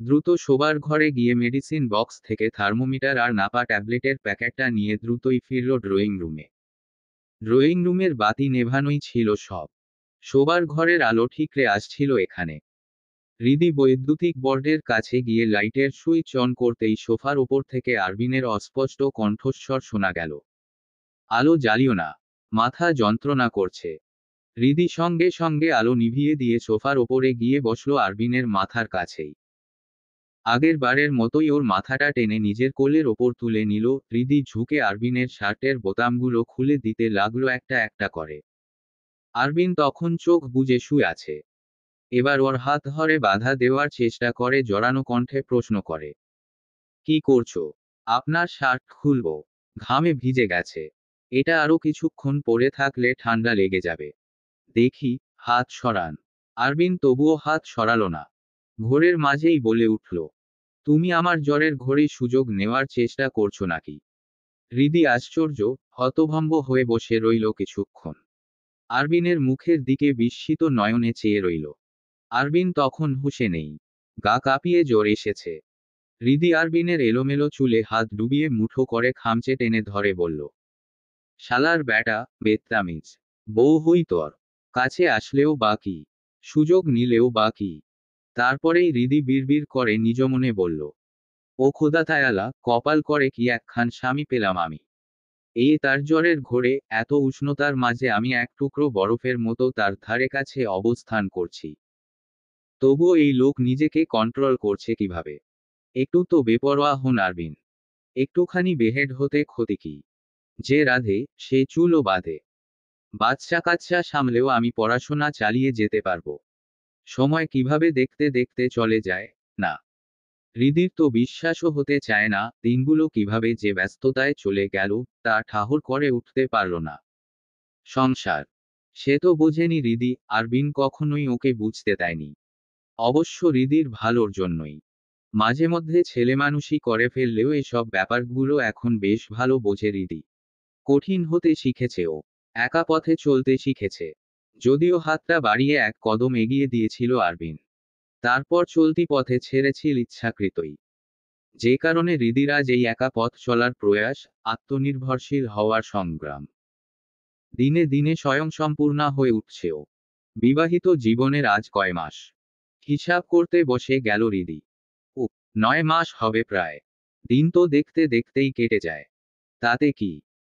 দ্রুত শোবার ঘরে গিয়ে মেডিসিন বক্স থেকে থার্মোমিটার আর নাপা ট্যাবলেটের প্যাকেটটা নিয়ে দ্রুতই ফিরল ড্রয়িং রুমে। ড্রয়িং রুমের বাতি নেভানোই ছিল সব। শোবার ঘরের আলো ঠিকরে আসছিল এখানে। হৃদি বৈদ্যুতিক বোর্ডের কাছে গিয়ে লাইটের সুইচ অন করতেই সোফার ওপর থেকে আরবিনের অস্পষ্ট কণ্ঠস্বর শোনা গেল, আলো জ্বালিও না। মাথা যন্ত্রণা করছে। হৃদি সঙ্গে সঙ্গে আলো নিভিয়ে দিয়ে সোফার ওপরে গিয়ে বসল আরবিনের মাথার কাছেই। আগের বারের মতোই ওর মাথাটা টেনে নিজের কোলের ওপর তুলে নিল। হৃদি ঝুঁকে আরবিনের শার্টের বোতামগুলো খুলে দিতে লাগলো একটা একটা করে। আরবিন তখন চোখ বুজে শুয়ে আছে। এবার ওর হাত ধরে বাধা দেওয়ার চেষ্টা করে, জড়ানো কণ্ঠে প্রশ্ন করে, কি করছো? আপনার শার্ট খুলবো। ঘামে ভিজে গেছে। এটা আরো কিছুক্ষণ পরে থাকলে ঠান্ডা লেগে যাবে। দেখি, হাত সরান। আরবিন তবুও হাত সরালো না। ঘোরের মাঝেই বলে উঠল, তুমি আমার জ্বরের ঘোরে সুযোগ নেওয়ার চেষ্টা করছো নাকি? হৃদি আশ্চর্য, হতভম্ব হয়ে বসে রইল কিছুক্ষণ। আরবিনের মুখের দিকে বিস্মিত নয়নে চেয়ে রইল। আরবিন তখন হুঁশে নেই। গা কাঁপিয়ে জ্বর এসেছে। হৃদি আরবিনের এলোমেলো চুলে হাত ডুবিয়ে মুঠো করে খামচে টেনে ধরে বলল, শালার ব্যাটা, বেত্তামিজ। বউ হই তোর। কাছে আসলেও বা কি? সুযোগ নিলেও বা কি? তারপরেই হৃদি বিড়বিড় করে নিজ মনে বলল, ও খোদা তায়ালা, কপাল করে কি একখান স্বামী পেলাম আমি। এই তার জ্বরের ঘোরে, এত উষ্ণতার মাঝে আমি এক টুকরো বরফের মতো তার ধারে কাছে অবস্থান করছি। তবুও এই লোক নিজেকে কন্ট্রোল করছে কিভাবে? একটু তো বেপরোয়া হন আরবিন। একটুখানি বেহেড হতে ক্ষতি কি? যে রাধে, সে চুলও বাঁধে। বাচ্চা কাচ্চা সামলেও আমি পড়াশোনা চালিয়ে যেতে পারবো। সময় কিভাবে দেখতে দেখতে চলে যায়, না। হৃদির তো বিশ্বাসও হতে চায় না, দিনগুলো কিভাবে যে ব্যস্ততায় চলে গেল, তা ঠাহর করে উঠতে পারল না। সংসার। সে তো বোঝেনি হৃদি, আরবিন কখনোই ওকে বুঝতে দেয়নি। অবশ্য হৃদির ভালোর জন্যই। মাঝে মধ্যে ছেলেমানুষি করে ফেললেও এসব ব্যাপারগুলো এখন বেশ ভালো বোঝে হৃদি। কঠিন হতে শিখেছে ও। একা পথে চলতে শিখেছে। যদিও হাতটা বাড়িয়ে এক কদম এগিয়ে দিয়েছিল আরবিন। তারপর চলতি পথে ছেড়েছিল ইচ্ছাকৃতই। যে কারণে হৃদির আজ এই একা পথ চলার প্রয়াস, আত্মনির্ভরশীল হওয়ার সংগ্রাম। দিনে দিনে স্বয়ংসম্পূর্ণা হয়ে উঠছে ও। বিবাহিত জীবনের আজ কয় মাস? হিসাব করতে বসে গেল হৃদি। ও, 9 মাস হবে প্রায়। দিন তো দেখতে দেখতেই কেটে যায়। তাতে কি?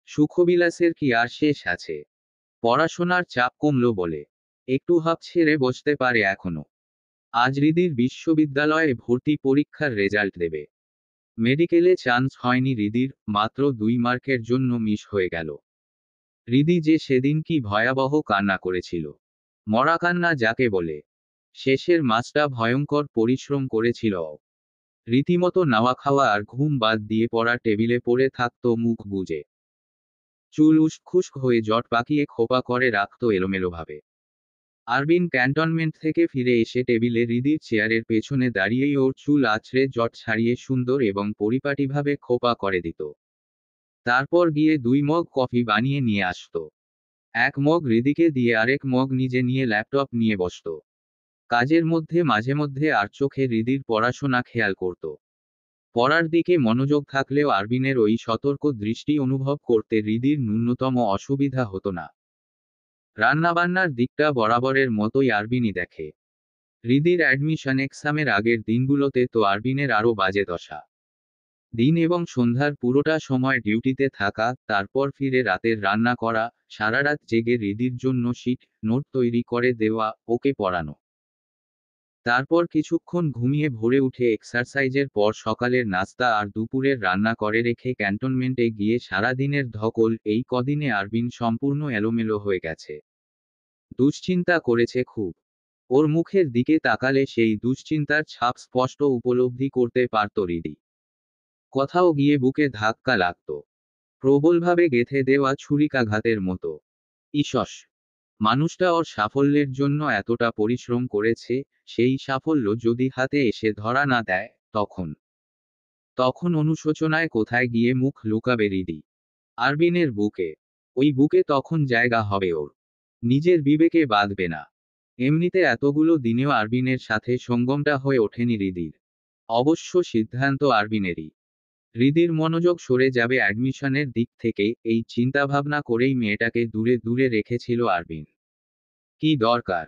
সুখবিলাসের কি আর শেষ আছে? পড়াশোনার চাপ কমলো বলে একটু হাঁপ ছেড়ে বসতে পারে এখনো। আজ রিদির বিশ্ববিদ্যালয়ে ভর্তি পরীক্ষার রেজাল্ট দেবে। মেডিকেলে চান্স হয়নি রিদির, মাত্র 2 মার্কের জন্য মিস হয়ে গেল। রিদি যে সেদিন কি ভয়াবহ কান্না করেছিল, মরা কান্না যাকে বলে। শেষের মাসটা ভয়ঙ্কর পরিশ্রম করেছিল ও। রীতিমতো নাওয়া খাওয়া আর ঘুম বাদ দিয়ে পড়া টেবিলে পড়ে থাকতো মুখ বুজে। চুল উস্খুস্ক হয়ে জট পাকিয়ে খোপা করে রাখতো এলোমেলোভাবে। আরবিন ক্যান্টনমেন্ট থেকে ফিরে এসে টেবিলে রিদির চেয়ারের পেছনে দাঁড়িয়েই ওর চুল আঁচড়ে জট ছাড়িয়ে সুন্দর এবং পরিপাটিভাবে খোপা করে দিত। তারপর গিয়ে 2 মগ কফি বানিয়ে নিয়ে আসতো। 1 মগ রিদিকে দিয়ে আরেক মগ নিজে নিয়ে ল্যাপটপ নিয়ে বসত। কাজের মধ্যে মাঝে মধ্যে আর চোখে রিদির পড়াশোনা খেয়াল করত। পড়ার দিকে মনোযোগ থাকলেও আরবিনের ওই সতর্ক দৃষ্টি অনুভব করতে রিদির ন্যূনতম অসুবিধা হতো না। রান্নাবান্নার দিকটা বরাবরের মতোই আরবিনই দেখে। রিদির অ্যাডমিশন এক্সামের আগের দিনগুলোতে তো আরবিনের আরও বাজে দশা। দিন এবং সন্ধ্যার পুরোটা সময় ডিউটিতে থাকা, তারপর ফিরে রাতের রান্না করা, সারারাত জেগে রিদির জন্য শিট নোট তৈরি করে দেওয়া, ওকে পড়ানো। তারপর কিছুক্ষণ ঘুমিয়ে ভোরে উঠে এক্সারসাইজের পর সকালের নাস্তা আর দুপুরের রান্না করে রেখে ক্যান্টনমেন্টে গিয়ে সারাদিনের ধকল। এই কদিনে আরবিন সম্পূর্ণ এলোমেলো হয়ে গেছে। দুশ্চিন্তা করেছে খুব। ওর মুখের দিকে তাকালে সেই দুশ্চিন্তার ছাপ স্পষ্ট উপলব্ধি করতে পারত রিদি। কোথাও গিয়ে বুকে ধাক্কা লাগত, প্রবলভাবে গেঁথে দেওয়া ছুরিকাঘাতের মতো। ইসস, মানুষটা ওর সাফল্যের জন্য এতটা পরিশ্রম করেছে, সেই সাফল্য যদি হাতে এসে ধরা না দেয়, তখন তখন অনুশোচনায় কোথায় গিয়ে মুখ লুকাবে রিদি? আরবিনের বুকে। ওই বুকে তখন জায়গা হবে ওর। নিজের বিবেকে বাঁধবে না। এমনিতে এতগুলো দিনেও আরবিনের সাথে সঙ্গমটা হয়ে ওঠেনি রিদির। অবশ্য সিদ্ধান্ত আরবিনেরই। রিদির মনোযোগ সরে যাবে অ্যাডমিশনের দিক থেকে, এই চিন্তাভাবনা করেই মেয়েটাকে দূরে দূরে রেখেছিল আরবিন। কি দরকার?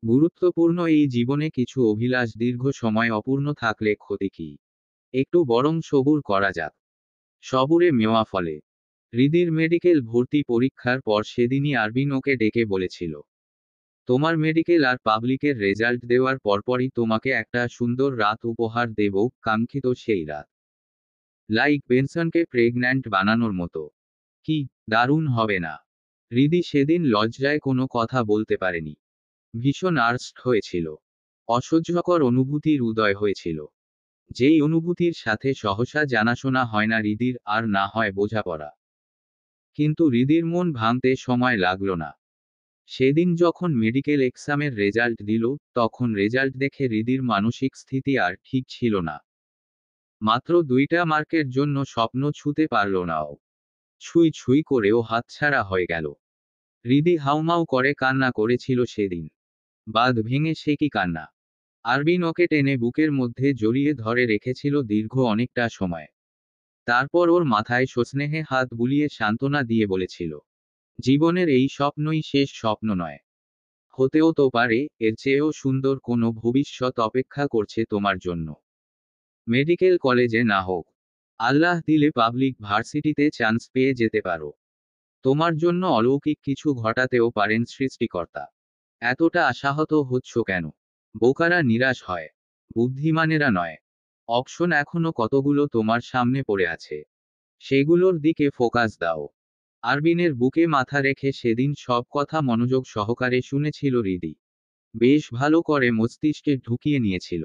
গুরুত্বপূর্ণ এই জীবনে কিছু অভিলাষ দীর্ঘ সময় অপূর্ণ থাকলে ক্ষতি কি? একটু বরং সবুর করা যাক। সবুরে মেওয়া ফলে। রিদির মেডিকেল ভর্তি পরীক্ষার পর সেদিনই আরবিন ওকে ডেকে বলেছিল, তোমার মেডিকেল আর পাবলিকের রেজাল্ট দেওয়ার পরপরই তোমাকে একটা সুন্দর রাত উপহার দেব, কাঙ্ক্ষিত সেই রাত। লাইক বেনসনকে প্রেগন্যান্ট বানানোর মতো। কি দারুণ হবে না? রিদি সেদিন লজ্জায় কোনো কথা বলতে পারেনি। ভীষণ আর্স্ট হয়েছিল। অসহ্যকর অনুভূতির উদয় হয়েছিল। যেই অনুভূতির সাথে সহসা জানাশোনা হয় না রিদির, আর না হয় বোঝাপড়া। কিন্তু রিদির মন ভাঙতে সময় লাগল না। সেদিন যখন মেডিকেল এক্সামের রেজাল্ট দিল, তখন রেজাল্ট দেখে রিদির মানসিক স্থিতি আর ঠিক ছিল না। মাত্র 2টা মার্কের জন্য স্বপ্ন ছুঁতে পারল না ও। ছুঁই ছুঁই করেও হাতছাড়া হয়ে গেল। রিদি হাউমাউ করে কান্না করেছিল সেদিন। বাঁধ ভেঙে সে কি কান্না! আরবিন ওকে টেনে বুকের মধ্যে জড়িয়ে ধরে রেখেছিল দীর্ঘ অনেকটা সময়। তারপর ওর মাথায় সস্নেহে হাত বুলিয়ে সান্ত্বনা দিয়ে বলেছিল, জীবনের এই স্বপ্নই শেষ স্বপ্ন নয়। হতেও তো পারে, এর চেয়েও সুন্দর কোনো ভবিষ্যৎ অপেক্ষা করছে তোমার জন্য। মেডিকেল কলেজে না হোক, আল্লাহ দিলে পাবলিক ভার্সিটিতে চান্স পেয়ে যেতে পারো। তোমার জন্য অলৌকিক কিছু ঘটাতেও পারেন সৃষ্টিকর্তা। এতটা আশাহত হচ্ছ কেন? বোকারা নিরাশ হয়, বুদ্ধিমানেরা নয়। অপশন এখনো কতগুলো তোমার সামনে পড়ে আছে। সেগুলোর দিকে ফোকাস দাও। আরবিনের বুকে মাথা রেখে সেদিন সব কথা মনোযোগ সহকারে শুনেছিল রিদি। বেশ ভালো করে মস্তিষ্কে ঢুকিয়ে নিয়েছিল।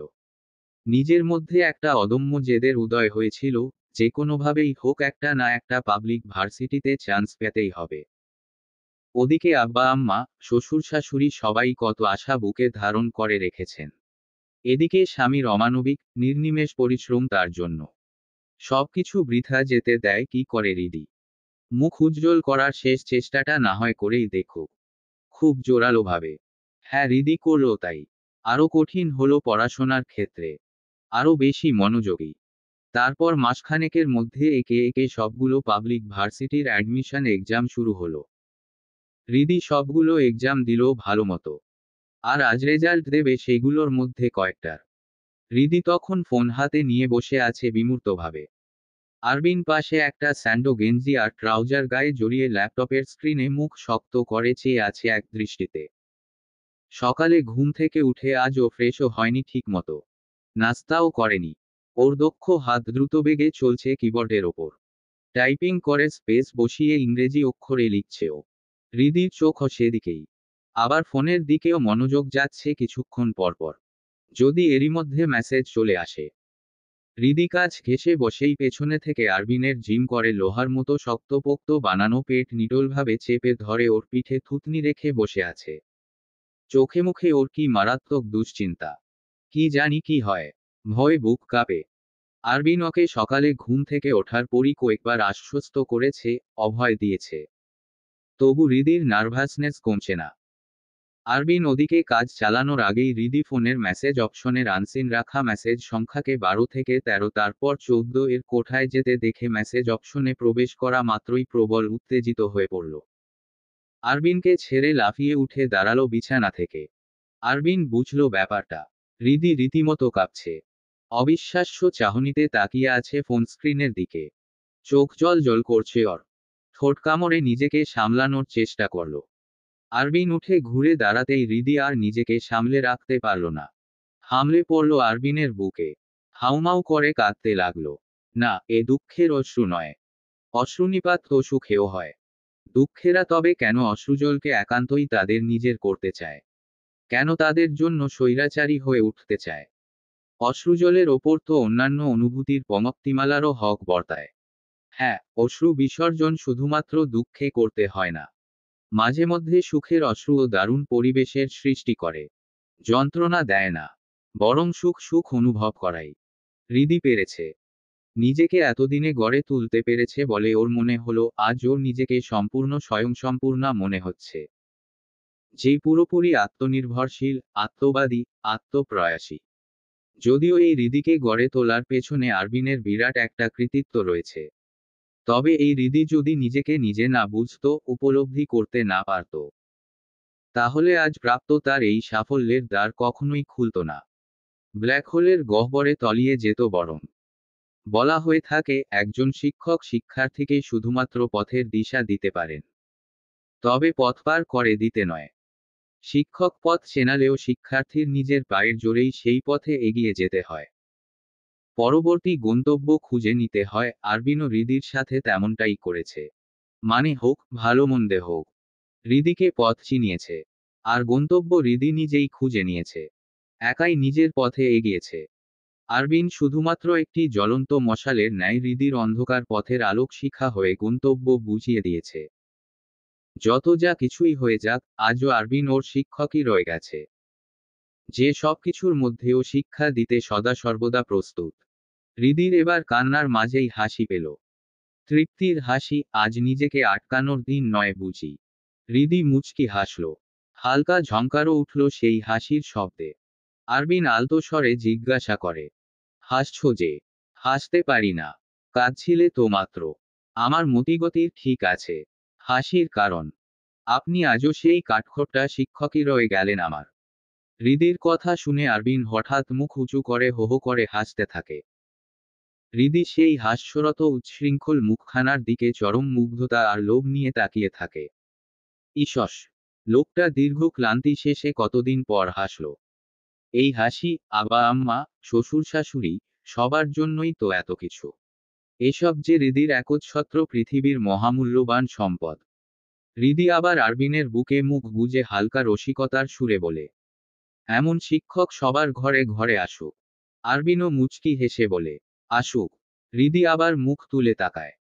নিজের মধ্যে একটা অদম্য জেদের উদয় হয়েছিল, যে কোনোভাবেই হোক একটা না একটা পাবলিক ভার্সিটিতে চান্স পেতেই হবে। ওদিকে আব্বা আম্মা, শ্বশুর শাশুড়ি সবাই কত আশা বুকে ধারণ করে রেখেছেন। এদিকে স্বামীর অমানবিক, নির্নিমেষ পরিশ্রম তার জন্য। সবকিছু বৃথা যেতে দেয় কি করে রিদি? মুখ উজ্জ্বল করার শেষ চেষ্টাটা না হয় করেই দেখুক। খুব জোরালোভাবে। হ্যাঁ, রিদি করল তাই। আরও কঠিন হলো পড়াশোনার ক্ষেত্রে। আরও বেশি মনোযোগী। তারপর মাসখানেকের মধ্যে একে একে সবগুলো পাবলিক ভার্সিটির অ্যাডমিশন এক্সাম শুরু হলো। রিদি সবগুলো এক্সাম দিল ভালো মতো। আর আজ রেজাল্ট দেবে সেগুলোর মধ্যে কয়েকটার। রিদি তখন ফোন হাতে নিয়ে বসে আছে বিমূর্তভাবে। আরবিন পাশে একটা স্যান্ডো গেঞ্জি আর ট্রাউজার গায়ে জড়িয়ে ল্যাপটপের স্ক্রিনে মুখ শক্ত করে চেয়ে আছে এক দৃষ্টিতে। সকালে ঘুম থেকে উঠে আজও ফ্রেশও হয়নি ঠিক মতো, নাস্তাও করেনি। ওর দক্ষ হাত দ্রুতবেগে চলছে কিবোর্ডের ওপর, টাইপিং করে স্পেস বসিয়ে ইংরেজি অক্ষরে লিখছে ও। হৃদির চোখও সেদিকেই, আবার ফোনের দিকেও মনোযোগ যাচ্ছে কিছুক্ষণ পরপর, যদি এরই মধ্যে মেসেজ চলে আসে। হৃদি কাজ ঘেঁষে বসেই পেছনে থেকে আরবিনের জিম করে লোহার মতো শক্তপোক্ত বানানো পেট নিটোলভাবে চেপে ধরে ওর পিঠে থুতনি রেখে বসে আছে। চোখে মুখে ওর কি মারাত্মক দুশ্চিন্তা, কি জানি কি হয়। ভয়ে বুক কাঁপে। আরবিন ওকে সকালে ঘুম থেকে ওঠার পরই কয়েকবার আশ্বস্ত করেছে, অভয় দিয়েছে। তবু হৃদির নার্ভাসনেস কমছে না। আরবিন ওদিকে কাজ চালানোর আগেই হৃদি ফোনের মেসেজ অপশনের আনসিন রাখা মেসেজ সংখ্যাকে 12 থেকে 13 তারপর 14 এর কোঠায় যেতে দেখে মেসেজ অপশনে প্রবেশ করা মাত্রই প্রবল উত্তেজিত হয়ে পড়ল। আরবিনকে ছেড়ে লাফিয়ে উঠে দাঁড়ালো বিছানা থেকে। আরবিন বুঝল ব্যাপারটা। হৃদি রীতিমতো কাঁপছে, অবিশ্বাস্য চাহনিতে তাকিয়ে আছে ফোন স্ক্রিনের দিকে। চোখ জল জল করছে ওর। ঠোঁট কামড়ে নিজেকে সামলানোর চেষ্টা করল। আরবিন উঠে ঘুরে দাঁড়াতেই হৃদি আর নিজেকে সামলে রাখতে পারল না, হামলে পড়ল আরবিনের বুকে। হাউমাউ করে কাঁদতে লাগল। না, এ দুঃখের অশ্রু নয়। অশ্রুনিপাত তো সুখেও হয়। দুঃখেরা তবে কেন অশ্রুজলকে একান্তই তাদের নিজের করতে চায়? কেন তাদের জন্য স্বৈরাচারী হয়ে উঠতে চায়? অশ্রুজলের ওপর তো অন্যান্য অনুভূতির পঙ্ক্তিমালারও হক বর্তায়। হ্যাঁ, অশ্রু বিসর্জন শুধুমাত্র দুঃখে করতে হয় না, মাঝে মধ্যে সুখের অশ্রুও দারুণ পরিবেশের সৃষ্টি করে। যন্ত্রণা দেয় না, বরং সুখ সুখ অনুভব করাই। হৃদি পেরেছে, নিজেকে এতদিনে গড়ে তুলতে পেরেছে বলে ওর মনে হলো আজ ওর নিজেকে সম্পূর্ণ স্বয়ংসম্পূর্ণা মনে হচ্ছে। যে পুরোপুরি আত্মনির্ভরশীল, আত্মবাদী, আত্মপ্রয়াসী। যদিও এই হৃদিকে গড়ে তোলার পেছনে আরবিনের বিরাট একটা কৃতিত্ব রয়েছে। তবে এই হৃদি যদি নিজেকে নিজে না বুঝতো, উপলব্ধি করতে না পারত, তাহলে আজ প্রাপ্ত তার এই সাফল্যের দ্বার কখনোই খুলত না। ব্ল্যাক হোলের গহ্বরে তলিয়ে যেত বরং। বলা হয়ে থাকে একজন শিক্ষক শিক্ষার্থীকে শুধুমাত্র পথের দিশা দিতে পারেন, তবে পথ পার করে দিতে নয়। শিক্ষক পথ চেনালেও শিক্ষার্থীর নিজের পায়ের জোরেই সেই পথে এগিয়ে যেতে হয়, পরবর্তী গন্তব্য খুঁজে নিতে হয়। আরবিনও হৃদির সাথে তেমনটাই করেছে। মানে হোক, ভালো মন্দে হোক, হৃদিকে পথ চিনিয়েছে, আর গন্তব্য হৃদি নিজেই খুঁজে নিয়েছে, একাই নিজের পথে এগিয়েছে। আরবিন শুধুমাত্র একটি জ্বলন্ত মশালের ন্যায় হৃদির অন্ধকার পথের আলোক শিখা হয়ে গন্তব্য বুঝিয়ে দিয়েছে। যত যা কিছুই হয়ে যাক, আজও আরবিন ওর শিক্ষকই রয়ে গেছে, যে সবকিছুর মধ্যেও শিক্ষা দিতে সদা সর্বদা প্রস্তুত। হৃদির এবার কান্নার মাঝেই হাসি পেল, তৃপ্তির হাসি। আজ নিজেকে আটকানোর দিন নয় বুঝি। হৃদি মুচকি হাসল, হালকা ঝংকারও উঠল সেই হাসির শব্দে। আরবিন আলতো স্বরে জিজ্ঞাসা করে, হাসছ যে? হাসতে পারি না। কাঁদছিলে তো মাত্র। আমার মতিগতির ঠিক আছে। হাসির কারণ, আপনি আজও সেই কাঠখোট্টা শিক্ষকই রয়ে গেলেন আমার। হৃদির কথা শুনে আরবিন হঠাৎ মুখ উঁচু করে হো হো করে হাসতে থাকে। হৃদি সেই হাস্যরত উচ্ছৃঙ্খল মুখখানার দিকে চরম মুগ্ধতা আর লোভ নিয়ে তাকিয়ে থাকে। ইসস, লোকটা দীর্ঘ ক্লান্তি শেষে কতদিন পর হাসল। এই হাসি, আবা আম্মা, শ্বশুর শাশুড়ি, সবার জন্যই তো এত কিছু। এসব যে হৃদির একচ্ছত্র পৃথিবীর মহামূল্যবান সম্পদ। হৃদি আবার আরবিনের বুকে মুখ গুজে হালকা রসিকতার সুরে বলে, এমন শিক্ষক সবার ঘরে ঘরে আসুক। আরবিনও মুচকি হেসে বলে, আসুক। হৃদি আবার মুখ তুলে তাকায়।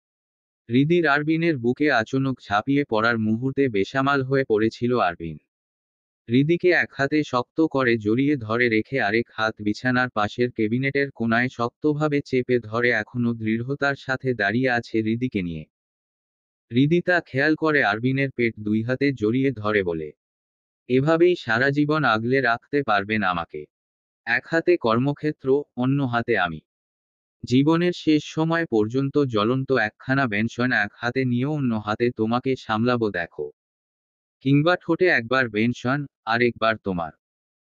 হৃদির আরবিনের বুকে আচমক ঝাঁপিয়ে পড়ার মুহূর্তে বেসামাল হয়ে পড়েছিল আরবিন। হৃদিকে এক হাতে শক্ত করে জড়িয়ে ধরে রেখে আরেক হাত বিছানার পাশের কেবিনেটের কোণায় শক্তভাবে চেপে ধরে এখনো দৃঢ়তার সাথে দাঁড়িয়ে আছে হৃদিকে নিয়ে। হৃদি তা খেয়াল করে আরবিনের পেট দুই হাতে জড়িয়ে ধরে বলে, এভাবেই সারা জীবন আগলে রাখতে পারবেন আমাকে? এক হাতে কর্মক্ষেত্র, অন্য হাতে আমি। জীবনের শেষ সময় পর্যন্ত জ্বলন্ত একখানা বেনশন এক হাতে নিয়ে অন্য হাতে তোমাকে সামলাবো দেখো। কিংবা ঠোঁটে একবার বেনশন, আর একবার তোমার।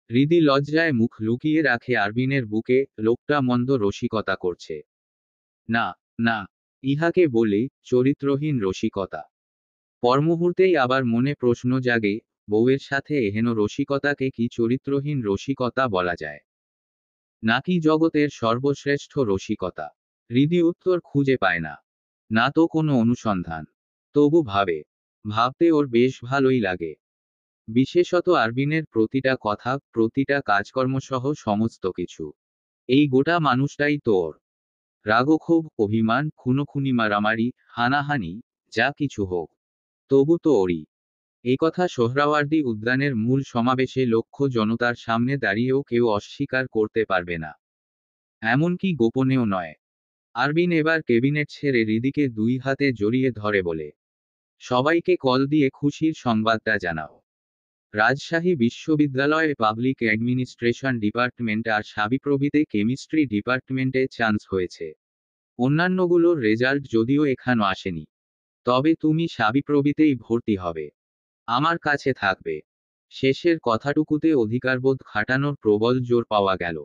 হৃদি লজ্জায় মুখ লুকিয়ে রাখে আরবিনের বুকে। লোকটা মন্দ রসিকতা করছে। না, না, ইহাকে বলে চরিত্রহীন রসিকতা। পরমুহূর্তেই আবার মনে প্রশ্ন জাগে, বউয়ের সাথে এহেন রসিকতাকে কি চরিত্রহীন রসিকতা বলা যায়, নাকি জগতের সর্বশ্রেষ্ঠ রসিকতা? হৃদি উত্তর খুঁজে পায় না, না তো কোনো অনুসন্ধান। তবু ভাবতে ওর বেশ ভালোই লাগে। বিশেষত আরবিনের প্রতিটা কথা, প্রতিটা কাজকর্মসহ সমস্ত কিছু। এই গোটা মানুষটাই তো ওর। রাগক্ষোভ, অভিমান, খুনোখুনি, মারামারি, হানাহানি, যা কিছু হোক, তবু তো ওরই। এই কথা সোহরাওয়ার্দী উদ্যানের মূল সমাবেশে লক্ষ জনতার সামনে দাঁড়িয়েও কেউ অস্বীকার করতে পারবে না, এমনকি গোপনেও নয়। আরবিন এবার ক্যাবিনেট ছেড়ে হৃদিকে 2 হাতে জড়িয়ে ধরে বলে, সবাইকে কল দিয়ে খুশির সংবাদটা জানাও। রাজশাহী বিশ্ববিদ্যালয়ে পাবলিক অ্যাডমিনিস্ট্রেশন ডিপার্টমেন্ট আর সাবিপ্রবিতে কেমিস্ট্রি ডিপার্টমেন্টে চান্স হয়েছে। অন্যান্যগুলোর রেজাল্ট যদিও এখনো আসেনি, তবে তুমি সাবিপ্রবিতেই ভর্তি হবে, আমার কাছে থাকবে। শেষের কথাটুকুতে অধিকারবোধ খাটানোর প্রবল জোর পাওয়া গেল।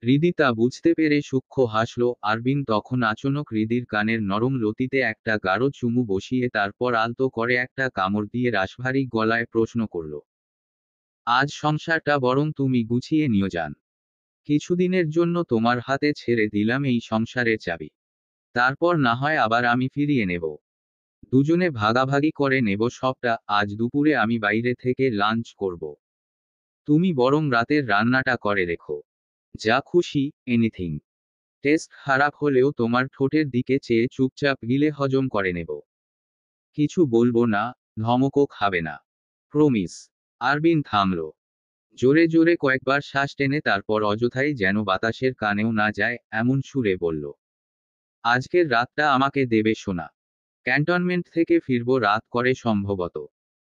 হৃদি তা বুঝতে পেরে সূক্ষ্ম হাসল। আরবিন তখন আচমক হৃদির কানের নরম লতিতে একটা গাঢ় চুমু বসিয়ে তারপর আলতো করে একটা কামড় দিয়ে রাশভারী গলায় প্রশ্ন করল, আজ সংসারটা বরং তুমি গুছিয়ে নিও যান। কিছুদিনের জন্য তোমার হাতে ছেড়ে দিলাম এই সংসারের চাবি, তারপর না হয় আবার আমি ফিরিয়ে নেব। দুজনে ভাগাভাগি করে নেব সবটা। আজ দুপুরে আমি বাইরে থেকে লাঞ্চ করব, তুমি বরং রাতের রান্নাটা করে রেখো। যা খুশি, এনিথিং। টেস্ট খারাপ হলেও তোমার ঠোঁটের দিকে চেয়ে চুপচাপ গিলে হজম করে নেব। কিছু বলবো না, ধমকও খাবে না, প্রমিস। আরবিন থামল, জোরে জোরে কয়েকবার শ্বাস টেনে তারপর অযথাই যেন বাতাসের কানেও না যায় এমন সুরে বলল, আজকের রাতটা আমাকে দেবে সোনা। ক্যান্টনমেন্ট থেকে ফিরবো রাত করে সম্ভবত।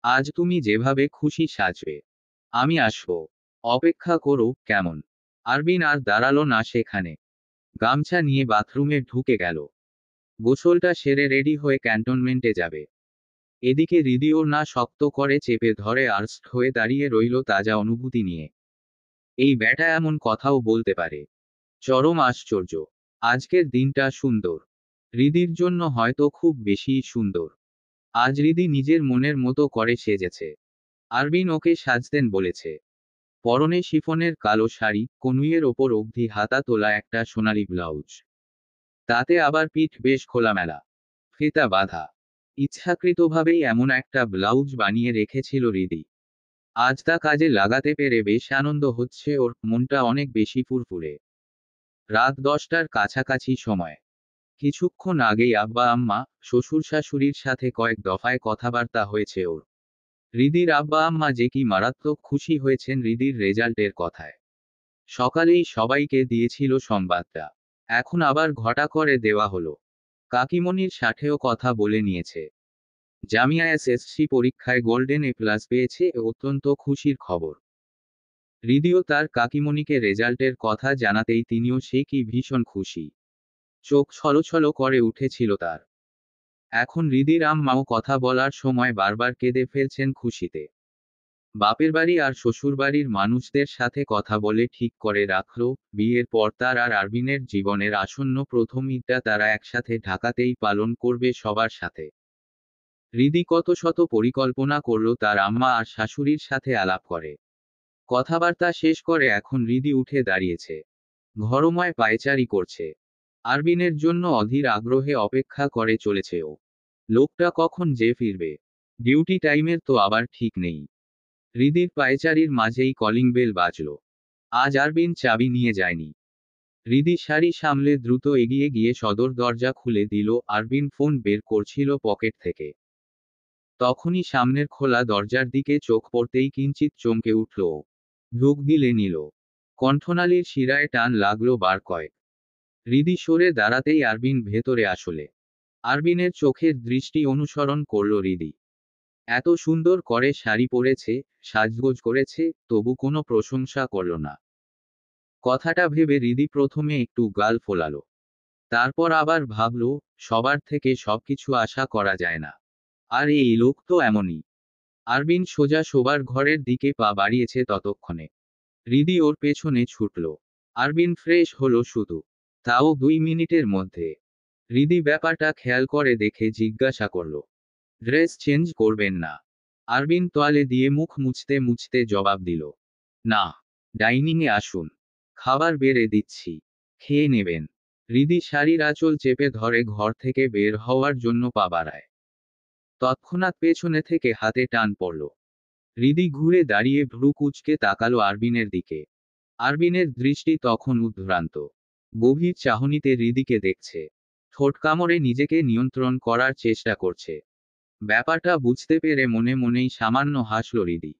আজ তুমি যেভাবে খুশি সাজবে, আমি আসবো। অপেক্ষা করো, কেমন? আরবিন আর দাঁড়ালো না সেখানে, গামছা নিয়ে বাথরুমে ঢুকে গেল। গোসলটা সেরে রেডি হয়ে ক্যান্টনমেন্টে যাবে। এদিকে হৃদি ওর না শক্ত করে চেপে ধরে আর্স্ট হয়ে দাঁড়িয়ে রইল তাজা অনুভূতি নিয়ে। এই ব্যাটা এমন কথাও বলতে পারে, চরম আশ্চর্য। আজকের দিনটা সুন্দর, হৃদির জন্য হয়তো খুব বেশিই সুন্দর। আজ হৃদি নিজের মনের মতো করে সেজেছে। আরবিন ওকে সাজতেন বলেছে। পরনে শিফনের কালো শাড়ি, কনুইয়ের ওপর অবধি হাতা তোলা একটা সোনালি ব্লাউজ, তাতে আবার পিঠ বেশ খোলামেলা, ফিতা বাঁধা। ইচ্ছাকৃতভাবেই এমন একটা ব্লাউজ বানিয়ে রেখেছিল হৃদি। আজ তা কাজে লাগাতে পেরে বেশ আনন্দ হচ্ছে ওর, মনটা অনেক বেশি ফুরফুরে। রাত 10টার কাছাকাছি সময়। কিছুক্ষণ আগেই আব্বা আম্মা, শ্বশুর শাশুড়ির সাথে কয়েক দফায় কথাবার্তা হয়েছে ওর। হৃদির আব্বা আম্মা যে কি মারাত্মক খুশি হয়েছেন হৃদির রেজাল্টের কথায়। সকালেই সবাইকে দিয়েছিল সংবাদটা, এখন আবার ঘটা করে দেওয়া হলো। কাকিমণির সাথেও কথা বলে নিয়েছে। জামিয়া এসএসসি পরীক্ষায় গোল্ডেন এ প্লাস পেয়েছে, অত্যন্ত খুশির খবর। হৃদিও তার কাকিমণিকে রেজাল্টের কথা জানাতেই তিনিও সে কি ভীষণ খুশি। চোখ ছলছল করে উঠেছিল তার। এখন হৃদির আম্মাও কথা বলার সময় বারবার কেঁদে ফেলছেন খুশিতে। বাপের বাড়ি আর শ্বশুরবাড়ির মানুষদের সাথে কথা বলে ঠিক করে রাখল, বিয়ের পর তার আর আরবিনের জীবনের আসন্ন প্রথম ঈদটা তারা একসাথে ঢাকাতেই পালন করবে সবার সাথে। হৃদি কত শত পরিকল্পনা করল তার আম্মা আর শাশুড়ির সাথে আলাপ করে। কথাবার্তা শেষ করে এখন হৃদি উঠে দাঁড়িয়েছে, ঘরময় পায়চারি করছে। আরবিনের জন্য অধীর আগ্রহে অপেক্ষা করে চলেছে ও। লোকটা কখন যে ফিরবে, ডিউটি টাইমের তো আবার ঠিক নেই। হৃদির পায়চারির মাঝেই কলিং বেল বাজল। আজ আরবিন চাবি নিয়ে যায়নি। হৃদি শাড়ি সামলে দ্রুত এগিয়ে গিয়ে সদর দরজা খুলে দিল। আরবিন ফোন বের করছিল পকেট থেকে। তখনই সামনের খোলা দরজার দিকে চোখ পড়তেই কিঞ্চিত চমকে উঠল ও। ঢোক গিলে নিল। কণ্ঠনালীর শিরায় টান লাগলো বার কয়েক। হৃদি সরে দাঁড়াতেই আরবিন ভেতরে আসলে। আরবিনের চোখের দৃষ্টি অনুসরণ করল হৃদি। এত সুন্দর করে শাড়ি পরেছে, সাজগোজ করেছে, তবু কোনো প্রশংসা করল না। কথাটা ভেবে হৃদি প্রথমে একটু গাল ফোলালো, তারপর আবার ভাবল, সবার থেকে সবকিছু আশা করা যায় না। আর এই লোক তো এমনই। আরবিন সোজা শোবার ঘরের দিকে পা বাড়িয়েছে ততক্ষণে। হৃদি ওর পেছনে ছুটল। আরবিন ফ্রেশ হলো শুধু, তাও 2 মিনিটের মধ্যে। হৃদি ব্যাপারটা খেয়াল করে দেখে জিজ্ঞাসা করল, ড্রেস চেঞ্জ করবেন না? আরবিন তোয়ালে দিয়ে মুখ মুছতে মুছতে জবাব দিল, না, ডাইনিংয়ে আসুন, খাবার বেড়ে দিচ্ছি, খেয়ে নেবেন। হৃদি শাড়ির আঁচল চেপে ধরে ঘর থেকে বের হওয়ার জন্য পা বাড়ায়। তৎক্ষণাৎ পেছনে থেকে হাতে টান পড়ল। হৃদি ঘুরে দাঁড়িয়ে ভ্রু কুঁচকে তাকালো আরবিনের দিকে। আরবিনের দৃষ্টি তখন উদ্ভ্রান্ত। গভীর চাহনিতে হৃদিকে দেখছে। ঠোঁট কামড়ে নিজেকে নিয়ন্ত্রণ করার চেষ্টা করছে। ব্যাপারটা বুঝতে পেরে মনে মনেই সামান্য হাসল হৃদি।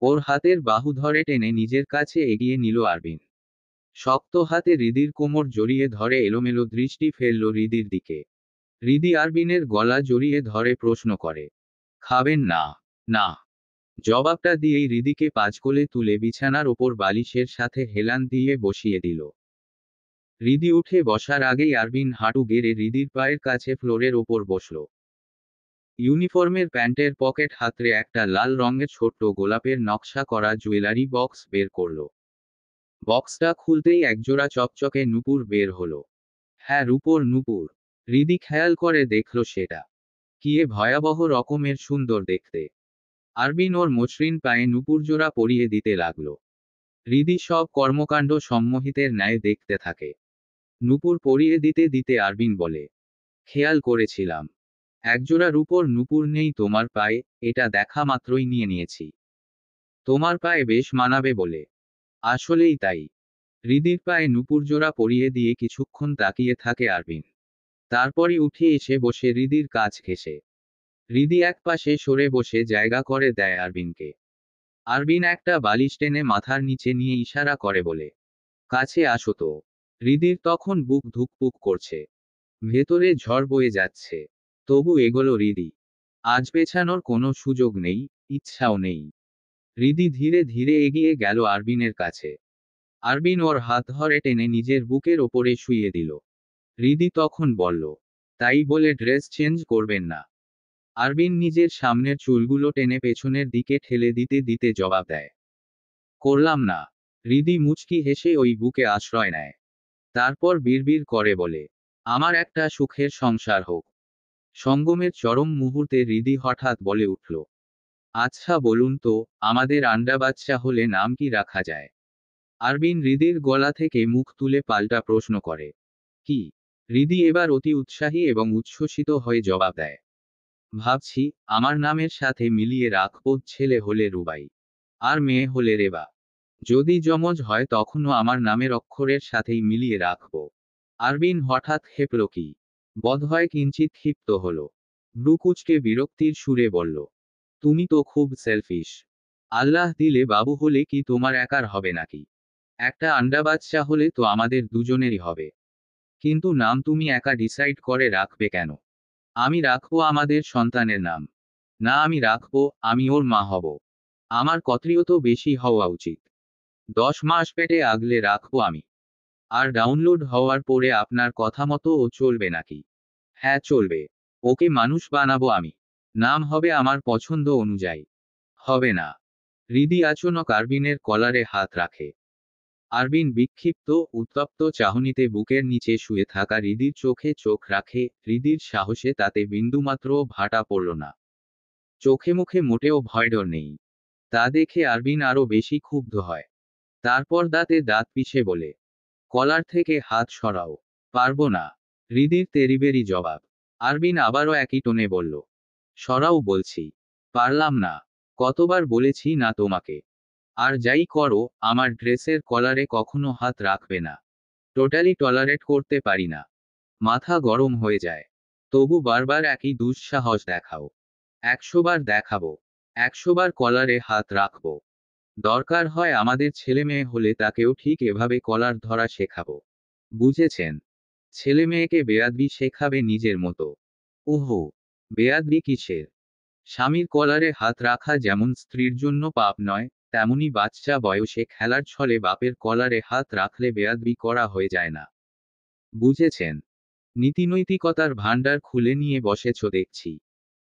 ওর হাতের বাহু ধরে টেনে নিজের কাছে এগিয়ে নিল আরবিন। শক্ত হাতে হৃদির কোমর জড়িয়ে ধরে এলোমেলো দৃষ্টি ফেলল হৃদির দিকে। হৃদি আরবিনের গলা জড়িয়ে ধরে প্রশ্ন করে, খাবেন না? না। জবাবটা দিয়েই হৃদিকে পাঁচকোলে তুলে বিছানার ওপর বালিশের সাথে হেলান দিয়ে বসিয়ে দিল। হৃদি উঠে বসার আগেই আরবিন হাঁটু গেড়ে হৃদির পায়ের কাছে ফ্লোরের ওপর বসল। ইউনিফর্মের প্যান্টের পকেট হাতড়ে একটা লাল রঙের ছোট্ট গোলাপের নকশা করা জুয়েলারি বক্স বের করল। বক্সটা খুলতেই একজোড়া চকচকে নূপুর বের হলো। হ্যাঁ, রূপোর নূপুর। হৃদি খেয়াল করে দেখল সেটা। কি এ ভয়াবহ রকমের সুন্দর দেখতে! আরবিন ওর মসৃণ পায়ে নূপুরজোড়া পরিয়ে দিতে লাগল। হৃদি সব কর্মকাণ্ড সম্মোহিতের ন্যায় দেখতে থাকে। নূপুর পরিয়ে দিতে দিতে আরবিন বলে, খেয়াল করেছিলাম, একজোড়া রূপোর নূপুর নেই তোমার পায়ে, এটা দেখা মাত্রই নিয়ে নিয়েছি। তোমার পায়ে বেশ মানাবে বলে। আসলেই তাই। হৃদির পায়ে নূপুরজোড়া পরিয়ে দিয়ে কিছুক্ষণ তাকিয়ে থাকে আরবিন। তারপরই উঠে এসে বসে হৃদির কাছ ঘেঁষে। হৃদি এক পাশে সরে বসে জায়গা করে দেয় আরবিনকে। আরবিন একটা বালিশ টেনে মাথার নিচে নিয়ে ইশারা করে বলে, কাছে আসো তো। হৃদির তখন বুক ধুকপুক করছে। ভেতরে ঝড় বয়ে যাচ্ছে। তবু এগোলো হৃদি। আজ পেছানোর কোনো সুযোগ নেই, ইচ্ছাও নেই। হৃদি ধীরে ধীরে এগিয়ে গেল আরবিনের কাছে। আরবিন ওর হাত ধরে টেনে নিজের বুকের ওপরে শুইয়ে দিল। হৃদি তখন বলল, তাই বলে ড্রেস চেঞ্জ করবেন না? আরবিন নিজের সামনের চুলগুলো টেনে পেছনের দিকে ঠেলে দিতে দিতে জবাব দেয়, করলাম না। হৃদি মুচকি হেসে ওই বুকে আশ্রয় নেয়। তারপর বিড়বিড় করে বলে, আমার একটা সুখের সংসার হোক। সঙ্গমের চরম মুহূর্তে হৃদি হঠাৎ বলে উঠল, আচ্ছা বলুন তো, আমাদের আন্ডা বাচ্চা হলে নাম কি রাখা যায়? আরবিন হৃদির গলা থেকে মুখ তুলে পাল্টা প্রশ্ন করে, কি? হৃদি এবার অতি উৎসাহী এবং উচ্ছ্বসিত হয়ে জবাব দেয়, ভাবছি, আমার নামের সাথে মিলিয়ে রাখবো, ছেলে হলে রুবাই, আর মেয়ে হলে রেবা। যদি যমজ হয় তখনও আমার নামের অক্ষরের সাথেই মিলিয়ে রাখবো। আরবিন হঠাৎ খেপল, কি বোধহয় কিঞ্চিত ক্ষিপ্ত হল। ব্রুকুচকে বিরক্তির সুরে বলল, তুমি তো খুব সেলফিশ। আল্লাহ দিলে বাবু হলে কি তোমার একার হবে নাকি? একটা আন্ডা বাচ্চা হলে তো আমাদের দুজনেরই হবে। কিন্তু নাম তুমি একা ডিসাইড করে রাখবে কেন? আমি রাখবো আমাদের সন্তানের নাম। না, আমি রাখবো, আমি ওর মা হব। আমার কতৃও তো বেশি হওয়া উচিত। 10 মাস পেটে আগলে রাখবো আমি। আর ডাউনলোড হওয়ার পরে আপনার কথা মতো ও চলবে নাকি? হ্যাঁ, চলবে। ওকে মানুষ বানাবো আমি। নাম হবে আমার পছন্দ অনুযায়ী। হবে না। হৃদি আচমক আরবিনের কলারে হাত রাখে। আরবিন বিক্ষিপ্ত, উত্তপ্ত চাহনিতে বুকের নিচে শুয়ে থাকা হৃদির চোখে চোখ রাখে। হৃদির সাহসে তাতে বিন্দুমাত্রও ভাটা পড়ল না। চোখে মুখে মোটেও ভয়ডর নেই। তা দেখে আরবিন আরো বেশি ক্ষুব্ধ হয়। তারপর দাঁতে দাঁত পিষে বলে, কলার থেকে হাত সরাও। পারবো না। হৃদির তেরিবেরি জবাব। আরবিন আবারও একই টোনে বলল, সরাও বলছি। পারলাম না। কতবার বলেছি না তোমাকে? আর যাই করো, আমার ড্রেসের কলারে কখনো হাত রাখবে না। টোটালি টলারেট করতে পারি না। মাথা গরম হয়ে যায়। তবু বারবার একই দুঃসাহস দেখাও। 100 বার দেখাবো। 100 বার কলারে হাত রাখবো। দরকার হয় আমাদের ছেলেমেয়ে হলে তাকেও ঠিক এভাবে কলার ধরা শেখাবো। বুঝেছেন? ছেলেমেয়েকে বেয়াদবি শেখাবে নিজের মতো। ওহো, বেয়াদবি কিসের? স্বামীর কলারে হাত রাখা যেমন স্ত্রীর জন্য পাপ নয়, তেমনি বাচ্চা বয়সে খেলার ছলে বাপের কলারে হাত রাখলে বেয়াদবি করা হয়ে যায় না। বুঝেছেন? নীতিনৈতিকতার ভাণ্ডার খুলে নিয়ে বসেছ দেখছি।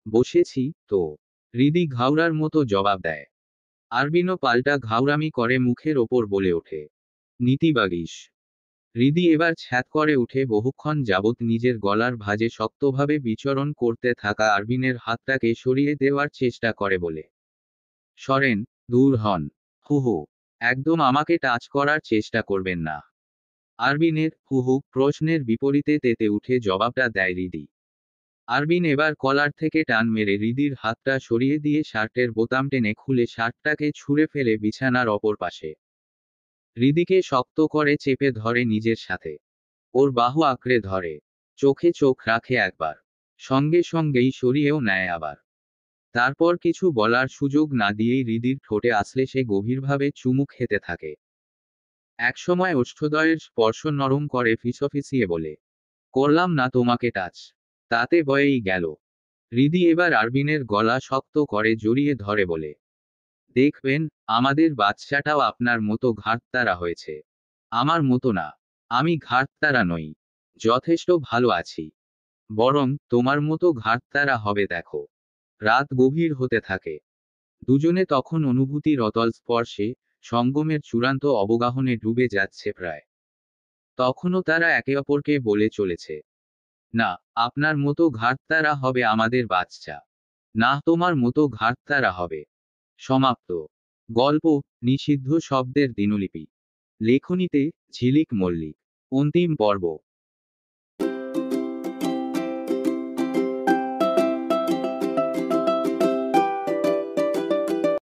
বসেছি তো। হৃদি ঘাউড়ার মতো জবাব দেয়। আরবিনও পাল্টা ঘাউরামি করে মুখের ওপর বলে ওঠে, নীতিবাগীশ। হৃদি এবার ছ্যাঁত করে উঠে বহুক্ষণ যাবৎ নিজের গলার ভাঁজে শক্তভাবে বিচরণ করতে থাকা আরবিনের হাতটাকে সরিয়ে দেওয়ার চেষ্টা করে বলে, সরেন, দূর হন। হু হু, একদম আমাকে টাচ করার চেষ্টা করবেন না। আরবিনের হু হু প্রশ্নের বিপরীতে তেতে উঠে জবাবটা দেয় হৃদি। আরবিন এবার কলার থেকে টান মেরে হৃদির হাতটা সরিয়ে দিয়ে শার্টের বোতাম টেনে খুলে শার্টটাকে ছুঁড়ে ফেলে বিছানার অপর পাশে। হৃদিকে শক্ত করে চেপে ধরে নিজের সাথে। ওর বাহু আঁকড়ে ধরে। চোখে চোখ রাখে একবার। সঙ্গে সঙ্গেই সরিয়েও নেয় আবার। তারপর কিছু বলার সুযোগ না দিয়েই হৃদির ঠোঁটে আসলে সে গভীরভাবে চুমু খেতে থাকে। একসময় ওষ্ঠদ্বয়ের স্পর্শ নরম করে ফিসফিসিয়ে বলে, করলাম না তোমাকে টাচ। তাতে বয়েই গেল। হৃদি এবার আরবিনের গলা শক্ত করে জড়িয়ে ধরে বলে, দেখবেন, আমাদের বাচ্চাটাও আপনার মতো ঘাড়তারা হয়েছে। আমার মতো না। আমি ঘাড়তারা নই। যথেষ্ট ভালো আছি। বরং তোমার মতো ঘাড়তারা হবে দেখো। রাত গভীর হতে থাকে। দুজনে তখন অনুভূতির অতল স্পর্শে, সঙ্গমের চূড়ান্ত অবগাহনে ডুবে যাচ্ছে প্রায়। তখনও তারা একে অপরকে বলে চলেছে, না, আপনার মতো ঘাড়তারা হবে আমাদের বাচ্চা। না, তোমার মতো ঘাড়তারা হবে। সমাপ্ত। গল্প নিষিদ্ধ শব্দের দিনলিপি। লেখনীতে ঝিলিক মল্লিক। অন্তিম পর্ব।